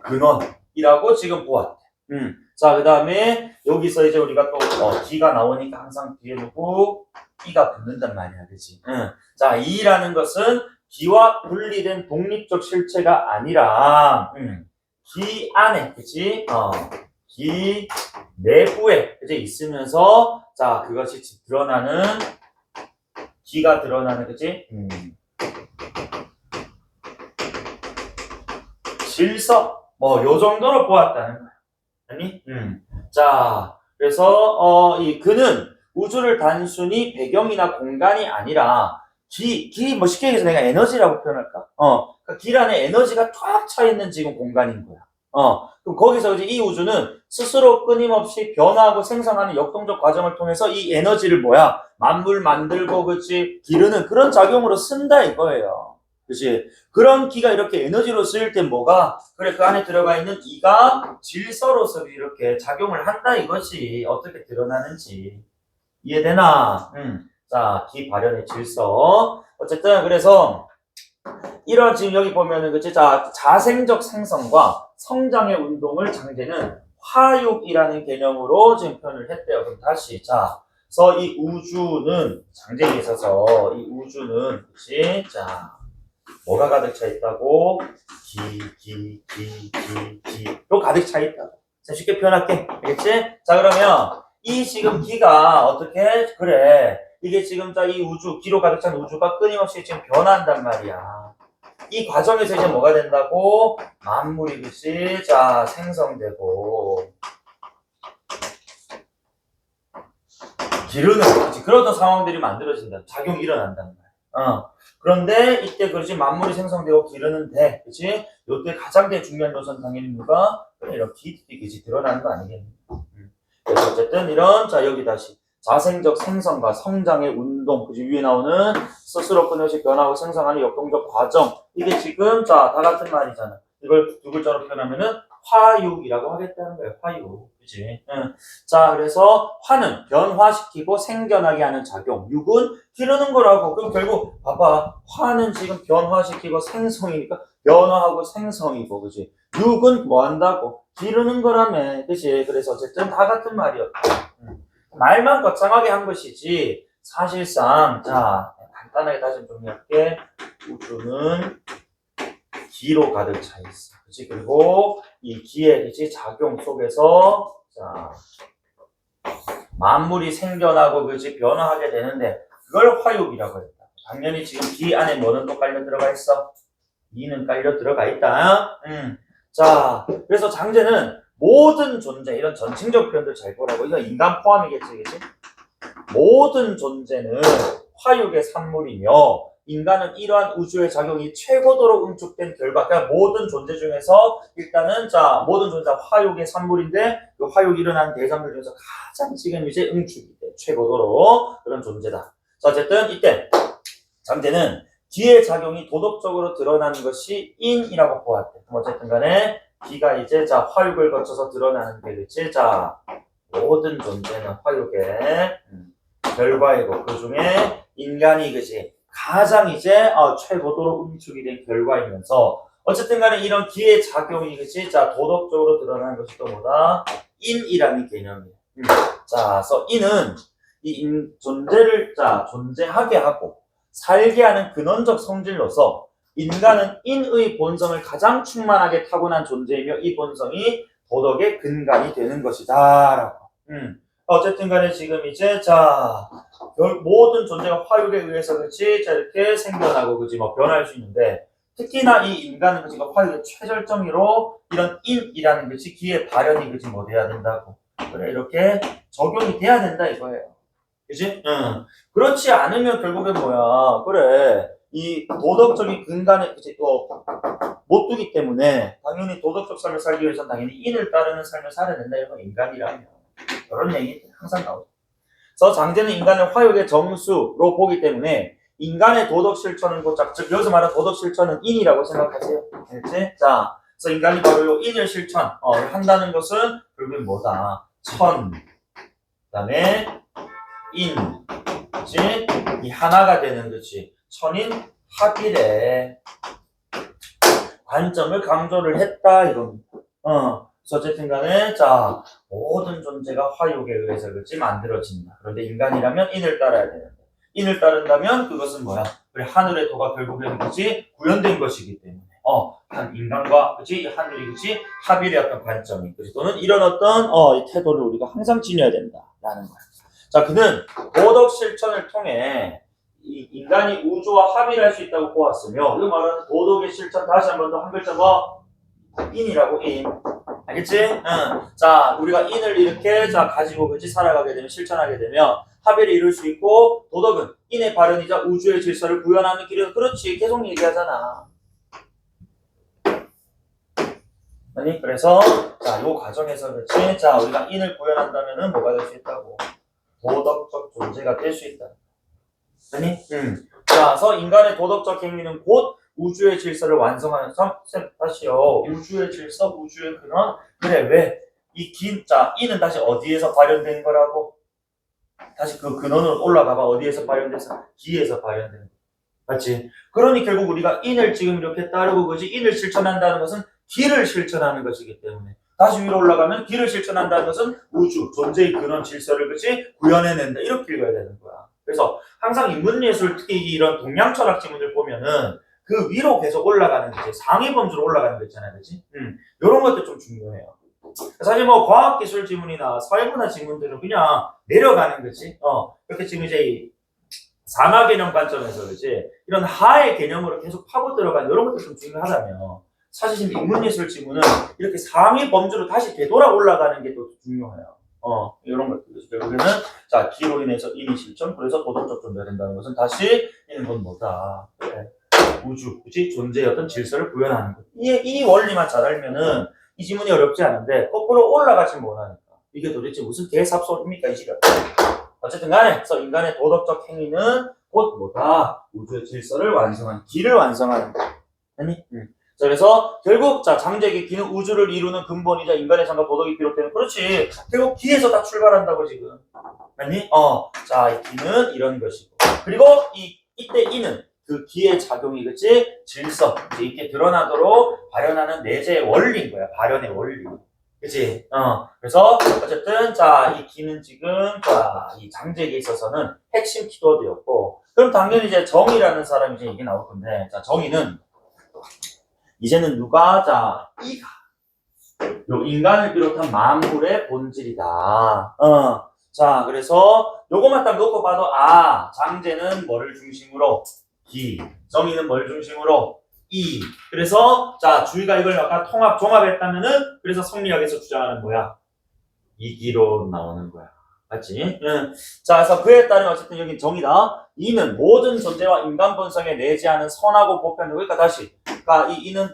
근원이라고 지금 보았대. 자, 그 다음에 여기서 이제 우리가 또 기가 나오니까 항상 뒤에 누구? 이가 붙는단 말이야, 그치? 자, 이라는 것은 기와 분리된 독립적 실체가 아니라 기 안에, 그치? 기 내부에 이제 있으면서 자, 그것이 드러나는 기가 드러나는, 그치? 질서 뭐 요 정도로 보았다는 거야. 아니? 자, 그래서 이 그는 우주를 단순히 배경이나 공간이 아니라 기 뭐 쉽게 얘기해서 내가 에너지라고 표현할까? 그러니까 길 안에 에너지가 꽉 차 있는 지금 공간인 거야. 그럼 거기서 이제 이 우주는 스스로 끊임없이 변화하고 생성하는 역동적 과정을 통해서 이 에너지를 뭐야? 만물 만들고 그치? 기르는 그런 작용으로 쓴다 이거예요. 그치? 그런 기가 이렇게 에너지로 쓰일 때 뭐가? 그래, 그 안에 들어가 있는 이가 질서로서 이렇게 작용을 한다 이것이 어떻게 드러나는지. 이해되나? 자, 기 발현의 질서. 어쨌든 그래서 이런 지금 여기 보면은 그치 자생적 생성과 성장의 운동을 장제는 화육이라는 개념으로 지금 표현을 했대요. 그럼 다시 그래서 이 우주는 장제에 있어서 이 우주는 그치 뭐가 가득 차 있다고? 기로 가득 차 있다고. 자, 쉽게 표현할게. 알겠지? 자, 그러면 이 지금 기가 어떻게? 그래. 이게 지금 이 우주, 기로 가득 찬 우주가 끊임없이 지금 변한단 말이야. 이 과정에서 이제 뭐가 된다고? 만물이 그치? 생성되고. 기르는 거지. 그런 상황들이 만들어진다. 작용이 일어난다는 거야. 그런데 이때 그렇지 만물이 생성되고 기르는데 그렇지 요때 가장 중요한 요소는 당연히 누가 이렇게 그치 드러나는 거 아니겠니? 그래서 어쨌든 이런 여기 다시 자생적 생성과 성장의 운동 그치 위에 나오는 스스로 끊임없이 변하고 생성하는 역동적 과정 이게 지금 다 같은 말이잖아. 이걸 두 글자로 표현하면은 화육이라고 하겠다는 거예요. 화육. 그치? 자, 그래서 화는 변화시키고 생겨나게 하는 작용. 육은 기르는 거라고. 그럼 결국 봐봐. 화는 지금 변화시키고 생성이니까 변화하고 생성이고, 그치? 육은 뭐 한다고? 기르는 거라며. 그치? 그래서 어쨌든 다 같은 말이었다. 말만 거창하게 한 것이지 사실상 간단하게 다시 정리할게. 우주는 기로 가득 차 있어. 그치? 그리고 이 기의 그치? 작용 속에서 만물이 생겨나고 그치? 변화하게 되는데 그걸 화육이라고 했다. 당연히 지금 기 안에 뭐는 또 깔려 들어가 있어? 이는 깔려 들어가 있다. 자, 그래서 장제는 모든 존재 이런 전칭적 표현들 잘 보라고. 이거 인간 포함이겠지, 그치? 모든 존재는 화육의 산물이며 인간은 이러한 우주의 작용이 최고도로 응축된 결과, 그러니까 모든 존재 중에서 일단은 모든 존재가 화육의 산물인데 그 화육이 일어나는 대상들 중에서 가장 지금 이제 응축이 돼 최고도로 그런 존재다. 자, 어쨌든 이때 장제는 기의 작용이 도덕적으로 드러나는 것이 인이라고 보았대. 어쨌든 간에 기가 이제 화육을 거쳐서 드러나는 게 그치? 모든 존재는 화육의 결과이고 그 중에 인간이 그치? 가장 이제 최고도로 응축이 된 결과이면서 어쨌든 간에 이런 기의 작용이 그치? 도덕적으로 드러나는 것이 또 뭐다? 인이라는 개념이에요. 그래서 인은 존재를 존재하게 하고 살게 하는 근원적 성질로서 인간은 인의 본성을 가장 충만하게 타고난 존재이며 이 본성이 도덕의 근간이 되는 것이다 라고. 어쨌든 간에 지금 이제 모든 존재가 화육에 의해서 그치 이렇게 생겨나고 그치 변할 수 있는데 특히나 이 인간은 그치 화육의 최절정으로 이런 인이라는 것이 기의 발현이 그치 돼야 된다고. 그래 이렇게 적용이 돼야 된다 이거예요. 그치? 그렇지 않으면 결국엔 뭐야? 그래 이 도덕적인 근간에 그치 못 두기 때문에 당연히 도덕적 삶을 살기 위해서는 당연히 인을 따르는 삶을 살아야 된다 이거 인간이라면. 이런 얘기 항상 나오죠. 그래서 장제는 인간을 화육의 정수로 보기 때문에 인간의 도덕 실천은 곧즉 여기서 말하는 도덕 실천은 인이라고 생각하세요. 알겠지? 그래서 인간이 바로 이 인을 실천 한다는 것은 결국엔 뭐다? 그다음에 인, 그치? 이 하나가 되는 거지. 천인 합일에 관점을 강조를 했다 이겁니다. 어쨌든 간에 모든 존재가 화육에 의해서 그렇지 만들어진다. 그런데 인간이라면 인을 따라야 되는데 인을 따른다면 그것은 뭐야? 그래 하늘의 도가 결국에는 그치 구현된 것이기 때문에 한 인간과 그치 하늘이 그치 합일의 어떤 관점이 그치 또는 이런 어떤 이 태도를 우리가 항상 지녀야 된다라는 거야. 자, 그는 도덕 실천을 통해 이 인간이 우주와 합일할 수 있다고 보았으며 이거 말하는 도덕의 실천 다시 한 번 더 한 글자 인이라고 인. 알겠지? 자, 우리가 인을 이렇게 가지고 그치 살아가게 되면 실천하게 되면 합의를 이룰 수 있고 도덕은 인의 발현이자 우주의 질서를 구현하는 길에서 그렇지 계속 얘기하잖아. 아니 그래서 요 과정에서 그렇지 우리가 인을 구현한다면은 뭐가 될 수 있다고? 도덕적 존재가 될 수 있다. 아니? 그래서 인간의 도덕적 행위는 곧 우주의 질서를 완성하는 다시요. 우주의 질서, 우주의 근원. 그래 왜? 이 인은 다시 어디에서 발현된 거라고? 다시 그 근원으로 올라가봐. 어디에서 발현돼서? 기에서 발현된 거. 맞지? 그러니 결국 우리가 인을 지금 이렇게 따르고 그지? 인을 실천한다는 것은 기를 실천하는 것이기 때문에 다시 위로 올라가면 기를 실천한다는 것은 우주, 존재의 근원 질서를 그지? 구현해낸다. 이렇게 읽어야 되는 거야. 그래서 항상 인문예술 특히 이런 동양 철학 지문을 보면은 그 위로 계속 올라가는 이제 상위 범주로 올라가는 거 있잖아요. 그지? 이런 것도 좀 중요해요. 사실 뭐 과학기술 지문이나 사회문화 지문들은 그냥 내려가는 거지. 이렇게 지금 이제 산화 개념 관점에서 그지? 이런 하의 개념으로 계속 파고 들어가는 이런 것도 좀 중요하다면 사실 지금 인문예술 지문은 이렇게 상위 범주로 다시 되돌아 올라가는 게 또 중요해요. 이런 것들. 결국에는 자, 기로 인해서 인이 실천, 그래서 도덕적 존재가 된다는 것은 다시 이는 건 뭐다. 그래. 우주, 그치? 존재의 어떤 질서를 구현하는 것. 이 원리만 잘 알면은 이 지문이 어렵지 않은데 거꾸로 올라가지 못하니까 이게 도대체 무슨 개삽소리입니까 이 시간. 어쨌든 간에 그래서 인간의 도덕적 행위는 곧 뭐다? 우주의 질서를 완성하는 기를 완성하는 거. 아니? 자, 그래서 결국 자 장제기 기는 우주를 이루는 근본이자 인간의 삶과 도덕이 비롯되는 그렇지. 결국 기에서 다 출발한다고 지금. 아니? 자, 이 기는 이런 것이고. 그리고 이때 이는 그 기의 작용이 그치? 질서 이제 이렇게 드러나도록 발현하는 내재의 원리인 거야. 발현의 원리. 그치? 그래서 어쨌든 자, 이 기는 지금 자, 이 장제기에 있어서는 핵심 키워드였고 그럼 당연히 이제 정의라는 사람이 이제 이게 나올 건데 자, 정의는 이제는 누가 자, 이가 요 인간을 비롯한 만물의 본질이다. 자, 그래서 요것만 딱 놓고 봐도 장제는 뭐를 중심으로 기, 정의는 뭘 중심으로 이. 그래서 자, 주의가 이걸 약간 종합했다면은 그래서 성리학에서 주장하는 뭐야? 이기로 나오는 거야. 맞지? 자, 그래서 그에 따른 어쨌든 여기 정의다. 이는 모든 존재와 인간 본성에 내재하는 선하고 보편적. 그러니까 다시, 그러니까 이는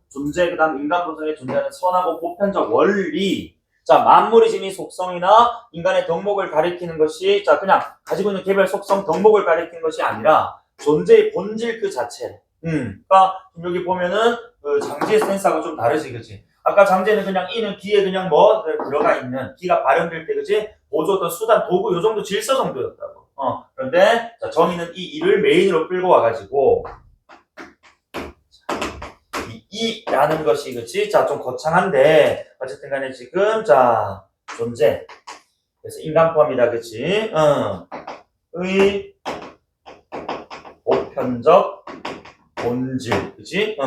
존재 그다음 인간 본성에 존재하는 선하고 보편적 원리. 자, 만물의 진이 속성이나 인간의 덕목을 가리키는 것이 자, 그냥 가지고 있는 개별 속성 덕목을 가리키는 것이 아니라 존재의 본질 그 자체. 그러니까 여기 보면은 그 장제의 센스하고 좀 다르지, 그치? 아까 장제는 그냥 이는 기에 그냥 뭐 들어가 있는 기가 발현될 때, 그치? 보조든 수단, 도구 요 정도 질서 정도였다고. 그런데 자, 정의는 이 이를 메인으로 끌고 와가지고 이라는 것이, 그치? 자, 좀 거창한데 어쨌든 간에 지금 자 존재. 그래서 인간 포함이다, 그치? 의 보편적 본질, 그치?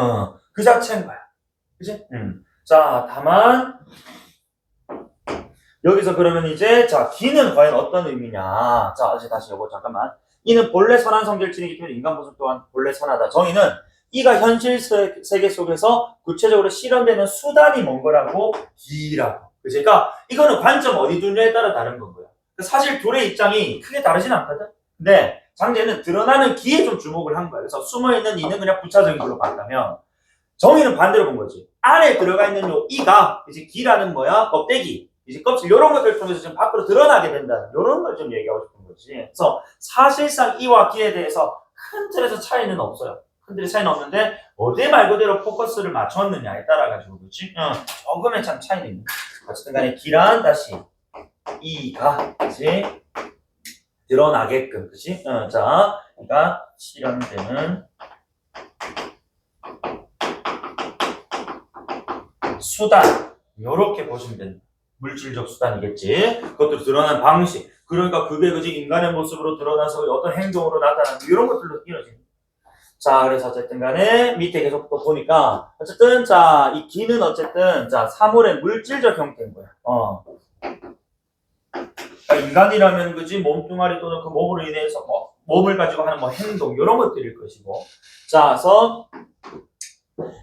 그 자체인 거야. 그치? 자, 다만, 여기서 그러면 이제, 자, 기는 과연 어떤 의미냐. 자, 이제 다시 요거 잠깐만. 이는 본래 선한 성질질이기 때문에 인간 모습 또한 본래 선하다. 정의는 이가 현실 세계 속에서 구체적으로 실현되는 수단이 뭔 거라고? 기라고. 그치? 그러니까 이거는 관점 어디 두느냐에 따라 다른 건 거야. 사실 둘의 입장이 크게 다르진 않거든? 근데 장제는 드러나는 기에 좀 주목을 한 거야. 그래서 숨어있는 이는 그냥 부차적인 걸로 봤다면 정의는 반대로 본 거지. 안에 들어가 있는 요 이가 이제 기라는 뭐야? 껍데기. 이제 껍질 이런 것들을 통해서 지금 밖으로 드러나게 된다. 이런 걸 좀 얘기하고 싶은 거지. 그래서 사실상 이와 기에 대해서 큰 틀에서 차이는 없어요. 큰 틀의 차이는 없는데 어디에 말 그대로 포커스를 맞췄느냐에 따라 가지고 그렇지. 조금의 참 차이는 있는. 어쨌든 간에 기란 다시 이가 그렇지. 드러나게끔, 그치? 자, 그러니까 실현되는 수단, 요렇게 보시면 된다. 물질적 수단이겠지. 그것도 드러난 방식. 그러니까 그게 그지 인간의 모습으로 드러나서 어떤 행동으로 나타나는 이런 것들로 이어지는. 자, 그래서 어쨌든 간에 밑에 계속 또 보니까 어쨌든 자, 이 기는 어쨌든 자, 사물의 물질적 형태인 거야. 그러니까 인간이라면 그지 몸뚱아리 또는 그 몸으로 인해서 뭐 몸을 가지고 하는 뭐 행동 이런 것들일 것이고. 자, 그래서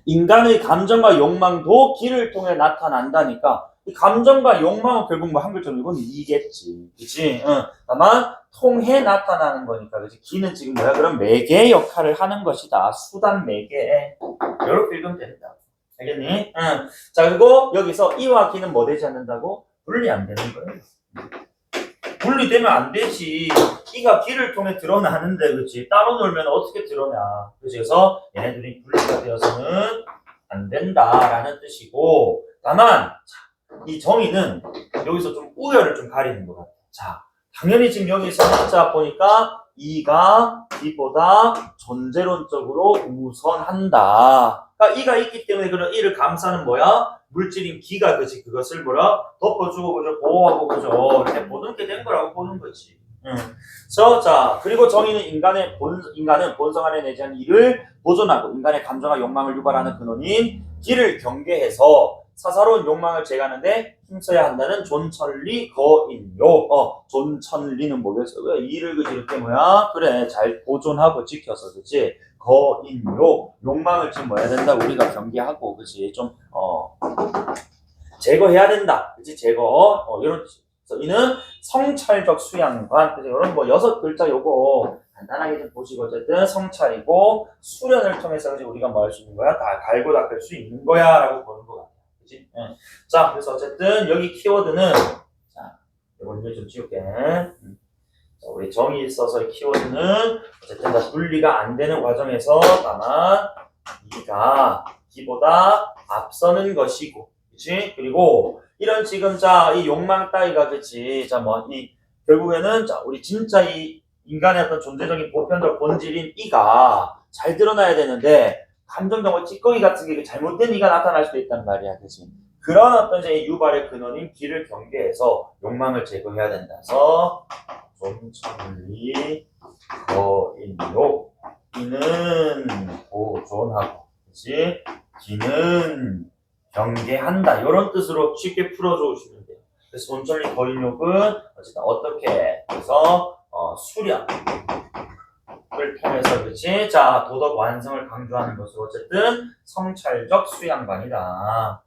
인간의 감정과 욕망도 기를 통해 나타난다니까. 이 감정과 욕망은 결국 뭐 한글처럼 이건 이겠지, 그치? 다만 통해 나타나는 거니까, 그치? 기는 지금 뭐야? 그럼 매개 역할을 하는 것이다. 수단 매개. 이렇게 읽으면 된다. 알겠니? 자, 그리고 여기서 이와 기는 뭐 되지 않는다고? 분리 안 되는 거예요. 분리되면 안 되지. 이가 기를 통해 드러나는데, 그렇지? 따로 놀면 어떻게 드러나? 그렇지? 그래서 얘네들이 분리가 되어서는 안 된다라는 뜻이고, 다만 이 정의는 여기서 좀 우열을 좀 가리는 것 같아. 자, 당연히 지금 여기서 자 보니까 이가 이보다 존재론적으로 우선한다. 그러니까 이가 있기 때문에 그런 이를 감싸는 뭐야? 물질인 기가 그지 그것을 뭐라 덮어주고 그죠 보호하고 그죠 이렇게 보는 게 된 거라고 보는 거지. 자 그리고 정의는 인간은 본성 안에 내재한 이를 보존하고 인간의 감정과 욕망을 유발하는 근원인 기를 경계해서 사사로운 욕망을 제거하는데 힘써야 한다는 존천리 거인요. 존천리는 뭐겠어? 이를 그지 이렇게 뭐야? 그래 잘 보존하고 지켜서 그지 거인요. 욕망을 지금 뭐 해야 된다? 우리가 경계하고 그지 좀 제거해야 된다. 그지 제거. 이런 이는 성찰적 수양관. 그래서 이런 뭐 6글자 요거 간단하게 좀 보시고 어쨌든 성찰이고 수련을 통해서 그지 우리가 뭐 할 수 있는 거야? 다 갈고 닦을 수 있는 거야라고 보는 거 같아. 그지? 자, 그래서 어쨌든 여기 키워드는 자, 이거 이제 좀 지울게. 자, 우리 정의 있어서의 키워드는 어쨌든 다 분리가 안 되는 과정에서 다만 이가 기보다 앞서는 것이고, 그치? 그리고 이런 지금 자, 이 욕망 따위가 그치? 자, 뭐, 결국에는 자, 우리 진짜 이 인간의 어떤 존재적인 보편적 본질인 이가 잘 드러나야 되는데 감정적 뭐 찌꺼기 같은 게 잘못된 이가 나타날 수도 있단 말이야, 그치? 그런 어떤 이제 유발의 근원인 기를 경계해서 욕망을 제거해야 된다. 그래서 존천리 거인요 이는 보존하고 그치? 기는 경계한다. 이런 뜻으로 쉽게 풀어주시면 돼요. 그래서 존천리 거인욕은 어쨌든 어떻게 해서 수련을 통해서 그치? 자 도덕 완성을 강조하는 것으로 어쨌든 성찰적 수양반이다.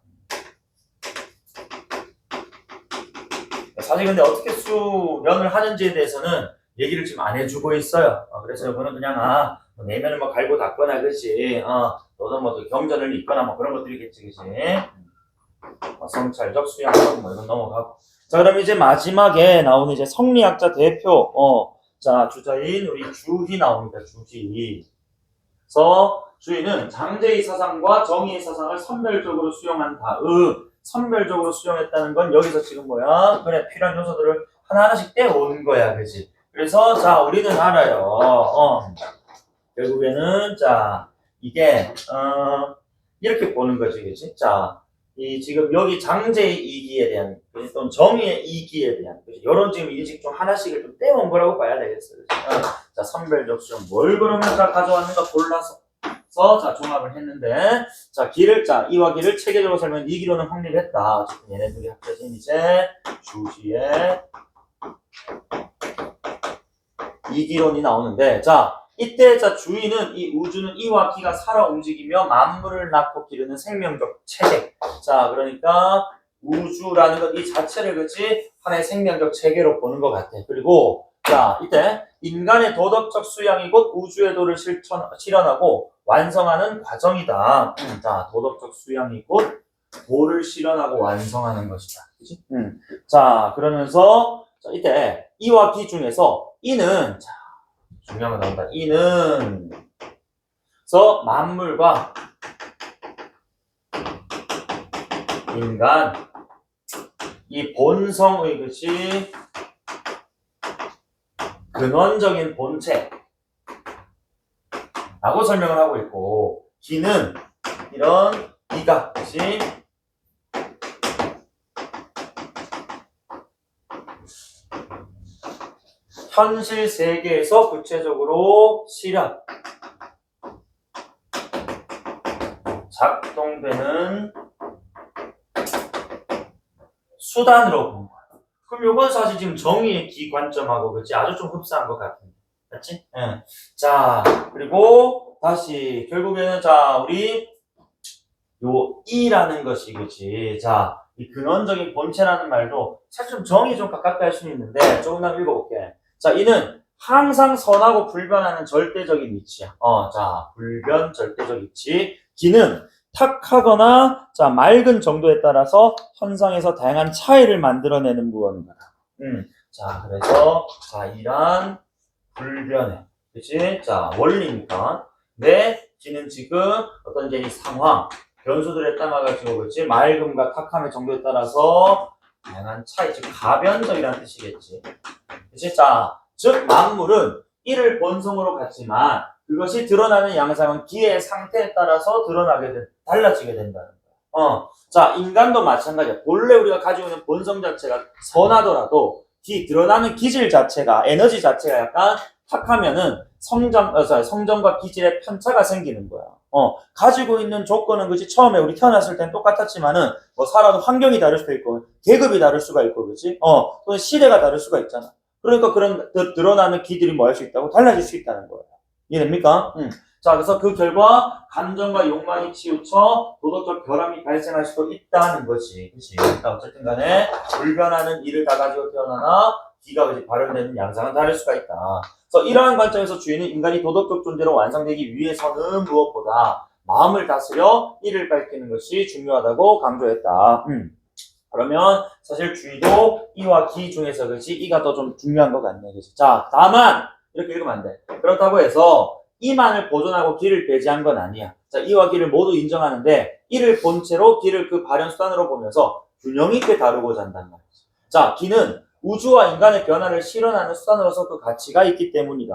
사실 근데 어떻게 수련을 하는지에 대해서는 얘기를 지금 안 해주고 있어요. 그래서 이거는 그냥 뭐 내면을 뭐 갈고 닦거나 그치? 너도 뭐 경전을 읽거나 뭐 그런 것들이겠지, 그치? 성찰적 수양반 뭐 이건 넘어가고. 자 그럼 이제 마지막에 나오는 이제 성리학자 대표 자 주자인 우리 주희 나옵니다. 주희. 그래서 주희는 장제의 사상과 정의의 사상을 선별적으로 수용한 다음 선별적으로 수용했다는 건 여기서 지금 뭐야? 그래 필요한 요소들을 하나하나씩 떼어오는 거야, 그렇지? 그래서 자 우리는 알아요. 결국에는 자 이게 이렇게 보는 거지, 그렇지? 자 이 지금 여기 장제의 이기에 대한 또는 정의의 이기에 대한 이런 지금 이직 중 하나씩을 좀 떼어온 거라고 봐야 되겠어요. 자 선별적 수용 뭘 그러면 자 가져왔는가 골라서 자 종합을 했는데 자 기를 자 이와 기를 체계적으로 설명 이기로는 확립을 했다. 어쨌든 얘네들이 합쳐진 이제 주시의 이기론이 나오는데 자 이때 자 주의는 이 우주는 이와 기가 살아 움직이며 만물을 낳고 기르는 생명적 체계. 자 그러니까 우주라는 것 이 자체를 그치 하나의 생명적 체계로 보는 것 같아. 그리고 자 이때 인간의 도덕적 수양이 곧 우주의 도를 실현하고 완성하는 과정이다. 자 도덕적 수양이 곧 도를 실현하고 완성하는 것이다. 그치? 자 그러면서 자, 이때 이와 기 중에서 이는 자 중요한 거 나온다. 이는 그래서 만물과 인간 이 본성의 것이 근원적인 본체 라고 설명을 하고 있고 기는 이런 이가 것이 현실 세계에서 구체적으로 실현 작동되는 수단으로 본 거야. 그럼 요건 사실 지금 정의의 기 관점하고 그치 아주 좀 흡사한 것 같은데, 맞지? 응. 자 그리고 다시 결국에는 자 우리 요 이라는 것이 그치 자 이 근원적인 본체라는 말도 사실 좀 정의 좀 가깝게 할 수는 있는데 조금 더 읽어볼게. 자, 이는 항상 선하고 불변하는 절대적인 이치야. 자, 불변 절대적 이치. 기는 탁하거나 자 맑은 정도에 따라서 현상에서 다양한 차이를 만들어내는 무언가다. 자, 그래서 자 이란 불변해. 그치? 자, 원리니까. 내 기는 지금 어떤 이제 이 상황 변수들에 따라가지고 그렇지 맑음과 탁함의 정도에 따라서 다양한 차이, 즉 가변적이라는 뜻이겠지. 그치? 자, 즉 만물은 1을 본성으로 갖지만 그것이 드러나는 양상은 기의 상태에 따라서 달라지게 된다는 거야. 자, 인간도 마찬가지야. 본래 우리가 가지고 있는 본성 자체가 선하더라도 드러나는 기질 자체가, 에너지 자체가 약간 탁하면은 성정과 기질에 편차가 생기는 거야. 가지고 있는 조건은 그치 처음에 우리 태어났을 땐 똑같았지만은 뭐 살아도 환경이 다를 수도 있고 계급이 다를 수가 있고 그치 또는 시대가 다를 수가 있잖아. 그러니까 그런 드러나는 기들이 뭐 할 수 있다고 달라질 수 있다는 거예요. 이해됩니까? 자, 그래서 그 결과 감정과 욕망이 치우쳐 도덕적 결함이 발생할 수도 있다는 거지. 그치? 그러니까 어쨌든 간에 불변하는 일을 다 가지고 태어나나 기가 발현되는 양상은 다를 수가 있다. 그래서 이러한 관점에서 주인은 인간이 도덕적 존재로 완성되기 위해서는 무엇보다 마음을 다스려 이를 밝히는 것이 중요하다고 강조했다. 그러면 사실 주의도 이와 기 중에서 그렇지 이가 더 좀 중요한 것 같네. 그렇지? 자, 다만 이렇게 읽으면 안 돼. 그렇다고 해서 이만을 보존하고 기를 배제한 건 아니야. 자, 이와 기를 모두 인정하는데 이를 본체로 기를 그 발현 수단으로 보면서 균형 있게 다루고자 한단 말이지. 자, 기는 우주와 인간의 변화를 실현하는 수단으로서 그 가치가 있기 때문이다.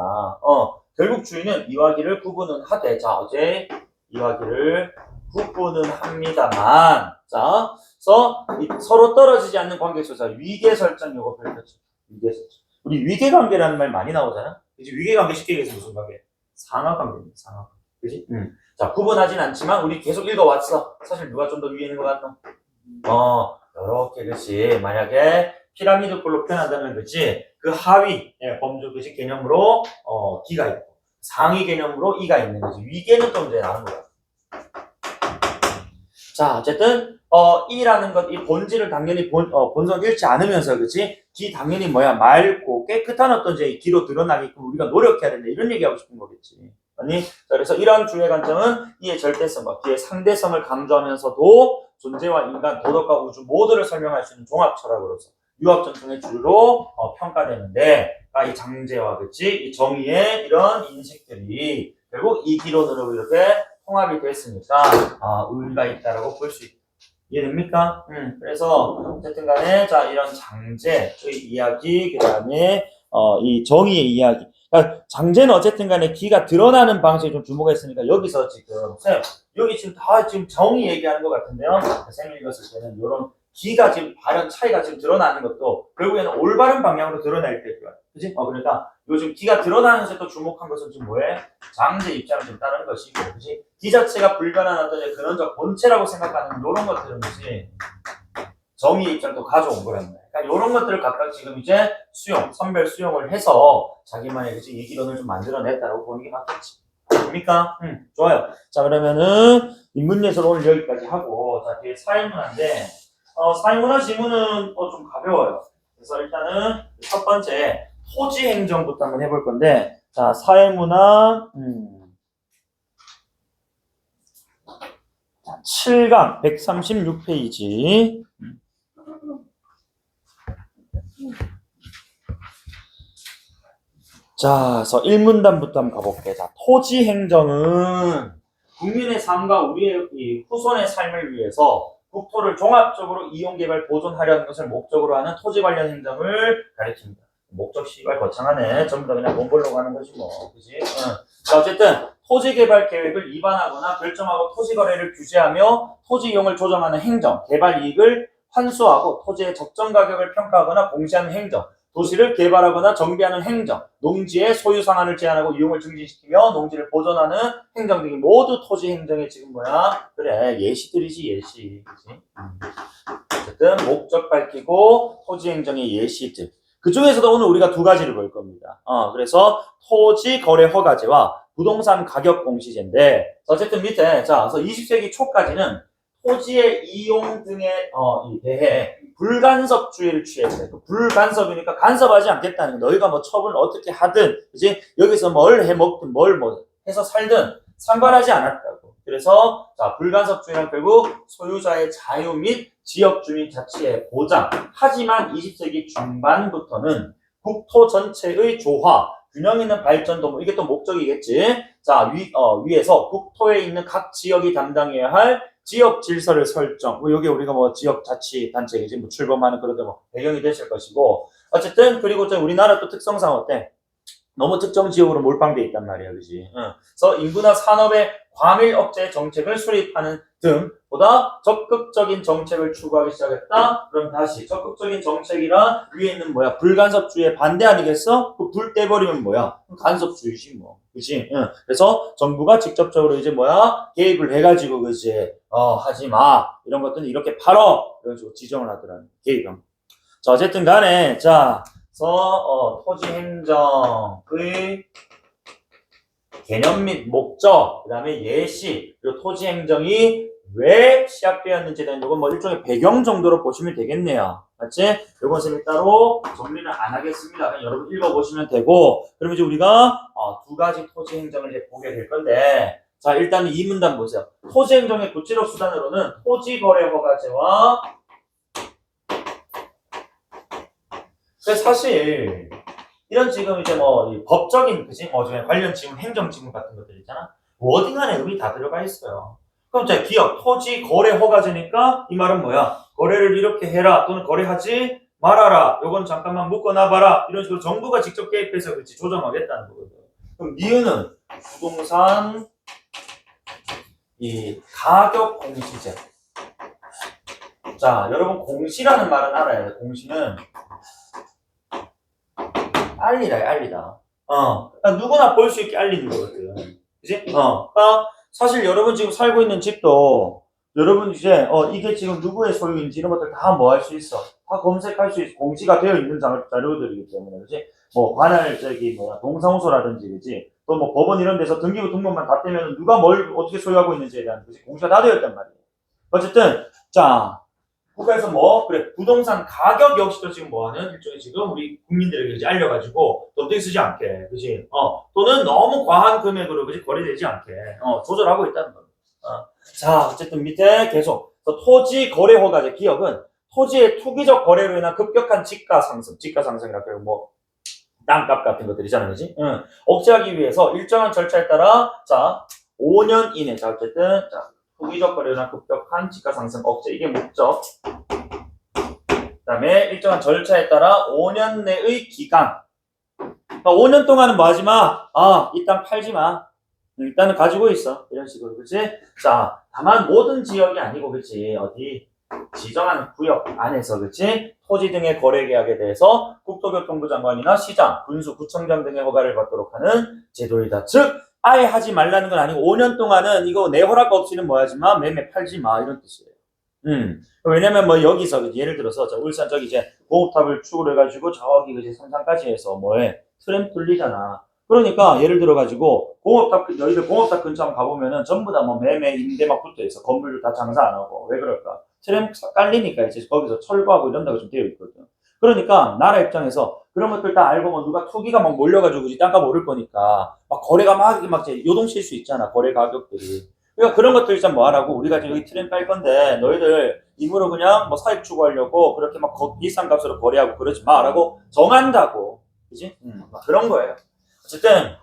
결국 주인은 이와 기를 구분은 하되, 자, 어제 이와 기를 구분은 합니다만, 자, 그래서 서로 떨어지지 않는 관계 속에서 위계 설정 요거 펼쳤죠. 위계 설정. 우리 위계 관계라는 말 많이 나오잖아. 그치? 위계 관계 쉽게 얘기해서 무슨 관계? 상하 관계입니다. 상하 관계. 그지? 자, 구분하진 않지만 우리 계속 읽어왔어. 사실 누가 좀 더 위에 있는 것 같나? 요렇게 그치? 만약에 피라미드꼴로 표현한다면 그치? 그 하위 범주 그치? 개념으로 기가 있고 상위 개념으로 이가 있는 거지. 위계는 좀 이제 나온 거야. 자, 어쨌든 이라는 것, 이 본질을 당연히 본성 잃지 않으면서 그치? 기 당연히 뭐야? 맑고 깨끗한 어떤 이제 기로 드러나게끔 우리가 노력해야 된다. 이런 얘기하고 싶은 거겠지. 아니? 자, 그래서 이러한 주의 관점은 이의 절대성과 기의 상대성을 강조하면서도 존재와 인간, 도덕과 우주 모두를 설명할 수 있는 종합 철학으로서 유학 전통의 주로 평가되는데, 이 장제와 그치? 이 정의의 이런 인식들이 결국 이 기론으로 이렇게 통합이 됐으니까 의의가 있다라고 볼 수 있다. 이해됩니까? 그래서 어쨌든 간에 자 이런 장제의 이야기 그 다음에 이 정의의 이야기. 그러니까 장제는 어쨌든 간에 기가 드러나는 방식에 좀 주목했으니까 여기서 지금 여기 지금 다 지금 정의 얘기하는 것 같은데요. 쌤이 읽었을 때는 이런 기가 지금 발현 차이가 지금 드러나는 것도 결국에는 올바른 방향으로 드러날 때고요. 그지? 그러니까 요즘 기가 드러나면서 또 주목한 것은 지금 뭐해? 장제 입장을 좀 따르는 것이고, 그지? 기 자체가 불변한 어떤 근원적 본체라고 생각하는 이런 것들은 그지? 정의의 입장도 가져온 거란 말이야. 그러니까 이런 것들을 각각 지금 이제 선별 수용을 해서 자기만의 그지? 이기론을 좀 만들어냈다라고 보는 게 맞겠지. 됩니까? 좋아요. 자, 그러면은 인문예술 오늘 여기까지 하고, 자, 뒤에 사회문화인데, 사회문화 지문은 좀 가벼워요. 그래서 일단은 첫 번째 토지 행정부터 한번 해볼 건데, 자, 사회문화 7강 136페이지. 자, 그래서 1문단부터 한번 가볼게. 자, 토지 행정은 국민의 삶과 우리의 이 후손의 삶을 위해서 국토를 종합적으로 이용, 개발, 보존하려는 것을 목적으로 하는 토지 관련 행정을 가리킵니다. 목적 시발 거창하네. 전부 다 그냥 몽골로 가는 거지 뭐. 그지? 자, 어쨌든 토지 개발 계획을 위반하거나 결정하고 토지 거래를 규제하며 토지 이용을 조정하는 행정, 개발 이익을 환수하고 토지의 적정 가격을 평가하거나 공시하는 행정, 도시를 개발하거나 정비하는 행정, 농지의 소유 상한을 제한하고 이용을 증진시키며 농지를 보존하는 행정 등이 모두 토지 행정의 지금 뭐야? 그래, 예시들이지, 예시. 그치? 어쨌든 목적 밝히고 토지 행정의 예시들. 그 중에서도 오늘 우리가 두 가지를 볼 겁니다. 그래서 토지 거래 허가제와 부동산 가격 공시제인데, 어쨌든 밑에, 자, 그래서 20세기 초까지는 토지의 이용 등에 대해 불간섭주의를 취했어요. 불간섭이니까 간섭하지 않겠다는 거. 너희가 뭐 처분을 어떻게 하든, 그지? 여기서 뭘 해 먹든 뭘 뭐 해서 살든 상관하지 않았다고. 그래서 자, 불간섭주의는 결국 소유자의 자유 및 지역 주민 자치의 보장. 하지만 20세기 중반부터는 국토 전체의 조화, 균형 있는 발전도 뭐 이게 또 목적이겠지. 자, 위에서 국토에 있는 각 지역이 담당해야 할 지역 질서를 설정. 여기 우리가 뭐 지역 자치 단체이지 뭐 출범하는 그런 뭐 배경이 되실 것이고. 어쨌든 그리고 우리나라 또 특성상 어때? 너무 특정 지역으로 몰빵돼 있단 말이야, 그지? 응. 그래서 인구나 산업의 과밀 억제 정책을 수립하는 등 보다 적극적인 정책을 추구하기 시작했다. 그럼 다시 적극적인 정책이라 위에 있는 뭐야? 불간섭주의에 반대 아니겠어? 그 불 떼버리면 뭐야? 간섭주의지 뭐, 그지? 응. 그래서 정부가 직접적으로 이제 뭐야? 개입을 해가지고 그지? 하지 마 이런 것들은 이렇게 팔어 이런 식으로 지정을 하더라는 개입은. 자 어쨌든 간에 자. 그래서 토지행정의 개념 및 목적, 그 다음에 예시, 그리고 토지행정이 왜 시작되었는지에 대한 이건 뭐 일종의 배경 정도로 보시면 되겠네요. 맞지? 요건 쌤이 따로 정리는 안 하겠습니다. 그냥 여러분 읽어보시면 되고, 그럼 이제 우리가 두 가지 토지행정을 이제 보게 될 건데, 자 일단 이 문단 보세요. 토지행정의 구체적 수단으로는 토지거래허가제와 사실 이런 지금 이제 뭐 법적인 그지 관련 지문 행정 지문 같은 것들 있잖아. 워딩 안에 의미 다 들어가 있어요. 그럼 이제 기업 토지 거래 허가제니까 이 말은 뭐야? 거래를 이렇게 해라 또는 거래하지 말아라. 요건 잠깐만 묶어놔봐라. 이런 식으로 정부가 직접 개입해서 그렇지 조정하겠다는 거거든. 그럼 니은은 부동산 이 가격 공시제. 자 여러분 공시라는 말은 알아야 돼. 공시는 알리다. 그러니까 누구나 볼 수 있게 알리는 거거든. 그지? 그러니까 사실 여러분 지금 살고 있는 집도 여러분 이제 이게 지금 누구의 소유인지 이런 것들 다 뭐 할 수 있어. 다 검색할 수 있어. 공시가 되어 있는 자료들이기 때문에, 그지? 뭐 관할 동사무소라든지, 그지? 또 뭐 법원 이런 데서 등기부 등본만 다 떼면 누가 뭘 어떻게 소유하고 있는지에 대한 그지? 공시가 다 되어 있단 말이에요. 어쨌든 자. 국가에서 뭐 그래 부동산 가격 역시도 지금 뭐하는 일종의 지금 우리 국민들에게 이제 알려가지고 덤탱이 쓰지 않게 그지 또는 너무 과한 금액으로 그지 거래되지 않게 조절하고 있다는 겁니다. 자 어쨌든 밑에 계속 토지 거래 허가제 기업은 토지의 투기적 거래로 인한 급격한 지가 상승이라고 해요. 뭐 땅값 같은 것들이잖아요, 그지? 억제하기 위해서 일정한 절차에 따라 자 5년 이내 자 어쨌든 자 투기적 거래로 인한 급격한 지가 상승 억제 이게 목적. 그 다음에 일정한 절차에 따라 5년 내의 기간. 그러니까 5년 동안은 뭐 하지 마. 이 땅 팔지 마. 일단은 가지고 있어. 이런 식으로, 그치? 자, 다만 모든 지역이 아니고, 그치? 어디 지정한 구역 안에서, 그치? 토지 등의 거래 계약에 대해서 국토교통부 장관이나 시장, 군수, 구청장 등의 허가를 받도록 하는 제도이다. 즉, 아예 하지 말라는 건 아니고 5년 동안은 이거 내 허락 없이는 뭐 하지 마, 매매 팔지 마 이런 뜻이에요. 왜냐면 뭐 여기서 예를 들어서 울산 저기 이제 고급탑을 축으로 해가지고 저기 이제 삼산까지 해서 뭐해 트램 뚫리잖아. 그러니까 예를 들어가지고 공업탑 너희들 공업탑 근처 한번 가보면은 전부 다 뭐 매매 임대 막 붙어 있어. 건물도 다 장사 안 하고 왜 그럴까? 트램 깔리니까 이제 거기서 철거하고 이런다고 좀 되어 있거든. 그러니까 나라 입장에서 그런 것들 다 알고 뭐 누가 투기가 막 몰려가지고 땅값 오를 거니까 막 거래가 막 요동칠 수 있잖아 거래 가격들이. 그러니까 그런 것들 일단 뭐 하라고 우리가 지금 여기 트램 깔 건데 너희들 임으로 그냥 뭐 사익 추구하려고 그렇게 막 비싼 값으로 거래하고 그러지 마라고 정한다고. 그지? 막 그런 거예요. 어쨌든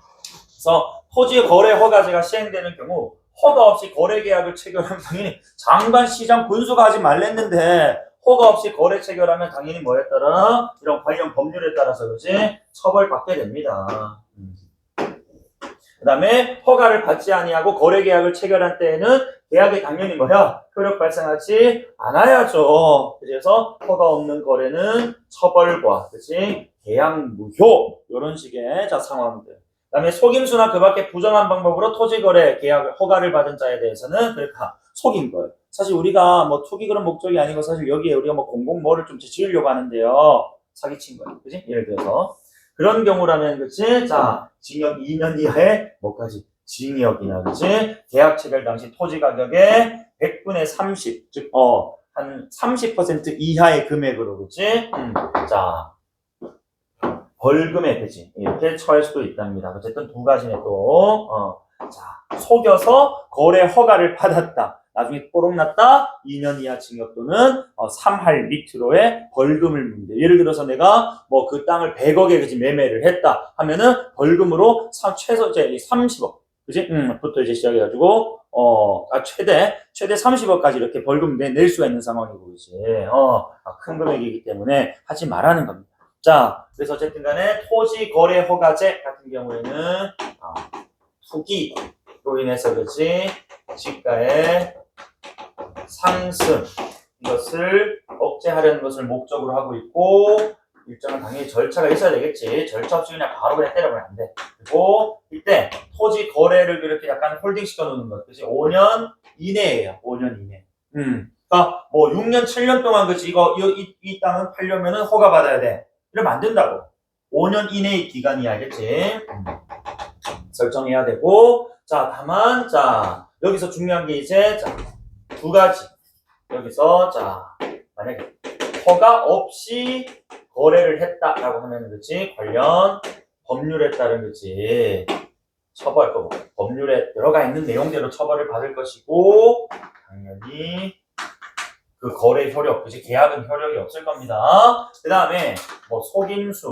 그래서 토지 거래 허가제가 시행되는 경우 허가 없이 거래 계약을 체결하면 당연히 장관 시장 군수가 하지 말랬는데 허가 없이 거래 체결하면 당연히 뭐에 따라 이런 관련 법률에 따라서 그지 처벌받게 됩니다. 그 다음에 허가를 받지 아니하고 거래 계약을 체결한 때에는 계약이 당연히 뭐야? 효력 발생하지 않아야죠. 그래서 허가 없는 거래는 처벌과 그치? 계약 무효 이런 식의 자 상황들. 그 다음에 속임수나 그 밖에 부정한 방법으로 토지거래 계약 허가를 받은 자에 대해서는 그러니까 속인 거예요. 사실 우리가 뭐 투기 그런 목적이 아니고 사실 여기에 우리가 뭐 공공 뭐를 좀 지으려고 하는데요. 사기친 거예요. 그지? 예를 들어서 그런 경우라면 그치? 자 징역 2년 이하의 뭐까지? 징역이나 그치? 계약 체결 당시 토지 가격의 100분의 30, 즉 한 30% 이하의 금액으로 그치? 자 벌금에 그치? 이렇게 처할 수도 있답니다. 어쨌든 두 가지네 또 자 속여서 거래 허가를 받았다. 나중에 뽀록 났다 2년 이하 징역 또는 3할 밑으로의 벌금을 문제. 예를 들어서 내가 뭐 그 땅을 100억에 그지 매매를 했다 하면은 벌금으로 최소 이제 30억 그지? 부터 이제 시작해가지고 최대 30억까지 이렇게 벌금 낼 수가 있는 상황이고 그지? 큰 금액이기 때문에 하지 말라는 겁니다. 자, 그래서 어쨌든 간에 토지 거래 허가제 같은 경우에는 투기로 인해서 그지 지가의 상승 이것을 억제하려는 것을 목적으로 하고 있고 일정한 당연히 절차가 있어야 되겠지. 절차 없이 그냥 바로 그냥 때려보면 안 돼. 그리고 이때 토지 거래를 그렇게 약간 홀딩 시켜 놓는 것. 그치? 5년 이내예요. 5년 이내. 그러니까 뭐 6년, 7년 동안 그치? 이 땅은 팔려면은 허가 받아야 돼. 이러면 안 된다고. 5년 이내의 기간이 알겠지? 설정해야 되고 자, 다만 자, 여기서 중요한 게 이제 자, 두 가지. 여기서 자, 만약에 허가 없이 거래를 했다라고 하면 그치? 관련 법률에 따른 그치? 처벌 거고 법률에 들어가 있는 내용대로 처벌을 받을 것이고 당연히 그 거래 효력, 그치? 계약은 효력이 없을 겁니다. 그 다음에 뭐 속임수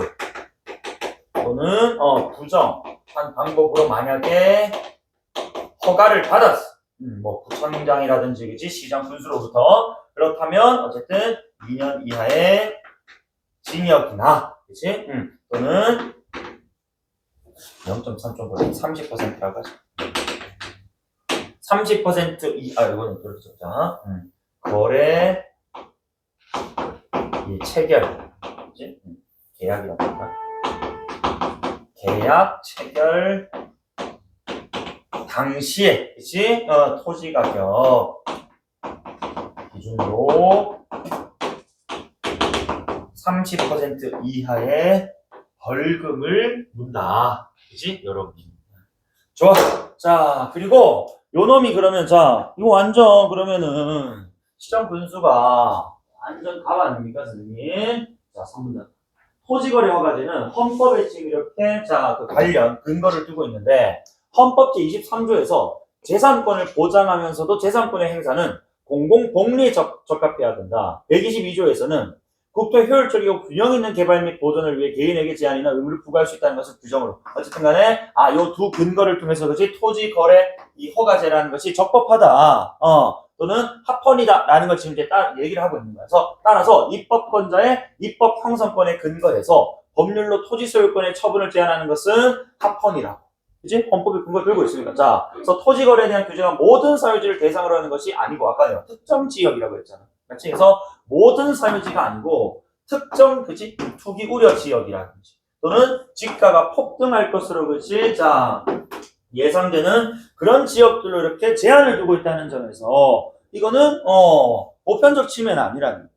또는 부정한 방법으로 만약에 허가를 받았어. 뭐 구청장이라든지 그치? 시장 군수로부터 그렇다면 어쨌든 2년 이하의 징역이나 그치? 또는 0.3.5 30%라고 하죠. 30% 이거는 그렇죠. 자, 거래 이 체결 그치? 계약이라든가 계약 체결 당시에 그치? 토지 가격 기준으로 30% 이하의 벌금을 문다. 그치? 여러분. 좋아. 자, 그리고 요 놈이 그러면 자, 이거 완전 그러면은 시장 분수가 완전 갑 아닙니까, 선생님? 자, 3분 토지거래 허가제는 헌법에 지금 이렇게 자, 그 관련 근거를 두고 있는데 헌법 제23조에서 재산권을 보장하면서도 재산권의 행사는 공공복리에 적합해야 된다. 122조에서는 국토 효율적이고 균형 있는 개발 및 보존을 위해 개인에게 제한이나 의무를 부과할 수 있다는 것을 규정으로 어쨌든 간에 요 두 근거를 통해서 그렇지 토지 거래 이 허가제라는 것이 적법하다. 또는 합헌이다라는 걸 지금 이제 얘기를 하고 있는 거야. 그래서 따라서 입법권자의 입법 형성권에 근거해서 법률로 토지 소유권의 처분을 제한하는 것은 합헌이라고. 그치? 헌법의 근거를 들고 있으니까. 자, 그래서 토지 거래에 대한 규정은 모든 사유지를 대상으로 하는 것이 아니고 아까 내가 특정 지역이라고 했잖아. 그렇지? 그래서 모든 사유지가 아니고 특정 그치? 투기 우려 지역이라든지 또는 지가가 폭등할 것으로 그치? 자, 예상되는 그런 지역들로 이렇게 제한을 두고 있다는 점에서 이거는 보편적 침해는 아니라는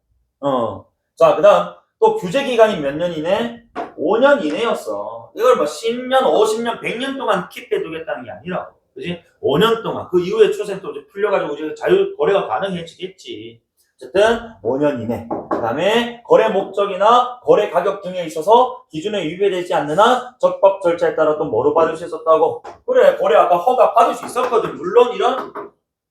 자, 그다음 또 규제 기간이 몇 년 이내? 5년 이내였어. 이걸 뭐 10년, 50년, 100년 동안 킵해 두겠다는 게 아니라 그지? 5년 동안 그 이후에 추세는 또 이제 풀려가지고 이제 자유 거래가 가능해지겠지. 어쨌든 5년 이내. 그 다음에 거래 목적이나 거래 가격 등에 있어서 기준에 위배되지 않는 한 적법 절차에 따라 또 뭐로 받을 수 있었다고? 그래, 거래 아까 허가 받을 수 있었거든. 물론 이런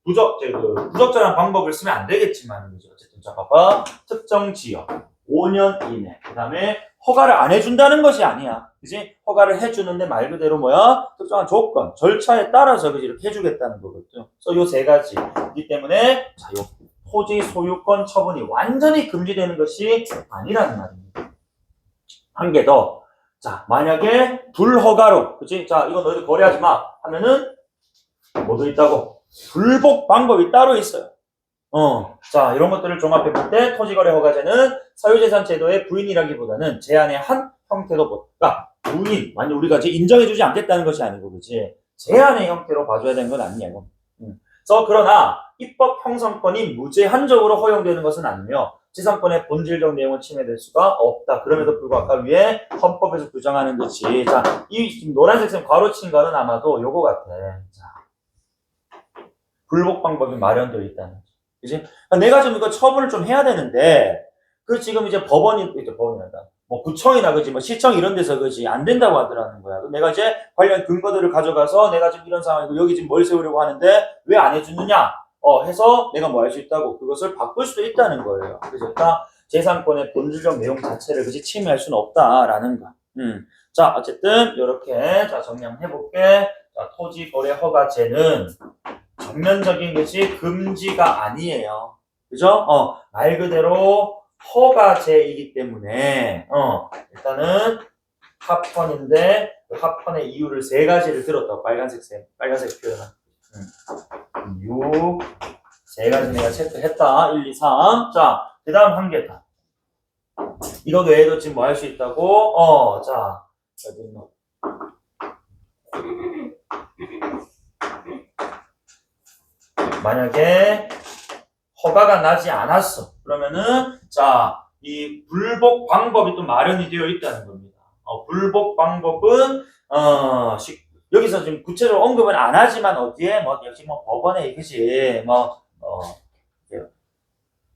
부적절한 방법을 쓰면 안 되겠지만, 어쨌든 자, 봐봐. 특정 지역 5년 이내. 그 다음에 허가를 안 해준다는 것이 아니야. 그지? 허가를 해주는데 말 그대로 뭐야? 특정한 조건, 절차에 따라서 그지? 이렇게 해주겠다는 거거든. 그래서 요 세 가지이기 때문에 자, 요 토지 소유권 처분이 완전히 금지되는 것이 아니라는 말입니다. 한 개 더. 자, 만약에 불허가로, 그치? 자, 이거 너희들 거래하지 마. 하면은, 뭐도 있다고? 불복 방법이 따로 있어요. 자, 이런 것들을 종합해 볼 때, 토지거래 허가제는 사유재산 제도의 부인이라기보다는 제한의 한 형태로, 그러니까, 부인, 완전 우리가 이제 인정해주지 않겠다는 것이 아니고, 그치? 제한의 형태로 봐줘야 되는 건 아니냐고. 그래서 그러나 입법 형성권이 무제한적으로 허용되는 것은 아니며 재산권의 본질적 내용은 침해될 수가 없다. 그럼에도 불구하고 아까 위에 헌법에서 규정하는 것이 자, 이 노란색 線괄호친 거는 아마도 요거 같아. 자, 불복 방법이 마련되어 있다는 거지. 그지? 내가 지금 이거 처분을 좀 해야 되는데 그 지금 이제 법원이란다. 뭐 구청이나 그지 뭐 시청 이런 데서 그지 안 된다고 하더라는 거야. 내가 이제 관련 근거들을 가져가서 내가 지금 이런 상황이고 여기 지금 뭘 세우려고 하는데 왜 안 해주느냐 해서 내가 뭐 할 수 있다고 그것을 바꿀 수도 있다는 거예요. 그래서 재산권의 본질적 내용 자체를 그지 침해할 수는 없다라는 거. 자 어쨌든 이렇게 자 정리 한번 해볼게. 자 토지 거래 허가제는 전면적인 것이 금지가 아니에요. 그죠? 말 그대로 허가제이기 때문에 일단은 합헌인데 그 합헌의 이유를 세 가지를 들었다고 빨간색 표현한 이유 세 가지 내가 체크했다. 1, 2, 3. 자, 그 다음 한 개 더. 이거 외에도 지금 뭐 할 수 있다고? 자, 여기 뭐. 만약에 허가가 나지 않았어. 그러면은, 자, 이 불복 방법이 또 마련이 되어 있다는 겁니다. 불복 방법은, 여기서 지금 구체적으로 언급은 안 하지만 어디에, 뭐, 역시 뭐 법원에, 그지, 뭐,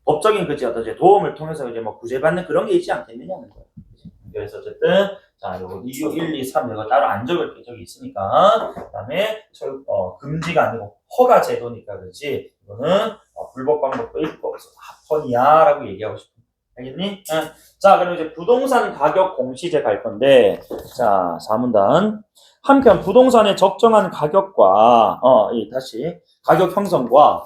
법적인 그지 어떤 이제 도움을 통해서 이제 뭐 구제받는 그런 게 있지 않겠느냐는 거예요. 그치? 그래서 어쨌든 자 요거 2, 1, 2, 3 이거 따로 안 적을게 저기 있으니까 그다음에 금지가 아니고 허가 제도니까 그렇지 이거는 불법 방법도 있고 그래서 합헌이야라고 얘기하고 싶어. 알겠니? 응. 자 그럼 이제 부동산 가격 공시제 갈 건데 자 4문단 한편 부동산의 적정한 가격과 다시 가격 형성과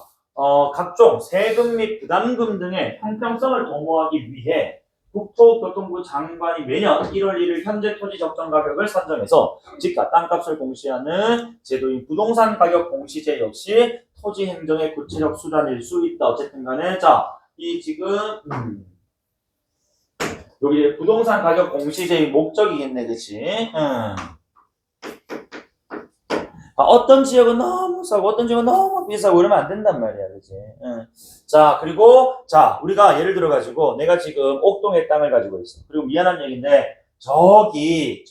각종 세금 및 부담금 등의 형평성을 도모하기 위해 국토교통부 장관이 매년 1월 1일 현재 토지 적정 가격을 산정해서 집가 땅값을 공시하는 제도인 부동산 가격 공시제 역시 토지 행정의 구체적 수단일 수 있다. 어쨌든 간에 자, 이 지금 여기 부동산 가격 공시제의 목적이겠네, 그치? 어떤 지역은 너무 싸고 어떤 지역은 너무 비싸고 이러면 안 된단 말이야, 그치? 자, 그리고 자, 우리가 예를 들어 가지고 내가 지금 옥동의 땅을 가지고 있어. 그리고 미안한 얘기인데 저기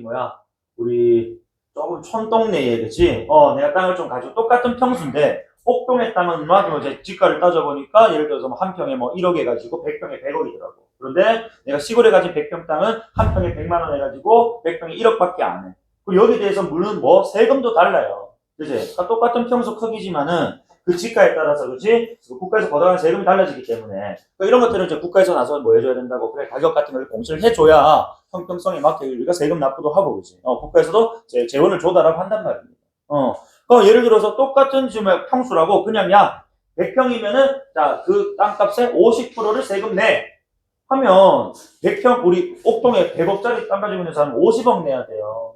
뭐야? 우리 조금 촌동네에, 그치? 내가 땅을 좀 가지고 똑같은 평수인데 옥동의 땅은 막 이제 지가를 따져보니까 예를 들어서 뭐 한 평에 뭐 1억 해가지고 100평에 100억이더라고. 그런데 내가 시골에 가진 100평 땅은 한 평에 100만 원 해가지고 100평에 1억밖에 안 해. 그리고 여기에 대해서 물론 뭐 세금도 달라요. 그지? 그러니까 똑같은 평수 크기지만은 그 지가에 따라서 그지? 국가에서 거둬가는 세금이 달라지기 때문에 그러니까 이런 것들은 이제 국가에서 나서 뭐 해줘야 된다고 그래 가격 같은 걸 공시를 해줘야 형평성에 맞게 우리가 세금 납부도 하고 그지? 국가에서도 재원을 줘달라고 한단 말입니다. 그러니까 예를 들어서 똑같은 지금 평수라고 그냥 야 100평이면은 자 그 땅값의 50%를 세금 내 하면 100평 우리 옥동에 100억짜리 땅 가지고 있는 사람은 50억 내야 돼요.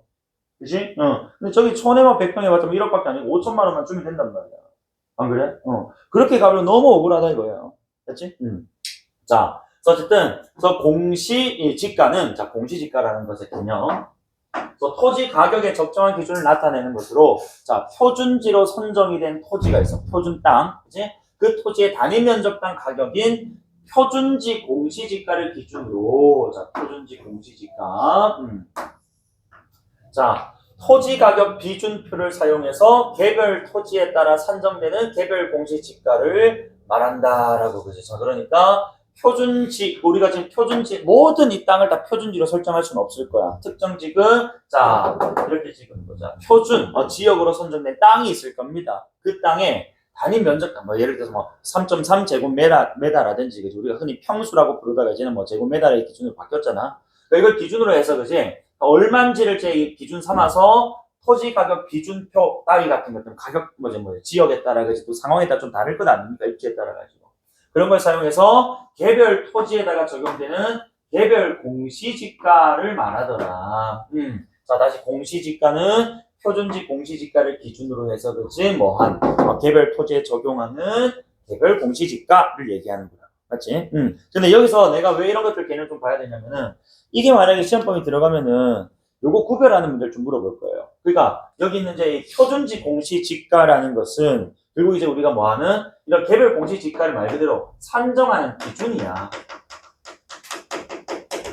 그치? 근데 저기 촌에만 100평에 맞으면 1억밖에 아니고 5천만 원만 주면 된단 말이야. 안 그래? 그렇게 가면 너무 억울하다 이거예요. 됐지? 자, 어쨌든, 공시지가는, 자, 공시지가라는 것의 개념. 토지 가격의 적정한 기준을 나타내는 것으로, 자, 표준지로 선정이 된 토지가 있어. 표준 땅. 그치? 그 토지의 단위 면적당 가격인 표준지 공시지가를 기준으로, 자, 표준지 공시지가. 자, 토지 가격 비준표를 사용해서 개별 토지에 따라 산정되는 개별 공시지가를 말한다라고 그러죠. 자, 그러니까 표준지 우리가 지금 표준지 모든 이 땅을 다 표준지로 설정할 수는 없을 거야. 특정 지금 자 이렇게 지금 보자. 표준 지역으로 선정된 땅이 있을 겁니다. 그 땅에 단위 면적 뭐 예를 들어서 뭐 3.3 제곱미터라든지 우리가 흔히 평수라고 부르다가 이제는 뭐 제곱미터의 기준으로 바뀌었잖아. 그러니까 이걸 기준으로 해서 그지 얼마인지를 제 기준 삼아서 토지 가격 비준표 따위 같은 것들 가격 지역에 따라 그지 또 상황에 따라 좀 다를 것 아닙니까 입지에 따라 가지고 그런 걸 사용해서 개별 토지에다가 적용되는 개별 공시지가를 말하더라. 자 다시 공시지가는 표준지 공시지가를 기준으로 해서 그지 뭐한 개별 토지에 적용하는 개별 공시지가를 얘기하는 거야. 맞지? 근데 여기서 내가 왜 이런 것들 개념을 좀 봐야 되냐면은 이게 만약에 시험범위 들어가면은 요거 구별하는 문제를 좀 물어볼 거예요. 그러니까 여기 있는 이제 이 표준지 공시지가라는 것은 결국 이제 우리가 뭐 하는 이런 개별 공시지가를 말 그대로 산정하는 기준이야.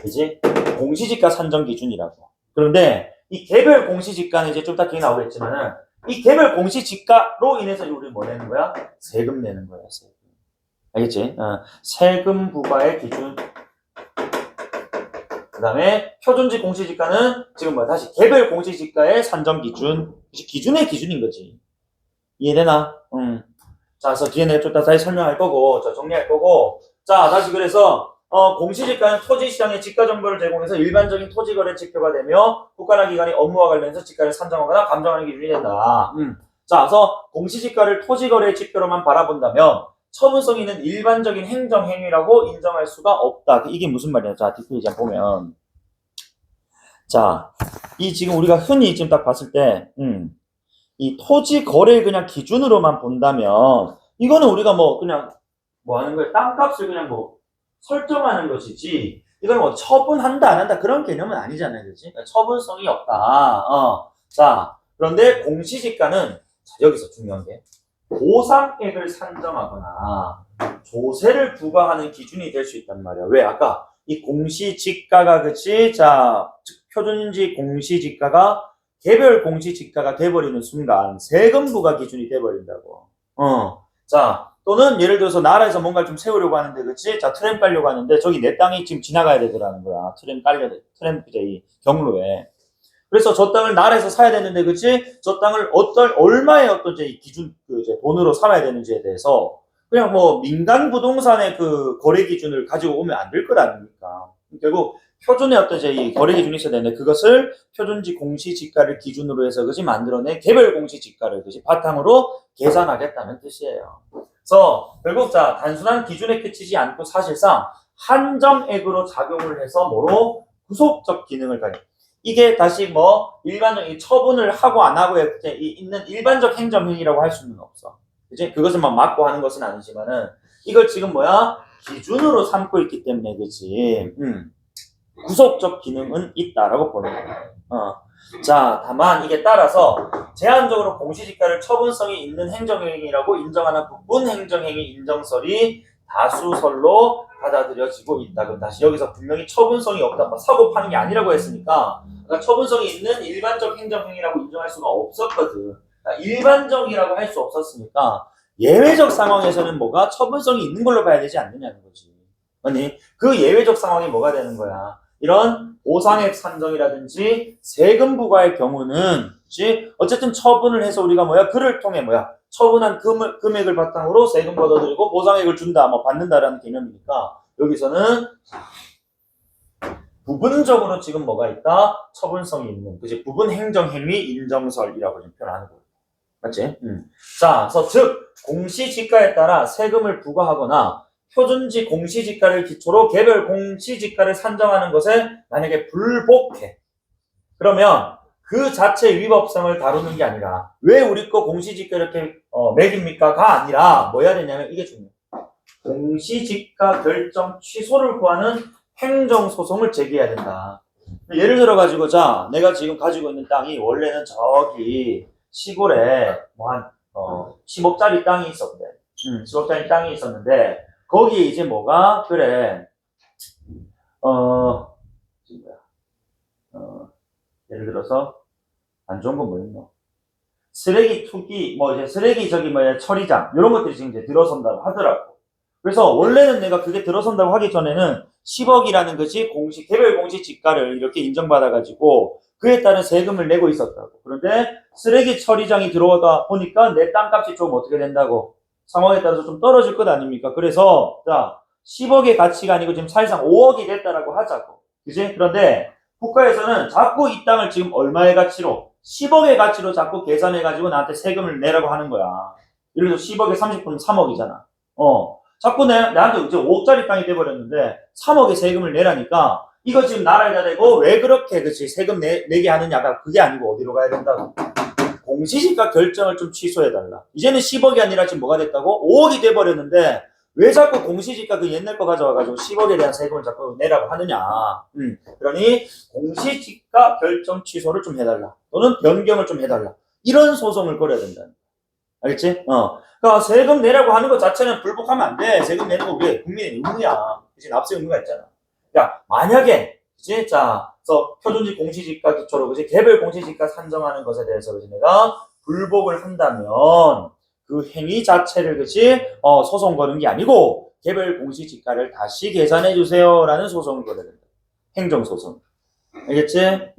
그지? 공시지가 산정 기준이라고. 그런데 이 개별 공시지가는 이제 좀 이따 기회 나오겠지만은 이 개별 공시지가로 인해서 우리 뭐 내는 거야? 세금 내는 거야, 세금. 알겠지? 세금 부과의 기준. 그 다음에 표준지 공시지가는 지금 뭐 다시 개별 공시지가의 산정 기준. 기준의 기준인 거지. 이해되나? 자, 그래서 뒤에 내가 좀 다시 설명할 거고, 자, 정리할 거고. 자, 다시 그래서, 공시지가는 토지시장의 지가 정보를 제공해서 일반적인 토지거래 지표가 되며, 국가나 기관이 업무와 관련해서 지가를 산정하거나 감정하는 기준이 된다. 자, 그래서 공시지가를 토지거래 지표로만 바라본다면, 처분성 있는 일반적인 행정행위라고 인정할 수가 없다. 이게 무슨 말이야? 자, 뒷페이지 보면. 자, 이 지금 우리가 흔히 지금 딱 봤을 때, 이 토지 거래를 그냥 기준으로만 본다면, 이거는 우리가 뭐 그냥 뭐 하는 거야? 땅값을 그냥 뭐 설정하는 것이지, 이건 뭐 처분한다, 안 한다, 그런 개념은 아니잖아요. 그치? 그러니까 처분성이 없다. 자, 그런데 공시지가는, 자, 여기서 중요한 게, 보상액을 산정하거나 조세를 부과하는 기준이 될 수 있단 말이야. 왜? 아까 이 공시지가가, 그치? 자, 표준지 공시지가가 개별 공시지가가 돼버리는 순간 세금 부과 기준이 돼버린다고. 자, 또는 예를 들어서 나라에서 뭔가를 좀 세우려고 하는데, 그치? 자, 트램 깔려고 하는데 저기 내 땅이 지금 지나가야 되더라는 거야. 트램 이제 이 경로에. 그래서 저 땅을 나라에서 사야 되는데, 그치? 저 땅을 얼마의 어떤 이제 기준, 그 이제 돈으로 삼아야 되는지에 대해서 그냥 뭐 민간 부동산의 그 거래 기준을 가지고 오면 안 될 거 아닙니까? 결국 표준의 어떤 이제 이 거래 기준이 있어야 되는데, 그것을 표준지 공시지가를 기준으로 해서, 그지? 만들어낸 개별 공시지가를, 그지? 바탕으로 계산하겠다는 뜻이에요. 그래서 결국 자, 단순한 기준에 그치지 않고 사실상 한정액으로 작용을 해서 뭐로? 구속적 기능을 가져. 이게 다시 뭐 일반적인 처분을 하고 안 하고에 있는 일반적 행정행위라고 할 수는 없어. 그지? 그것을 막 막고 하는 것은 아니지만은 이걸 지금 뭐야? 기준으로 삼고 있기 때문에, 그지? 구속적 기능은 있다라고 보는 거야. 자, 다만 이게 따라서 제한적으로 공시지가를 처분성이 있는 행정행위라고 인정하는 부분 행정행위 인정설이 다수설로 받아들여지고 있다. 그럼 다시 여기서 분명히 처분성이 없다. 사고 파는 게 아니라고 했으니까, 그러니까 처분성이 있는 일반적 행정행위라고 인정할 수가 없었거든. 그러니까 일반적이라고 할 수 없었으니까 예외적 상황에서는 뭐가 처분성이 있는 걸로 봐야 되지 않느냐는 거지. 아니, 그 예외적 상황이 뭐가 되는 거야? 이런 보상액 산정이라든지 세금 부과의 경우는, 그치? 어쨌든 처분을 해서 우리가 뭐야? 그를 통해 뭐야? 처분한 금액을 바탕으로 세금 걷어들이고 보상액을 준다, 뭐 받는다라는 개념이니까, 여기서는 부분적으로 지금 뭐가 있다? 처분성이 있는, 그치? 부분 행정행위 인정설이라고 지금 표현하는 거예요. 맞지? 자, 그래서 즉 공시지가에 따라 세금을 부과하거나 표준지 공시지가를 기초로 개별 공시지가를 산정하는 것에 만약에 불복해. 그러면 그 자체 위법성을 다루는 게 아니라, 왜 우리 거 공시지가 이렇게 매깁니까?가 아니라 뭐 해야 되냐면, 이게 중요해. 공시지가 결정 취소를 구하는 행정소송을 제기해야 된다. 예를 들어가지고, 자, 내가 지금 가지고 있는 땅이 원래는 저기 시골에 뭐 한 10억짜리 땅이 있었대. 10억짜리 땅이 있었는데, 거기에 이제 뭐가, 그래, 예를 들어서 안 좋은 건 뭐 있노? 쓰레기 투기, 뭐 이제 쓰레기 저기 뭐야 처리장 이런 것들이 지금 이제 들어선다고 하더라고. 그래서 원래는 내가 그게 들어선다고 하기 전에는 10억이라는 것이 개별 공시지가를 이렇게 인정받아가지고 그에 따른 세금을 내고 있었다고. 그런데 쓰레기 처리장이 들어오다 보니까 내 땅값이 좀 어떻게 된다고? 상황에 따라서 좀 떨어질 것 아닙니까? 그래서 자, 10억의 가치가 아니고 지금 사실상 5억이 됐다라고 하자고. 그지? 그런데 국가에서는 자꾸 이 땅을 지금 얼마의 가치로? 10억의 가치로 자꾸 계산해가지고 나한테 세금을 내라고 하는 거야. 예를 들어서 10억에 30%면 3억이잖아. 자꾸 나한테 이제 5억짜리 땅이 돼버렸는데 3억의 세금을 내라니까, 이거 지금 나라에다 대고 왜 그렇게, 그치, 세금 내게 하느냐가 그게 아니고 어디로 가야 된다고? 공시지가 결정을 좀 취소해달라. 이제는 10억이 아니라 지금 뭐가 됐다고? 5억이 돼버렸는데 왜 자꾸 공시지가 그 옛날 거 가져와가지고 10억에 대한 세금을 자꾸 내라고 하느냐. 그러니 공시지가 결정 취소를 좀 해달라. 또는 변경을 좀 해달라. 이런 소송을 걸어야 된다. 알겠지? 그러니까 세금 내라고 하는 것 자체는 불복하면 안 돼. 세금 내는 거 우리 국민의 의무야. 그치? 납세 의무가 있잖아. 그러니까 만약에, 그치? 자, 그래서 표준지 공시지가 기초로, 그치? 개별 공시지가 산정하는 것에 대해서, 그치? 내가 불복을 한다면 그 행위 자체를, 그치? 소송 거는 게 아니고 개별 공시지가를 다시 계산해 주세요라는 소송을 걸어야 된다. 행정소송. 알겠지?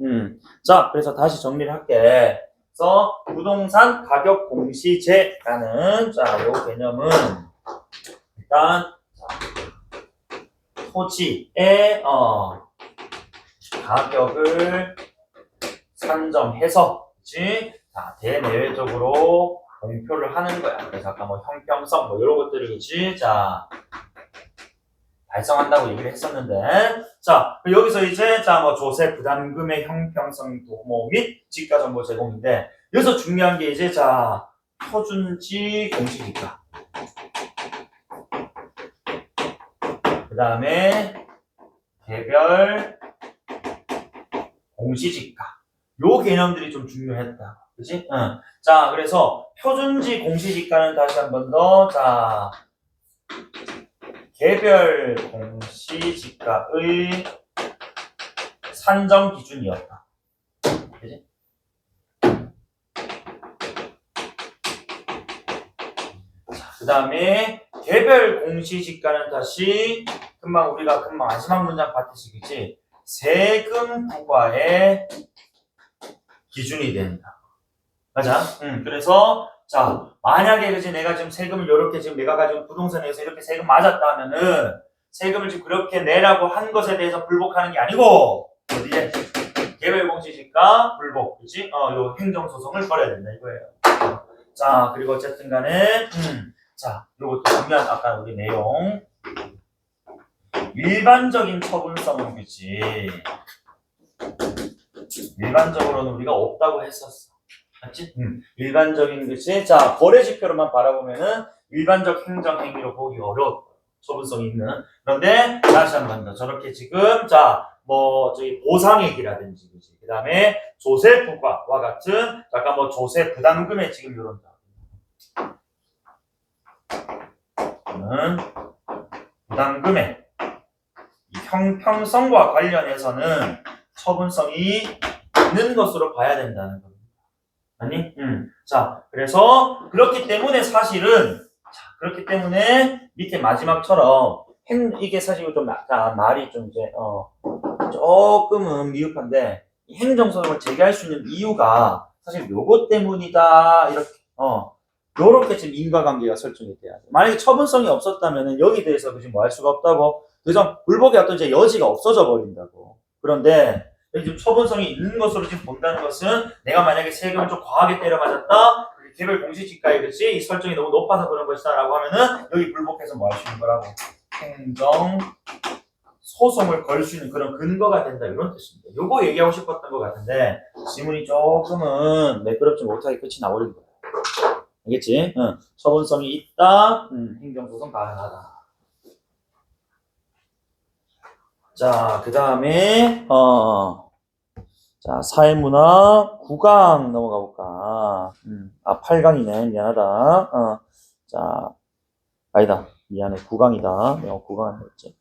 자, 그래서 다시 정리를 할게. 그래서 부동산 가격 공시제라는, 자, 요 개념은 일단 토지의 가격을 산정해서, 그치? 자, 대내외적으로 공표를 하는 거야. 그래서 아까 뭐 형평성 뭐 이런 것들을 그치? 자, 달성한다고 얘기를 했었는데, 자, 여기서 이제 자, 뭐 조세 부담금의 형평성 도모 및 지가 정보 제공인데, 여기서 중요한 게 이제 자, 표준지 공시지가. 그 다음에 개별 공시지가. 요 개념들이 좀 중요했다. 그치? 응. 자, 그래서 표준지 공시지가는 다시 한 번 더, 자, 개별 공시지가의 산정 기준이었다. 그치? 자, 그 다음에 개별 공시지가는 다시 금방 우리가 금방 마지막 문장 봤듯이 그치? 세금 부과의 기준이 된다. 맞아? 그래서 자, 만약에 그지 내가 지금 세금을 이렇게 지금 내가 가지고 부동산에서 이렇게 세금 맞았다 하면은 세금을 지금 그렇게 내라고 한 것에 대해서 불복하는 게 아니고 어디에 개별 공시지가 불복, 그지? 요 행정소송을 걸어야 된다 이거예요. 자, 그리고 어쨌든 간에 자, 요것도 중요한 아까 우리 내용 일반적인 처분성은 그지? 일반적으로는 우리가 없다고 했었어. 맞지? 일반적인 것이 자 거래 지표로만 바라보면은 일반적 행정 행위로 보기 어려워 처분성이 있는. 그런데 다시 한 번 더 저렇게 지금 자 뭐 저기 보상액이라든지 그지 그 다음에 조세 부과와 같은 잠깐 뭐 조세 부담금에 지금 이런 부담금의 이 형평성과 관련해서는 처분성이 있는 것으로 봐야 된다는 겁니다. 아니? 자, 그래서 그렇기 때문에 사실은 자, 그렇기 때문에 밑에 마지막처럼 이게 사실 좀 약간 말이 좀 이제 조금은 미흡한데 행정소송을 제기할 수 있는 이유가 사실 요것 때문이다 이렇게 요렇게 지금 인과관계가 설정이 돼야 돼. 만약에 처분성이 없었다면은 여기 대해서 그지 뭐 할 수가 없다고. 그래서 불복의 어떤 이제 여지가 없어져 버린다고. 그런데 지금 처분성이 있는 것으로 지금 본다는 것은 내가 만약에 세금을 좀 과하게 때려 맞았다. 개별 공시지가에 그치 이 설정이 너무 높아서 그런 것이다라고 하면은 여기 불복해서 뭐 할 수 있는 거라고. 행정 소송을 걸 수 있는 그런 근거가 된다 이런 뜻입니다. 요거 얘기하고 싶었던 것 같은데 지문이 조금은 매끄럽지 못하게 끝이 나버린 거야. 알겠지? 처분성이 있다. 행정소송 가능하다. 자, 그 다음에 자 사회문화 9강 넘어가 볼까? 8강이네. 미안하다. 자, 아니다. 미안해. 9강이다. 내가 9강 했지.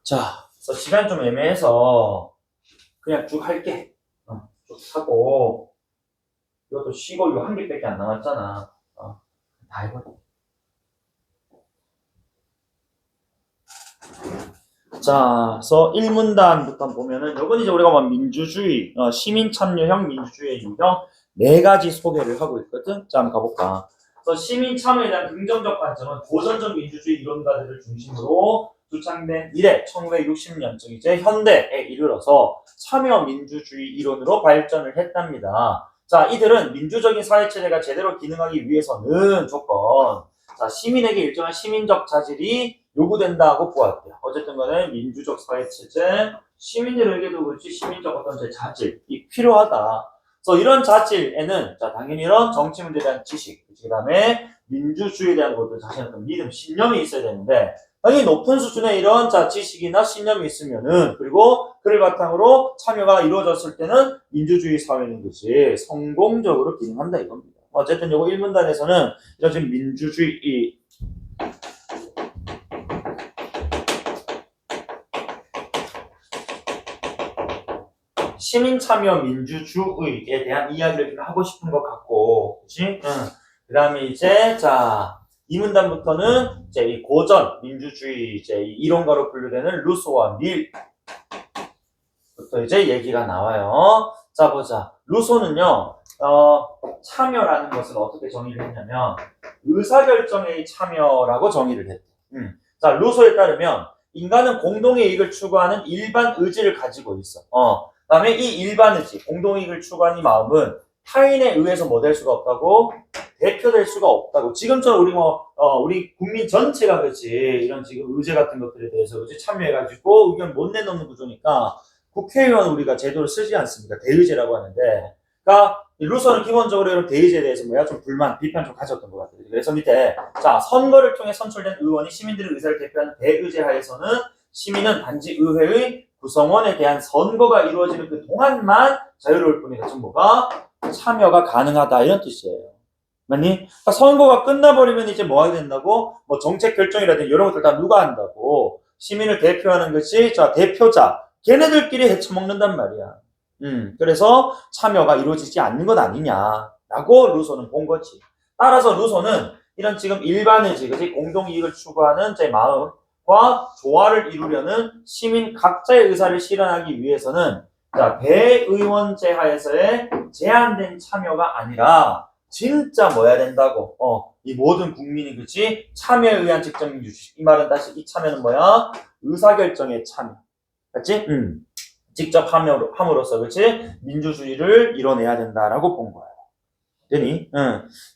자, 그래서 시간 좀 애매해서 그냥 쭉 할게. 쭉 하고 이것도 쉬고 이거 한 개밖에 안 남았잖아. 다 해봐. 자, 그래서 1문단부터 보면은 요건 이제 우리가 뭐 민주주의, 시민 참여형 민주주의의 유형 네 가지 소개를 하고 있거든. 자, 한번 가볼까. 그래서 시민 참여에 대한 긍정적 관점은 고전적 민주주의 이론가들을 중심으로 주창된 이래 1960년쯤 이제 현대에 이르러서 참여 민주주의 이론으로 발전을 했답니다. 자, 이들은 민주적인 사회체제가 제대로 기능하기 위해서는 조건, 자, 시민에게 일정한 시민적 자질이 요구된다고 보았대요. 어쨌든 간에 민주적 사회체제, 시민들에게도 그렇지 시민적 어떤 제 자질이 필요하다. 그래서 이런 자질에는 자 당연히 이런 정치 문제에 대한 지식, 그 다음에 민주주의에 대한 것들 자신의 어떤 믿음, 신념이 있어야 되는데 당연히 높은 수준의 이런 자 지식이나 신념이 있으면은 그리고 그를 바탕으로 참여가 이루어졌을 때는 민주주의 사회는 것이 성공적으로 기능한다 이겁니다. 어쨌든 요거 1문단에서는 이런 지금 민주주의 시민 참여 민주주의에 대한 이야기를 좀 하고 싶은 것 같고, 그치? 그 다음에 이제, 자, 이 문단부터는 이제 이 고전 민주주의 이제 이 이론가로 분류되는 루소와 밀부터 이제 얘기가 나와요. 자, 보자. 루소는요, 참여라는 것을 어떻게 정의를 했냐면, 의사결정의 참여라고 정의를 했대. 자, 루소에 따르면, 인간은 공동의 이익을 추구하는 일반 의지를 가지고 있어. 그다음에 이 일반 의지, 공동이익을 추구하는 이 마음은 타인에 의해서 뭐 될 수가 없다고? 대표될 수가 없다고. 지금처럼 우리 국민 전체가 그렇지 이런 지금 의제 같은 것들에 대해서 그렇지 참여해가지고 의견 못 내놓는 구조니까 국회의원 우리가 제도를 쓰지 않습니까? 대의제라고 하는데, 그러니까 루소는 기본적으로 이런 대의제에 대해서 뭐야 좀 불만, 비판 좀 가졌던 것 같아요. 그래서 밑에 자 선거를 통해 선출된 의원이 시민들의 의사를 대표하는 대의제 하에서는 시민은 단지 의회의 구성원에 대한 선거가 이루어지는 그 동안만 자유로울 뿐이다. 정보가 참여가 가능하다 이런 뜻이에요. 맞니? 그러니까 선거가 끝나버리면 이제 뭐 하게 된다고? 뭐 정책 결정이라든지 이런 것들 다 누가 한다고? 시민을 대표하는 것이 자 대표자 걔네들끼리 헤쳐먹는단 말이야. 그래서 참여가 이루어지지 않는 것 아니냐라고 루소는 본 거지. 따라서 루소는 이런 지금 일반의지, 그치? 공동이익을 추구하는 제 마음과 조화를 이루려는 시민 각자의 의사를 실현하기 위해서는 자, 대의원제 하에서의 제한된 참여가 아니라 진짜 뭐 해야 된다고? 이 모든 국민이 그치? 참여에 의한 직접 민주주의. 이 말은 다시 이 참여는 뭐야? 의사결정의 참여. 맞지? 직접 함으로써 그치? 민주주의를 이뤄내야 된다라고 본 거예요. 되니?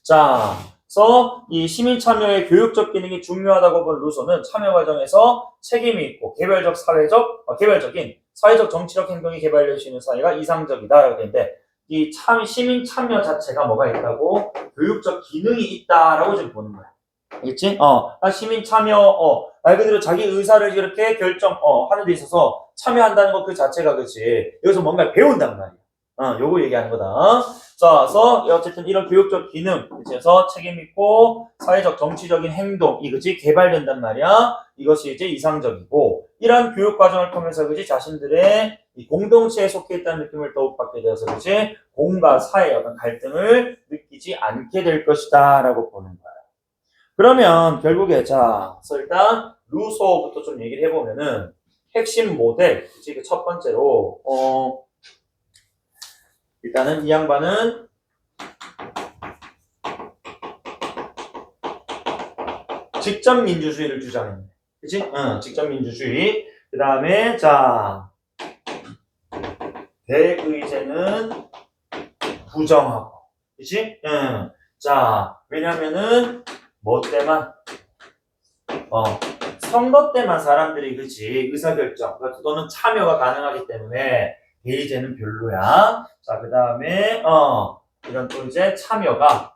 자, 그래서 이 시민 참여의 교육적 기능이 중요하다고 본 루소는 참여 과정에서 책임이 있고 개별적인 사회적 정치적 행동이 개발될 수 있는 사회가 이상적이다라고 되는데 이 시민 참여 자체가 뭐가 있다고? 교육적 기능이 있다라고 지금 보는 거야. 알겠지? 시민 참여, 말 그대로 자기 의사를 이렇게 하는 데 있어서 참여한다는 것 그 자체가 그치. 여기서 뭔가 배운단 말이야. 요거 얘기하는 거다. 자, 그래서 어쨌든 이런 교육적 기능, 그래서 책임있고 사회적 정치적인 행동, 이거지 개발된단 말이야. 이것이 이제 이상적이고, 이러한 교육 과정을 통해서 그지 자신들의 이 공동체에 속해 있다는 느낌을 더욱 받게 되어서 그지 공과 사의 어떤 갈등을 느끼지 않게 될 것이다라고 보는 거야. 그러면 결국에 자, 그래서 일단 루소부터 좀 얘기를 해보면은 핵심 모델, 그치? 그 첫 번째로 일단은 이 양반은 직접 민주주의를 주장했네. 그치? 직접 민주주의. 그 다음에, 자, 대의제는 부정하고. 그치? 자, 왜냐면은, 뭐 때만? 선거 때만 사람들이, 그치? 의사결정, 또는 참여가 가능하기 때문에, 대의제는 별로야. 자, 그 다음에, 이런 또 이제 참여가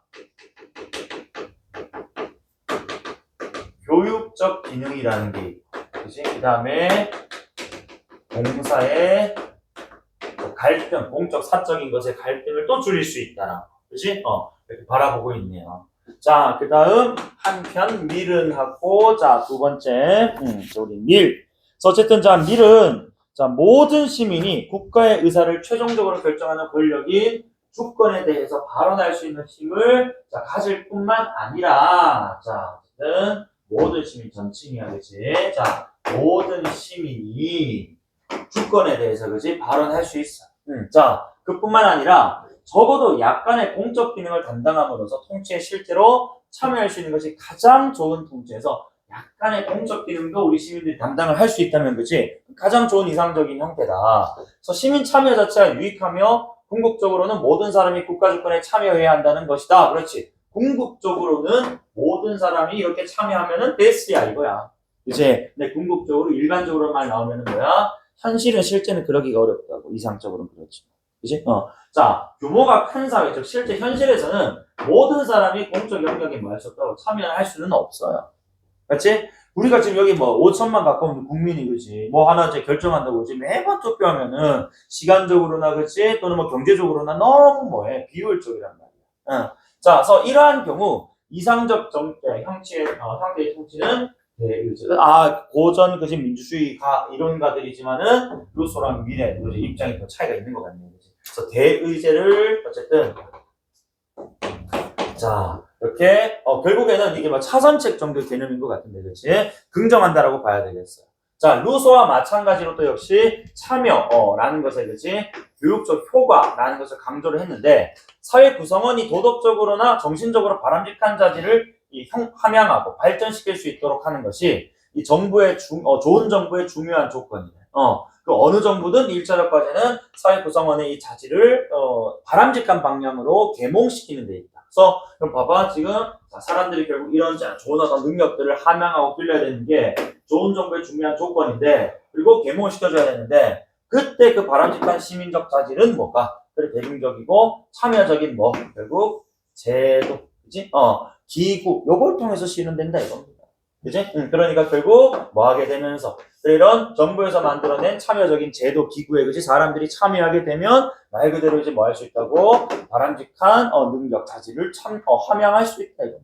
교육적 기능이라는 게 있고, 그치? 그 다음에, 공사의 갈등, 공적, 사적인 것의 갈등을 또 줄일 수 있다라고. 그치? 이렇게 바라보고 있네요. 자, 그 다음, 한편, 밀은하고, 자, 두 번째, 우리 밀. 어쨌든, 자, 밀은, 자, 모든 시민이 국가의 의사를 최종적으로 결정하는 권력인 주권에 대해서 발언할 수 있는 힘을, 자, 가질 뿐만 아니라, 자, 어쨌든, 모든 시민 전칭이야, 그치? 자, 모든 시민이 주권에 대해서, 그치? 발언할 수 있어. 자, 그뿐만 아니라, 적어도 약간의 공적 기능을 담당함으로써 통치에 실제로 참여할 수 있는 것이 가장 좋은 통치에서 약간의 공적 기능도 우리 시민들이 담당을 할 수 있다면 그치? 가장 좋은 이상적인 형태다. 그래서 시민 참여 자체가 유익하며 궁극적으로는 모든 사람이 국가 주권에 참여해야 한다는 것이다. 그렇지? 궁극적으로는 모든 사람이 이렇게 참여하면은 베스트야 이거야. 그치? 근데 궁극적으로 일반적으로만 나오면은 뭐야? 현실은 실제는 그러기가 어렵다고. 이상적으로는 그렇지. 그치? 자, 규모가 큰 사회, 즉 실제 현실에서는 모든 사람이 공적 영역에 뭐 할 수 없다고 참여할 수는 없어요. 그렇지? 우리가 지금 여기 뭐 5천만 가까운 국민이 그지 뭐 하나 이제 결정한다고 그지 매번 투표하면은 시간적으로나 그지 또는 뭐 경제적으로나 너무 뭐해 비효율적이란 말이야. 자, 그래서 이러한 경우 이상적 형태의 통치는 고전 그지 민주주의가 이론가들이지만은 루소랑 미래 입장이 더 차이가 있는 것 같네요. 그치? 그래서 대의제를 어쨌든 자 이렇게 결국에는 이게 뭐 차선책 정도 개념인 것 같은데 그렇지? 긍정한다라고 봐야 되겠어요. 자 루소와 마찬가지로 또 역시 참여라는 것에 그렇지? 교육적 효과라는 것을 강조를 했는데 사회 구성원이 도덕적으로나 정신적으로 바람직한 자질을 함양하고 발전시킬 수 있도록 하는 것이 이 정부의 좋은 정부의 중요한 조건이에요. 그 어느 정부든 1차적 과제는 사회 구성원의 이 자질을 바람직한 방향으로 계몽시키는 데 있다. 그래서 그럼 봐봐 지금 사람들이 결국 이런 좋은 어떤 능력들을 함양하고 길러야 되는 게 좋은 정부의 중요한 조건인데 그리고 계몽을 시켜줘야 되는데 그때 그 바람직한 시민적 자질은 뭐가? 그래 대중적이고 참여적인 뭐 결국 제도 그지? 기구 요걸 통해서 실현된다 이겁니다. 그지? 그러니까 결국 뭐 하게 되면서 이런 정부에서 만들어낸 참여적인 제도 기구에 그지 사람들이 참여하게 되면 말 그대로 이제 뭐 할 수 있다고 바람직한 능력 자질을 함양할 수 있다 이거.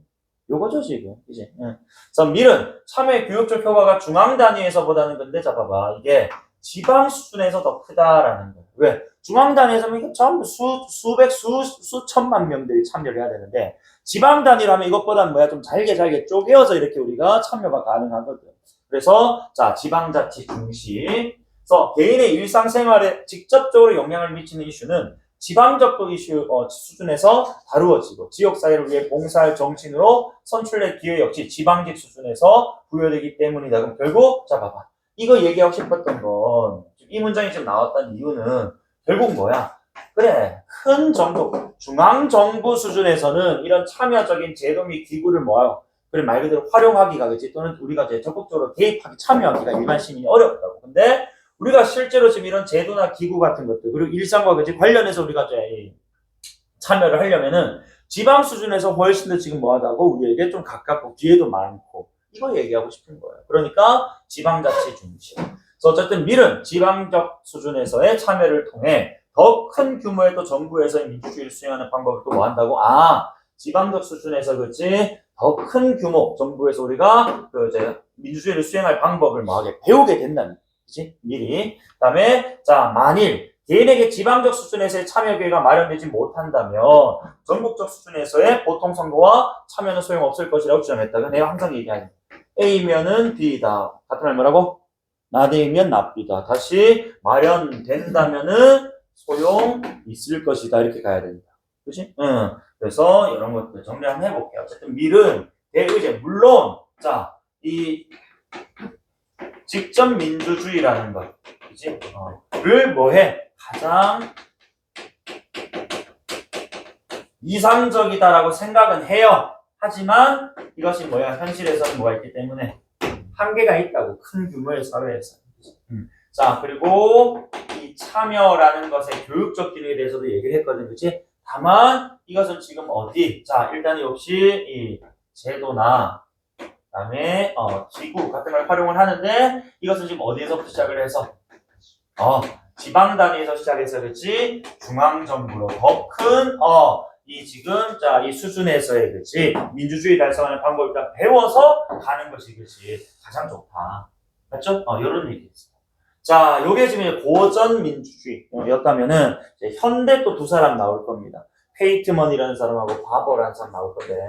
요거죠 지금 이제. 그래서 밀은 참여 교육적 효과가 중앙 단위에서보다는 근데 잡아봐 이게 지방 수준에서 더 크다라는 거예요. 왜? 중앙 단위에서는 이게 전부 수백 수천만 명들이 참여를 해야 되는데 지방 단위라면 이것보다는 뭐야 좀 잘게 쪼개어서 이렇게 우리가 참여가 가능하거든. 그래서 자 지방자치 중심. 그래서 개인의 일상생활에 직접적으로 영향을 미치는 이슈는 지방적 이슈 수준에서 다루어지고 지역사회를 위해 봉사할 정치인으로 선출될 기회 역시 지방직 수준에서 부여되기 때문이다. 그럼 결국 자 봐봐. 이거 얘기하고 싶었던 건 이 문장이 지금 나왔던 이유는 결국 뭐야? 그래 큰 정부, 중앙정부 수준에서는 이런 참여적인 제도 및 기구를 뭐야? 그래 말 그대로 활용하기가 그렇지 또는 우리가 이제 적극적으로 개입하기 참여하기가 일반 시민이 어렵다고. 근데 우리가 실제로 지금 이런 제도나 기구 같은 것들 그리고 일상과 그치 관련해서 우리가 이제 참여를 하려면은 지방 수준에서 훨씬 더 지금 뭐하다고 우리에게 좀 가깝고 기회도 많고 이거 얘기하고 싶은 거예요. 그러니까 지방자치 중심. 그래서 어쨌든 밀은 지방적 수준에서의 참여를 통해 더 큰 규모의 또 정부에서의 민주주의를 수행하는 방법을 또 뭐 한다고? 지방적 수준에서 그치 더 큰 규모 정부에서 우리가 그 이제 민주주의를 수행할 방법을 뭐하게 배우게 된다는 그치? 미리. 그다음에 자 만일 개인에게 지방적 수준에서의 참여 기회가 마련되지 못한다면 전국적 수준에서의 보통 선거와 참여는 소용없을 것이라고 주장했다. 내가 항상 얘기하는 A면은 B다. 같은 말 뭐라고? 나대면 납비다. 다시 마련된다면은 소용 있을 것이다. 이렇게 가야 된다. 그치? 그래서 이런 것들 정리 한번 해볼게요. 어쨌든 밀은 대의제 물론 이 직접 민주주의라는 것, 그치? 를 뭐해? 가장 이상적이다라고 생각은 해요. 하지만 이것이 뭐야? 현실에서는 뭐가 있기 때문에 한계가 있다고. 큰 규모의 사회에서. 자, 그리고 이 참여라는 것의 교육적 기능에 대해서도 얘기를 했거든, 그치? 다만 이것은 지금 어디? 자, 일단 역시 이 제도나 그다음에 기구 같은 걸 활용을 하는데 이것은 지금 어디에서부터 시작을 해서 지방 단위에서 시작해서 그렇지 중앙정부로 더 큰 이 지금 이 수준에서의 그렇지 민주주의 달성하는 방법을 일단 배워서 가는 것이 그렇지 가장 좋다. 맞죠? 이런 얘기였어요. 자, 요게 지금 고전 민주주의였다면은 현대 또 두 사람 나올 겁니다. 페이트먼이라는 사람하고 바버라는 사람 나올 건데.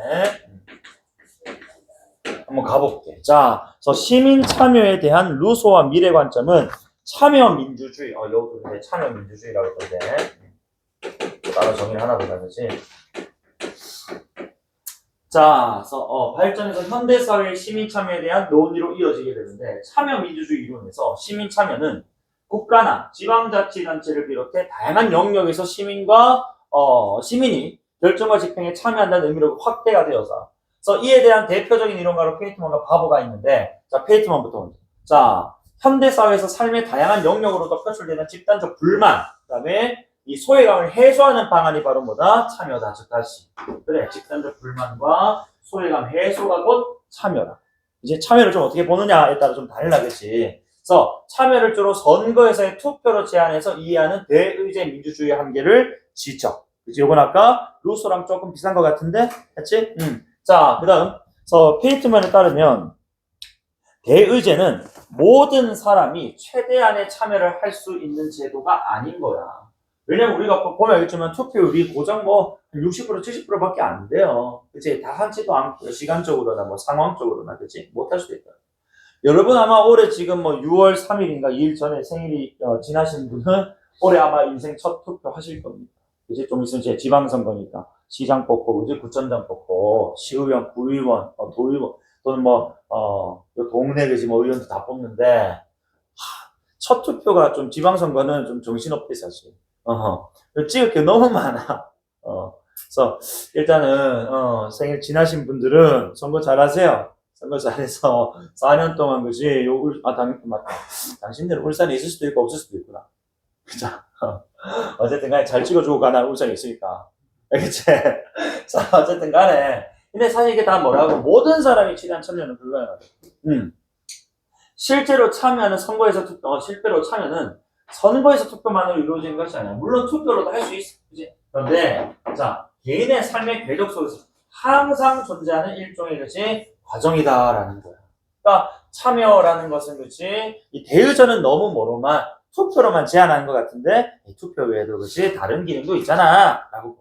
한번 가볼게. 자, 시민 참여에 대한 루소와 미래 관점은 참여 민주주의. 여기도 근데 참여 민주주의라고 했던데. 따로 정의를 하나 보자, 그지? 자, 그래서 발전에서 현대 사회의 시민 참여에 대한 논의로 이어지게 되는데 참여 민주주의 이론에서 시민 참여는 국가나 지방자치단체를 비롯해 다양한 영역에서 시민이 결정과 집행에 참여한다는 의미로 확대가 되어서 그래서 이에 대한 대표적인 이론가로 페이트먼과 바버가 있는데 자 페이트먼부터 먼저 자 현대사회에서 삶의 다양한 영역으로도 표출되는 집단적 불만 그다음에 이 소외감을 해소하는 방안이 바로 뭐다? 참여다. 즉 다시 그래 집단적 불만과 소외감 해소가 곧 참여다. 이제 참여를 좀 어떻게 보느냐에 따라 좀 달라겠지. 그래서 참여를 주로 선거에서의 투표로 제한해서 이해하는 대의제 민주주의의 한계를 지적. 그치? 요건 아까 루소랑 조금 비슷한 것 같은데? 그치? 자, 그 다음. 페이트먼에 따르면, 대의제는 모든 사람이 최대한의 참여를 할 수 있는 제도가 아닌 거야. 왜냐면 우리가 보면 알겠지만 투표율이 고정 60% 70%밖에 안 돼요. 그치? 다 하지도 않고, 시간적으로나 상황적으로나, 그치? 못할 수도 있다. 여러분 아마 올해 지금 6월 3일인가 2일 전에 생일이 지나신 분은 올해 아마 인생 첫 투표 하실 겁니다. 이제 좀 있으면 제 지방선거니까 시장 뽑고 이제 구청장 뽑고 시의원, 구의원, 도의원 또는 요 동네 그지 의원도 다 뽑는데 첫 투표가 좀 지방선거는 좀 정신없대, 사실. 찍을 게 너무 많아. 그래서 일단은, 생일 지나신 분들은 선거 잘하세요. 선거 잘해서 4년 동안 그지, 맞다. 당신들은 울산에 있을 수도 있고 없을 수도 있구나. 자, 어쨌든 간에 잘 찍어주고 가. 난 울산에 있으니까. 알겠지? 자, 어쨌든 간에. 근데 사실 이게 다 뭐라고, 모든 사람이 최대한 참여는 불가능하다. 실제로 참여는 실제로 참여는 선거에서 투표만으로 이루어지는 것이 아니야. 물론 투표로도 할 수 있어. 그지? 그런데, 자, 개인의 삶의 궤적 속에서 항상 존재하는 일종의 것이 과정이다라는 거야. 그러니까 참여라는 것은 그치, 이 대의전은 너무 뭐로만 투표로만 제한하는 것 같은데 이 투표 외에도 그치 다른 기능도 있잖아 라고.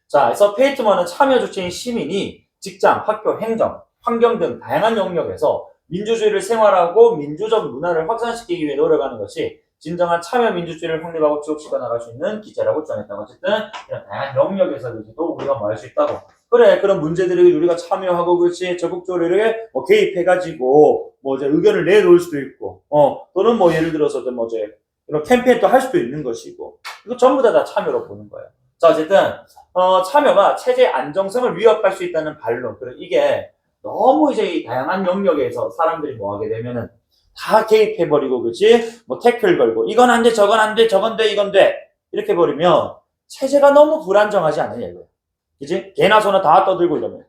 자, 그래서 페이트먼은 참여 주체인 시민이 직장, 학교, 행정, 환경 등 다양한 영역에서 민주주의를 생활하고 민주적 문화를 확산시키기 위해 노력하는 것이 진정한 참여 민주주의를 확립하고 지속시켜 나갈 수 있는 기제라고 주장했다고. 어쨌든 이런 다양한 영역에서도 우리가 뭐 할 수 있다고. 그래, 그런 문제들을 우리가 참여하고 그렇지 적극적으로 이렇게 뭐 개입해가지고 뭐 이제 의견을 내놓을 수도 있고, 또는 뭐 예를 들어서 뭐 이제 이런 캠페인도 할 수도 있는 것이고, 이거 전부 다 참여로 보는 거예요. 자, 어쨌든 참여가 체제 안정성을 위협할 수 있다는 반론. 그래, 이게 너무 이제 이 다양한 영역에서 사람들이 뭐 하게 되면은 다 개입해버리고, 그치? 뭐 태클 걸고, 이건 안 돼, 저건 안 돼, 저건 돼, 이건 돼. 이렇게 버리면 체제가 너무 불안정하지 않느냐, 이거. 그치? 개나 소나 다 떠들고 이러면.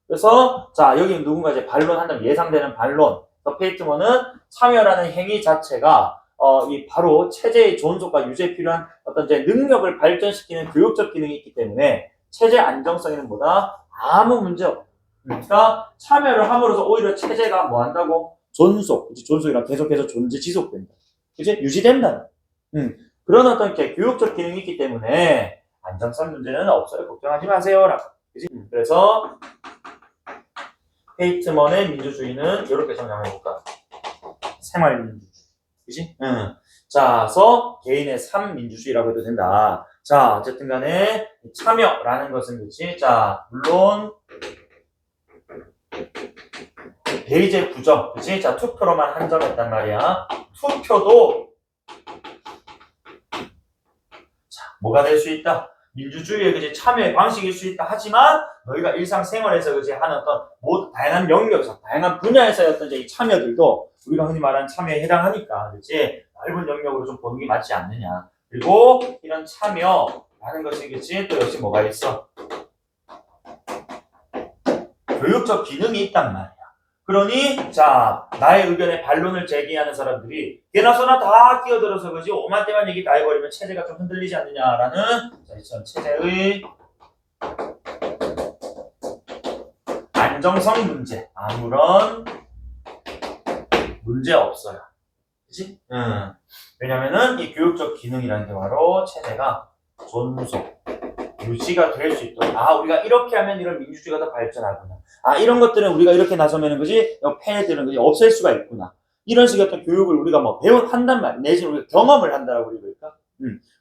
그래서, 자, 여기 누군가 이제 반론한다면 예상되는 반론. 페이트먼은 참여라는 행위 자체가, 이 바로 체제의 존속과 유지에 필요한 어떤 이제 능력을 발전시키는 교육적 기능이 있기 때문에 체제 안정성에는 뭐다? 아무 문제 없다. 그러니까 참여를 함으로써 오히려 체제가 뭐 한다고? 존속이랑 계속해서 존재 지속된다. 그치? 유지된다. 그런 어떤 이렇게 교육적 기능이 있기 때문에 안정성 문제는 없어요. 걱정하지 마세요. 라고. 그치? 그래서 페이트먼의 민주주의는 이렇게 정리해볼까? 생활민주주의. 그치? 자, 그래서 개인의 삶 민주주의라고 해도 된다. 자, 어쨌든 간에 참여라는 것은 그치? 자, 물론 베이제 부정, 그치? 자, 투표로만 한정했단 말이야. 투표도, 자, 뭐가 될 수 있다? 민주주의의 그치? 참여의 방식일 수 있다. 하지만, 너희가 일상생활에서 그치? 하는 어떤, 다양한 영역에서, 다양한 분야에서의 어떤 이제 이 참여들도, 우리가 흔히 말하는 참여에 해당하니까, 그치? 넓은 영역으로 좀 보는 게 맞지 않느냐. 그리고, 이런 참여라는 것이, 그치? 또 역시 뭐가 있어? 교육적 기능이 있단 말이야. 그러니 자, 나의 의견에 반론을 제기하는 사람들이 개나 소나 다 끼어들어서 그지 오만 대만 얘기 다 해버리면 체제가 좀 흔들리지 않느냐라는 자, 체제의 안정성 문제. 아무런 문제 없어요. 그치? 왜냐면은 이 교육적 기능이라는 게 바로 체제가 존속, 유지가 될 수 있도록. 우리가 이렇게 하면 이런 민주주의가 더 발전하구나. 이런 것들은 우리가 이렇게 나서면은, 그지? 폐해들은, 그지? 없앨 수가 있구나. 이런 식의 어떤 교육을 우리가 뭐 한단 말, 내지는 우리가 경험을 한다라고 그럴까?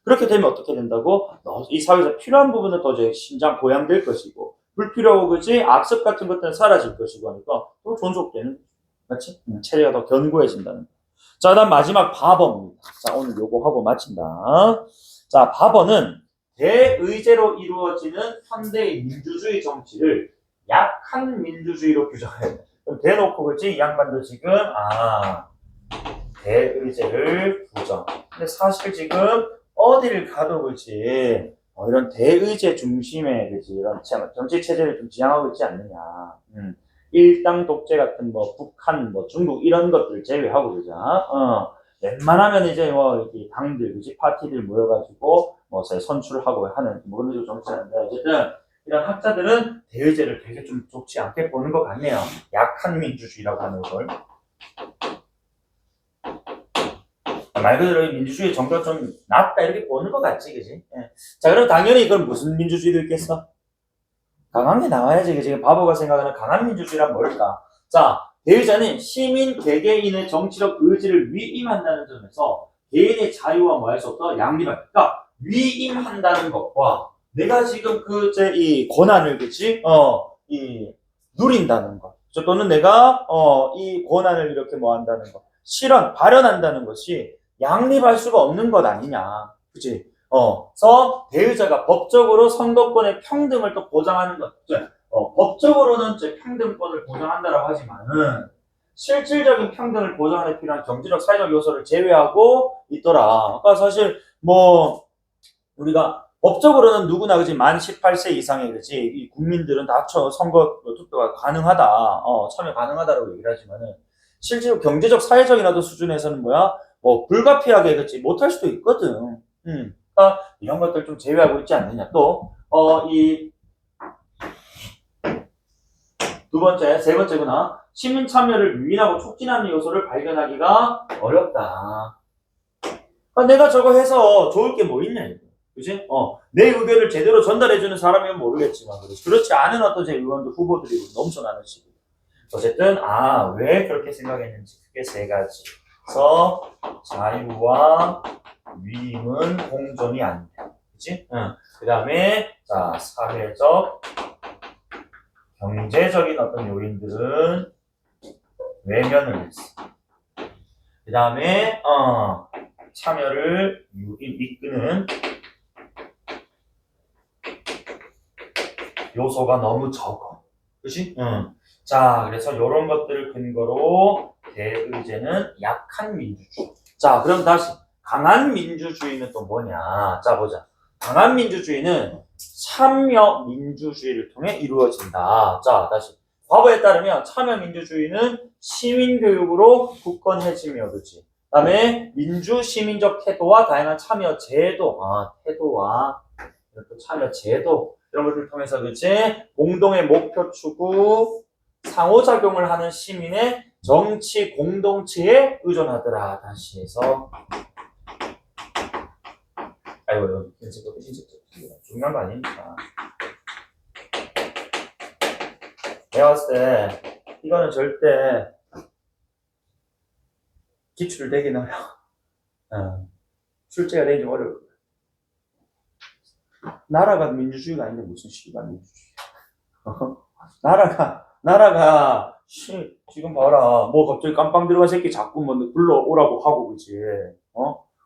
그렇게 되면 어떻게 된다고? 이 사회에서 필요한 부분은 더 이제 신장 고양될 것이고, 불필요하고, 그지? 악습 같은 것들은 사라질 것이고 하니까 또 존속되는, 맞지? 체제가 더 견고해진다는 거. 자, 다음 마지막 밥어입니다. 자, 오늘 요거 하고 마친다. 자, 밥어는 대의제로 이루어지는 현대의 민주주의 정치를 약한 민주주의로 규정해요. 그럼 대놓고 그치? 이 양반도 지금 대의제를 부정. 근데 사실 지금 어디를 가도 그치? 이런 대의제 중심의 그치? 이런 정치 체제를 좀 지향하고 있지 않느냐. 일당 독재 같은 뭐 북한, 뭐 중국 이런 것들 제외하고 그죠? 웬만하면 이제 뭐 이렇게 당들, 그치? 파티들 모여가지고 뭐 선출하고 하는 뭐 그런 식으로 정치하는데 어쨌든 이런 학자들은 대의제를 되게 좀 좋지 않게 보는 것 같네요. 약한 민주주의라고 하는 걸. 말 그대로 민주주의 정도가 좀 낮다 이렇게 보는 것 같지, 그지? 예. 자, 그럼 당연히 이건 무슨 민주주의도 있겠어? 강한 게 나와야지, 그지? 바보가 생각하는 강한 민주주의란 뭘까? 자, 대의자는 시민 개개인의 정치적 의지를 위임한다는 점에서 개인의 자유와 뭐 할 수 없어? 양립할. 그러니까 위임한다는 것과 내가 지금 이 권한을, 그치? 누린다는 것. 또는 내가, 이 권한을 이렇게 뭐 한다는 것. 발현한다는 것이 양립할 수가 없는 것 아니냐. 그치? 그래서 대의제가 법적으로 선거권의 평등을 또 보장하는 것. 법적으로는 이제 평등권을 보장한다라고 하지만은 실질적인 평등을 보장하는 데 필요한 경제적, 사회적 요소를 제외하고 있더라. 아까 사실 뭐 우리가 법적으로는 누구나 그지 만 18세 이상의 그지 이 국민들은 다 선거 투표가 가능하다, 참여 가능하다라고 얘기를 하지만은 실제로 경제적, 사회적이라도 수준에서는 뭐야, 뭐 불가피하게 그지 못할 수도 있거든. 그러니까 이런 것들 좀 제외하고 있지 않느냐. 또 이 두 번째, 세 번째구나. 시민 참여를 유인하고 촉진하는 요소를 발견하기가 어렵다. 내가 저거 해서 좋을 게 뭐 있냐, 이거. 그지? 내 의견을 제대로 전달해주는 사람이면 모르겠지만, 그렇지 않은 어떤 제 의원들, 후보들이 넘쳐나는 식으로. 어쨌든, 왜 그렇게 생각했는지, 크게 세 가지. 그래서, 자유와 위임은 공존이 안 돼. 그지? 그 다음에, 자, 사회적, 경제적인 어떤 요인들은 외면을 했어. 그 다음에, 참여를 이끄는 요소가 너무 적어. 그치? 자, 그래서 이런 것들을 근거로 대의제는 약한 민주주의. 자, 그럼 다시 강한 민주주의는 또 뭐냐? 자, 보자. 강한 민주주의는 참여 민주주의를 통해 이루어진다. 자, 다시. 과거에 따르면 참여 민주주의는 시민 교육으로 굳건해지며, 그렇지? 그 다음에 민주 시민적 태도와 다양한 참여 제도, 태도와 또 참여 제도 이런 것들을 통해서 그치 공동의 목표 추구, 상호작용을 하는 시민의 정치 공동체에 의존하더라. 다시 해서 아이고 이거 중요한 거 아닙니까? 내가 봤을 때 이거는 절대 기출을 되긴 어려. 출제가 되기 좀 어려울 거야. 나라가 민주주의가 아닌데 무슨 시가 민주주의? 나라가 지금 봐라, 뭐 갑자기 깜빵 들어간 새끼 자꾸 뭐 불러오라고 하고 그지?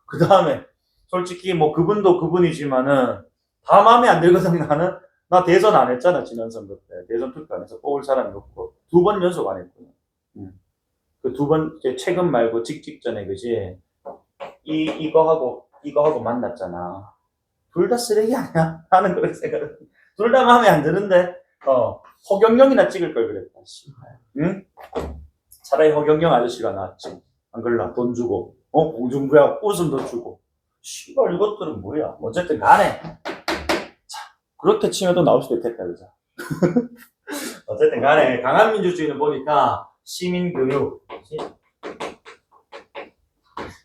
그 다음에 솔직히 뭐 그분도 그분이지만은 다 마음에 안 들거든. 나 대선 안 했잖아. 지난 선거 때 대선 투표 안 해서 뽑을 사람이 없고 2번 연속 안 했거든. 그 두 번째 최근 말고 직전에 그지? 이거 하고 만났잖아. 둘 다 쓰레기 아니야? 하는 걸 생각해. 둘 다 마음에 안 드는데, 허경영이나 찍을 걸 그랬다, 씨발. 응? 차라리 허경영 아저씨가 나왔지. 안 그럴라, 돈 주고, 공중부야 웃음도 주고. 씨발, 이것들은 뭐야? 어쨌든 간에. 자, 그렇게 치면도 나올 수도 있겠다, 그죠? 어쨌든 간에, 강한 민주주의는 보니까, 시민교육,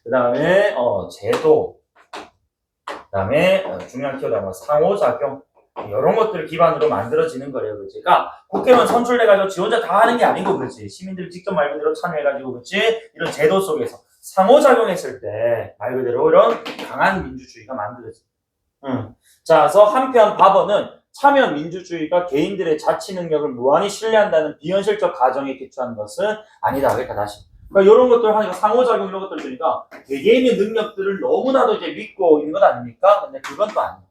그 다음에, 제도, 그 다음에 중요한 키워드가 상호작용, 이런 것들을 기반으로 만들어지는 거래요. 그렇지? 그러니까 국회의원 선출돼가지고 지 혼자 다 하는 게 아니고 그렇지. 시민들이 직접 말 그대로 참여해가지고 그렇지. 이런 제도 속에서 상호작용했을 때 말 그대로 이런 강한 민주주의가 만들어져. 자, 그래서 한편 바버는 참여 민주주의가 개인들의 자치 능력을 무한히 신뢰한다는 비현실적 가정에 기초한 것은 아니다. 그러니까 다시. 그러니까 이런 것들 하니까 상호작용 이런 것들 주니까 개개인의 능력들을 너무나도 이제 믿고 있는 것 아닙니까? 근데 그건 또 아니에요.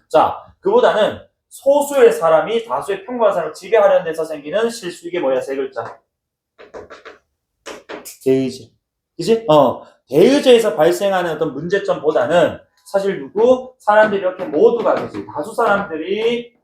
자, 그보다는 소수의 사람이 다수의 평범한 사람을 지배하려는 데서 생기는 실수. 이게 뭐야? 세 글자. 대의제. 그지? 대의제에서 발생하는 어떤 문제점보다는 사실 사람들이 이렇게 모두가 그지? 다수 사람들이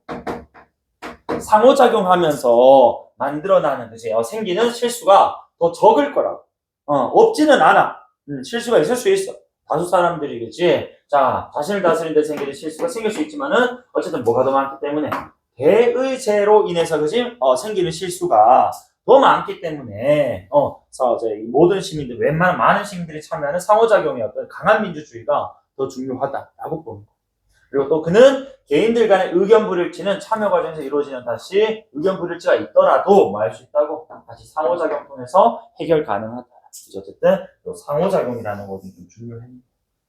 상호작용하면서 만들어나는 그지? 생기는 실수가 더 적을 거라고. 없지는 않아. 실수가 있을 수 있어. 다수 사람들이 그지? 자, 자신을 다스리는 데 생기는 실수가 생길 수 있지만은 어쨌든 뭐가 더 많기 때문에 대의제로 인해서 그지? 생기는 실수가 더 많기 때문에 그래서 이제 모든 시민들, 웬만한 많은 시민들이 참여하는 상호작용의 어떤 강한 민주주의가 더 중요하다라고 보는 거. 그리고 또 그는 개인들 간의 의견 불일치는 참여 과정에서 이루어지는 다시 의견 불일치가 있더라도 뭐 할 수 있다고 다시 상호작용 통해서 해결 가능하다. 어쨌든 상호작용이라는 것이 좀 중요해.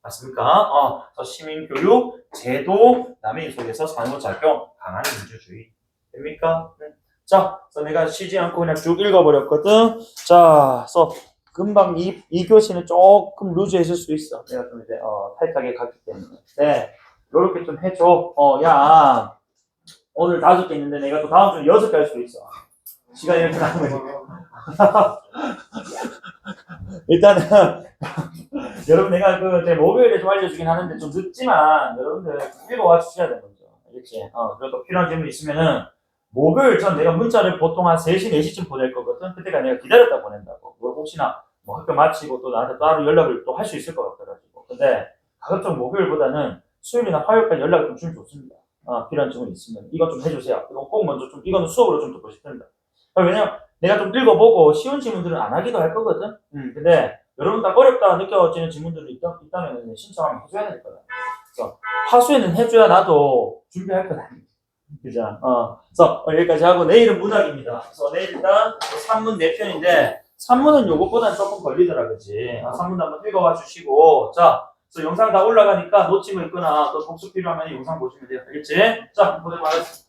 맞습니까? 그래서 시민교육, 제도, 그다음에 이 속에서 상호작용, 강한 민주주의. 됩니까? 네. 자, 그래서 내가 쉬지 않고 그냥 쭉 읽어버렸거든. 자, 그래서 금방 이 교시는 조금 루즈해질 수 있어. 내가 좀 이제 타이트하게 갔기 때문에. 네, 요렇게 좀 해줘. 야, 오늘 5개 있는데 내가 또 다음 주에 6개 할 수도 있어. 시간이 이렇게 남으면. 일단은 여러분 내가 제 목요일에 좀 알려주긴 하는데 좀 늦지만 여러분들 읽어와 주셔야 돼요. 먼저. 알겠지? 그리고 또 필요한 질문 있으면은 목요일 전 내가 문자를 보통 한 3시, 4시쯤 보낼 거거든. 그때까지 내가 기다렸다 보낸다고. 뭐 혹시나 뭐 학교 마치고 또 나한테 따로 연락을 또 할 수 있을 것 같아가지고. 근데 가급적 목요일보다는 수요일이나 화요일까지 연락을 좀 주면 좋습니다. 필요한 질문 있으면 이것 좀 해주세요. 이건 꼭 먼저 좀 이거는 수업으로 좀 듣고 싶습니다. 왜냐면 내가 좀 읽어보고 쉬운 질문들은 안 하기도 할 거거든. 근데 여러분 다 어렵다 느껴지는 질문들이 있다면 신청하면 해줘야 될 거야. 그래서 하수에는 해줘야 나도 준비할 건 아니야. 그죠? 그래서 여기까지 하고 내일은 문학입니다. 그래서 내일 일단 산문 4편인데 산문은 요것보다는 조금 걸리더라, 그치? 산문도 한번 읽어봐 주시고 자, 그래서 영상 다 올라가니까 놓친 거 있거나 또 복습 필요하면 영상 보시면 돼요. 알겠지? 자, 고생 많았습니다.